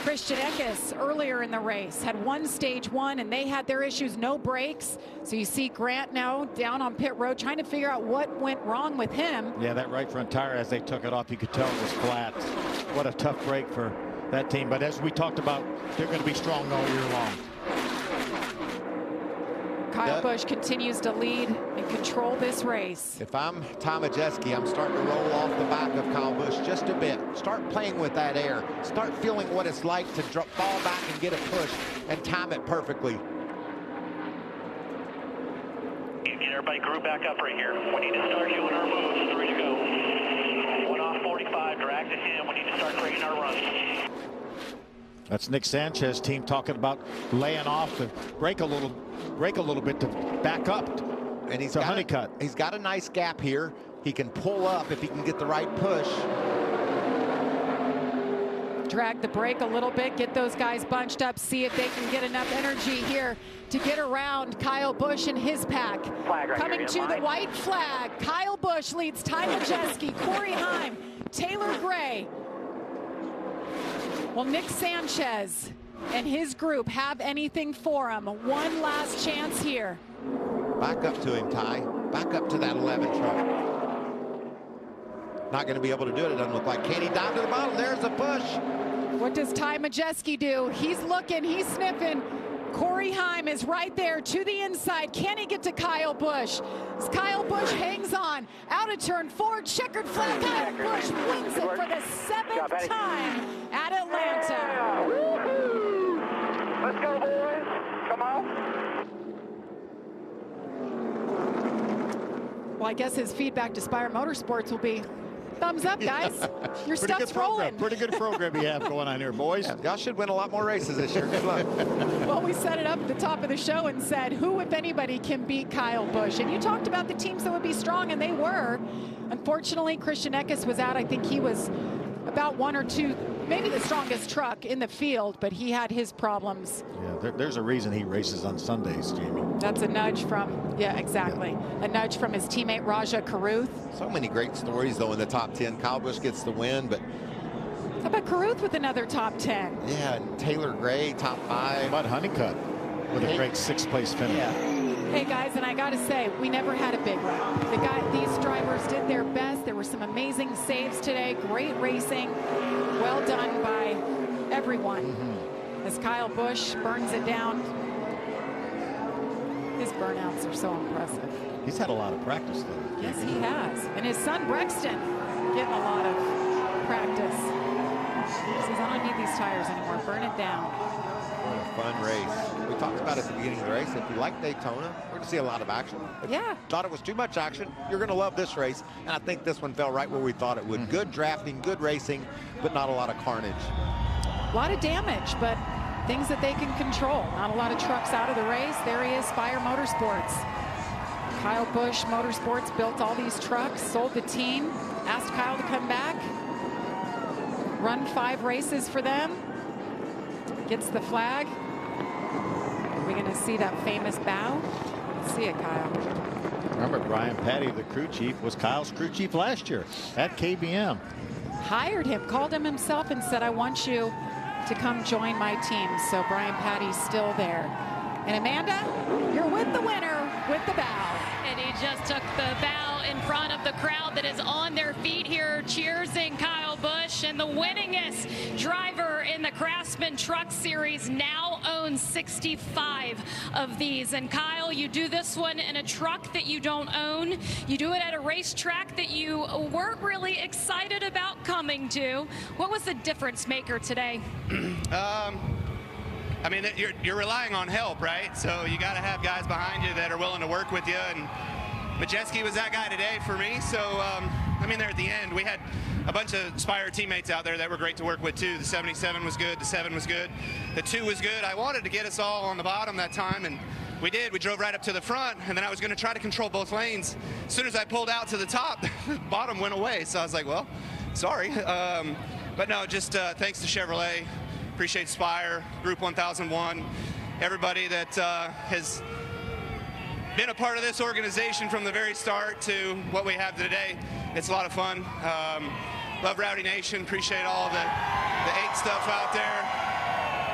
Christian Eckes earlier in the race had one stage 1 and they had their issues, no brakes. So you see Grant now down on pit road trying to figure out what went wrong with him. Yeah, that right front tire, as they took it off, you could tell it was flat. What a tough break for that team. But as we talked about, they're going to be strong all year long. Kyle Busch continues to lead and control this race. If I'm Ty Majeski, I'm starting to roll off the back of Kyle Busch just a bit. Start playing with that air. Start feeling what it's like to fall back and get a push and time it perfectly. Get everybody group back up right here. We need to start doing our moves. 3 to go. 1 off 45, drag to him. We need to start creating our runs. That's Nick Sanchez team talking about laying off to break a little bit to back up. And he's to got Honeycutt. He's got a nice gap here. He can pull up if he can get the right push. Drag the brake a little bit, get those guys bunched up, see if they can get enough energy here to get around Kyle Busch and his pack. Flag right Coming here, to the white flag, Kyle Busch leads Ty Majeski, Corey Heim, Taylor Gray. Will Nick Sanchez and his group have anything for him? One last chance here. Back up to him, Ty. Back up to that 11 truck. Not going to be able to do it, it doesn't look like. Can he dive to the bottom? There's a push. What does Ty Majeski do? He's looking, he's sniffing. Corey Heim is right there to the inside. Can he get to Kyle Busch? As Kyle Busch hangs on. Out of turn 4, checkered flag. Kyle Busch wins it for the 7th time at Atlanta. Yeah. Woo-hoo. Let's go, boys. Come on. Well, I guess his feedback to Spire Motorsports will be thumbs up, guys. Your stuff's rolling. Pretty good program you have going on here, boys. Y'all should win a lot more races this year. Good luck. Well, we set it up at the top of the show and said, who, if anybody, can beat Kyle Busch? And you talked about the teams that would be strong, and they were. Unfortunately, Christian Eckes was out. I think he was about 1 or 2, maybe the strongest truck in the field, but he had his problems. Yeah, there's a reason he races on Sundays, Jamie. That's a nudge from, yeah, exactly. Yeah. A nudge from his teammate Raja Caruth. So many great stories, though, in the top 10. Kyle Busch gets the win, but... How about Caruth with another top 10? Yeah, and Taylor Gray, top 5. How about Honeycutt with a great 6th place finish? Yeah. Hey, guys, and I got to say, we never had a big run. These drivers did their best. There were some amazing saves today. Great racing. Well done by everyone. As Kyle Busch burns it down. His burnouts are so impressive. He's had a lot of practice, though. Yes, he has. And his son, Brexton, getting a lot of practice. He says, I don't need these tires anymore. Burn it down. What a fun race. We talked about at the beginning of the race, if you like Daytona, we're going to see a lot of action. If you thought it was too much action, you're going to love this race. And I think this one fell right where we thought it would. Good drafting, good racing, but not a lot of carnage. A lot of damage, but things that they can control. Not a lot of trucks out of the race. There he is, Spire Motorsports. Kyle Busch Motorsports built all these trucks, sold the team, asked Kyle to come back, run 5 races for them, gets the flag. Are we going to see that famous bow? Let's see it, Kyle. Remember, Brian Patty, the crew chief, was Kyle's crew chief last year at KBM. Hired him, called him himself and said, I want you to come join my team. So Brian Patty's still there. And Amanda, you're with the winner with the bow. And he just took the bow in front of the crowd that is on their feet here cheersing Kyle Busch. And the winningest driver in the Craftsman Truck Series now owns 65 of these. And Kyle, you do this one in a truck that you don't own. You do it at a racetrack that you weren't really excited about coming to. What was the difference maker today? I mean, you're relying on help, right? So you got to have guys behind you that are willing to work with you. And Majeski was that guy today for me. So, I mean, there at the end, we had a bunch of Spire teammates out there that were great to work with, too. The 77 was good. The 7 was good. The 2 was good. I wanted to get us all on the bottom that time, and we did. We drove right up to the front, and then I was going to try to control both lanes. As soon as I pulled out to the top, the bottom went away. So I was like, well, sorry. But no, just thanks to Chevrolet. Appreciate Spire, Group 1001, everybody that has been a part of this organization from the very start to what we have today. It's a lot of fun. Love Rowdy Nation. Appreciate all the 8 stuff out there.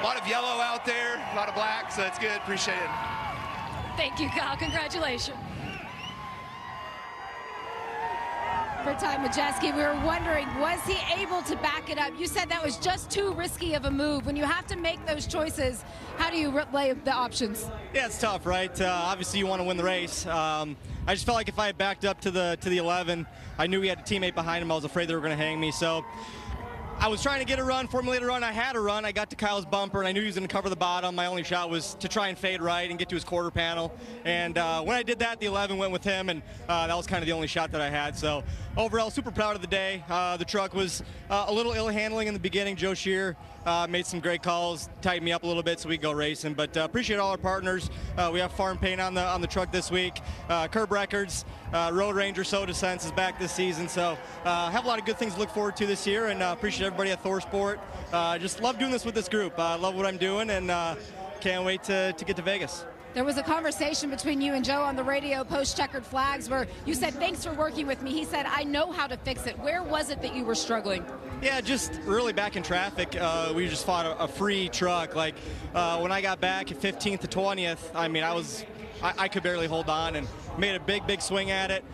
A lot of yellow out there, a lot of black, so it's good. Appreciate it. Thank you, Kyle. Congratulations. for Ty Majeski. We were wondering, was he able to back it up? You said that was just too risky of a move. When you have to make those choices, how do you weigh the options? Yeah, it's tough, right? Obviously, you want to win the race. I just felt like if I had backed up to the 11, I knew he had a teammate behind him. I was afraid they were going to hang me. So I was trying to get a run, formulate a run. I had a run. I got to Kyle's bumper, and I knew he was going to cover the bottom. My only shot was to try and fade right and get to his quarter panel. And when I did that, the 11 went with him, and that was kind of the only shot that I had. So overall, super proud of the day. The truck was a little ill handling in the beginning. Joe Shear made some great calls, tightened me up a little bit so we could go racing. But appreciate all our partners. We have Farm Paint on the truck this week. Curb Records, Road Ranger Soda Sense is back this season. So have a lot of good things to look forward to this year, and appreciate everybody at Thor Sport. Just love doing this with this group. I love what I'm doing, and can't wait to get to Vegas. There was a conversation between you and Joe on the radio post-checkered flags where you said, thanks for working with me. He said, I know how to fix it. Where was it that you were struggling? Yeah, just really back in traffic. We just fought a free truck. Like when I got back at 15th to 20th, I mean, I could barely hold on, and made a big swing at it.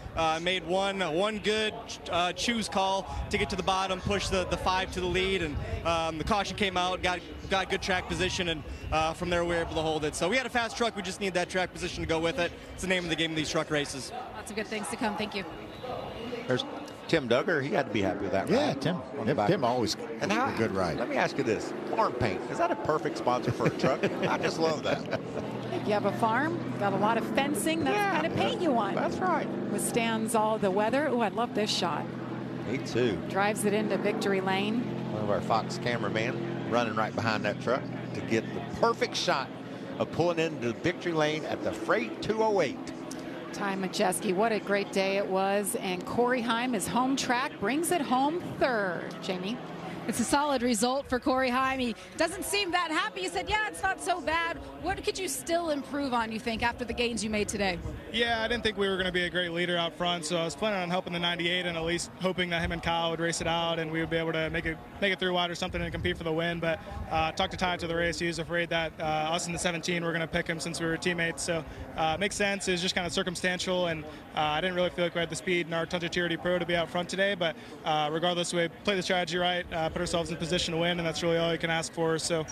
Made one good choose call to get to the bottom, push the 5 to the lead, and the caution came out, got good track position, and from there we were able to hold it. So we had a fast truck. We just need that track position to go with it. It's the name of the game of these truck races. Lots of good things to come. Thank you. There's Tim Duggar. He had to be happy with that ride. Yeah, Tim always and how, a good ride. Let me ask you this. Farm Paint, is that a perfect sponsor for a truck? I just love that. If you have a farm, got a lot of fencing, that's the kind of paint you want. That's right. Withstands all the weather. Oh, I love this shot. Me too. Drives it into victory lane. One of our Fox cameramen running right behind that truck to get the perfect shot of pulling into victory lane at the Fr8 208. Ty Majeski, what a great day it was. And Corey Heim, his home track, brings it home third. Jamie? It's a solid result for Corey Heim. He doesn't seem that happy. He said, yeah, it's not so bad. What could you still improve on, you think, after the gains you made today? Yeah, I didn't think we were going to be a great leader out front, so I was planning on helping the 98 and at least hoping that him and Kyle would race it out and we would be able to make it through wide or something and compete for the win. But talked to Ty after the race. He was afraid that us in the 17 were going to pick him since we were teammates. So makes sense. It was just kind of circumstantial, and I didn't really feel like we had the speed in our Tundra TRD Pro to be out front today. But regardless, we played the strategy right, put ourselves in position to win, and that's really all you can ask for. So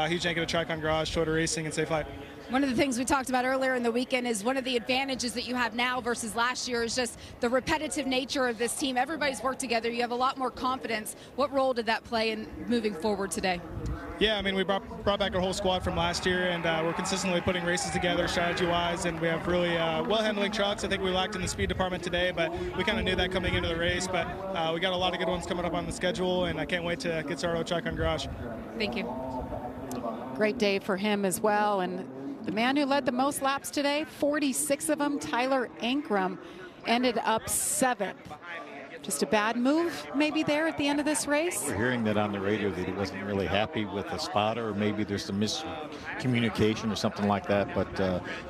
huge thank you to Tricon Garage, Toyota Racing, and Safe Flight. One of the things we talked about earlier in the weekend is one of the advantages that you have now versus last year is just the repetitive nature of this team. Everybody's worked together. You have a lot more confidence. What role did that play in moving forward today? Yeah, I mean, we brought back our whole squad from last year, and we're consistently putting races together strategy-wise, and we have really well-handling trucks. I think we lacked in the speed department today, but we kind of knew that coming into the race. But we got a lot of good ones coming up on the schedule, and I can't wait to get started with Tricon Garage. Thank you. Great day for him as well. And the man who led the most laps today, 46 of them, Tyler Ankrum, ended up 7th. Just a bad move maybe there at the end of this race. We're hearing that on the radio that he wasn't really happy with the spotter, or maybe there's some miscommunication or something like that. But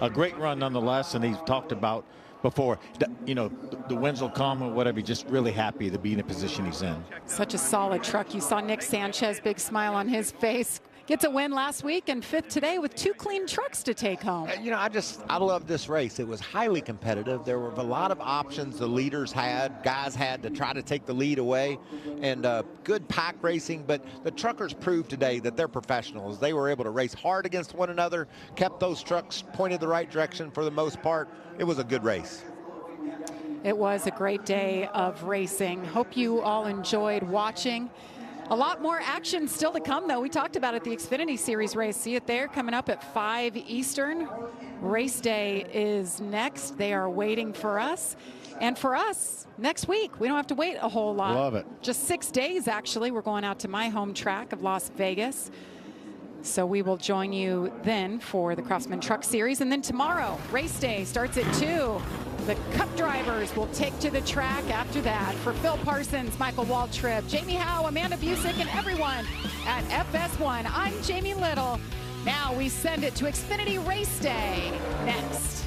a great run nonetheless, and he's talked about before, you know, the wins will come or whatever. He's just really happy to be in the position he's in. Such a solid truck. You saw Nick Sanchez, big smile on his face. Gets a win last week and 5th today with 2 clean trucks to take home. You know, I love this race. It was highly competitive. There were a lot of options the leaders had, guys had to try to take the lead away, and good pack racing. But the truckers proved today that they're professionals. They were able to race hard against one another, kept those trucks pointed the right direction for the most part. It was a good race. It was a great day of racing. Hope you all enjoyed watching. A lot more action still to come, though. We talked about it, the Xfinity Series race. See it there coming up at 5 Eastern. Race day is next. They are waiting for us. And for us, next week, we don't have to wait a whole lot. Love it. Just 6 days, actually. We're going out to my home track of Las Vegas. So we will join you then for the Craftsman Truck Series. And then tomorrow, race day starts at 2. The Cup drivers will take to the track after that. For Phil Parsons, Michael Waltrip, Jamie Howe, Amanda Busick, and everyone at FS1, I'm Jamie Little. Now we send it to Xfinity Race Day next.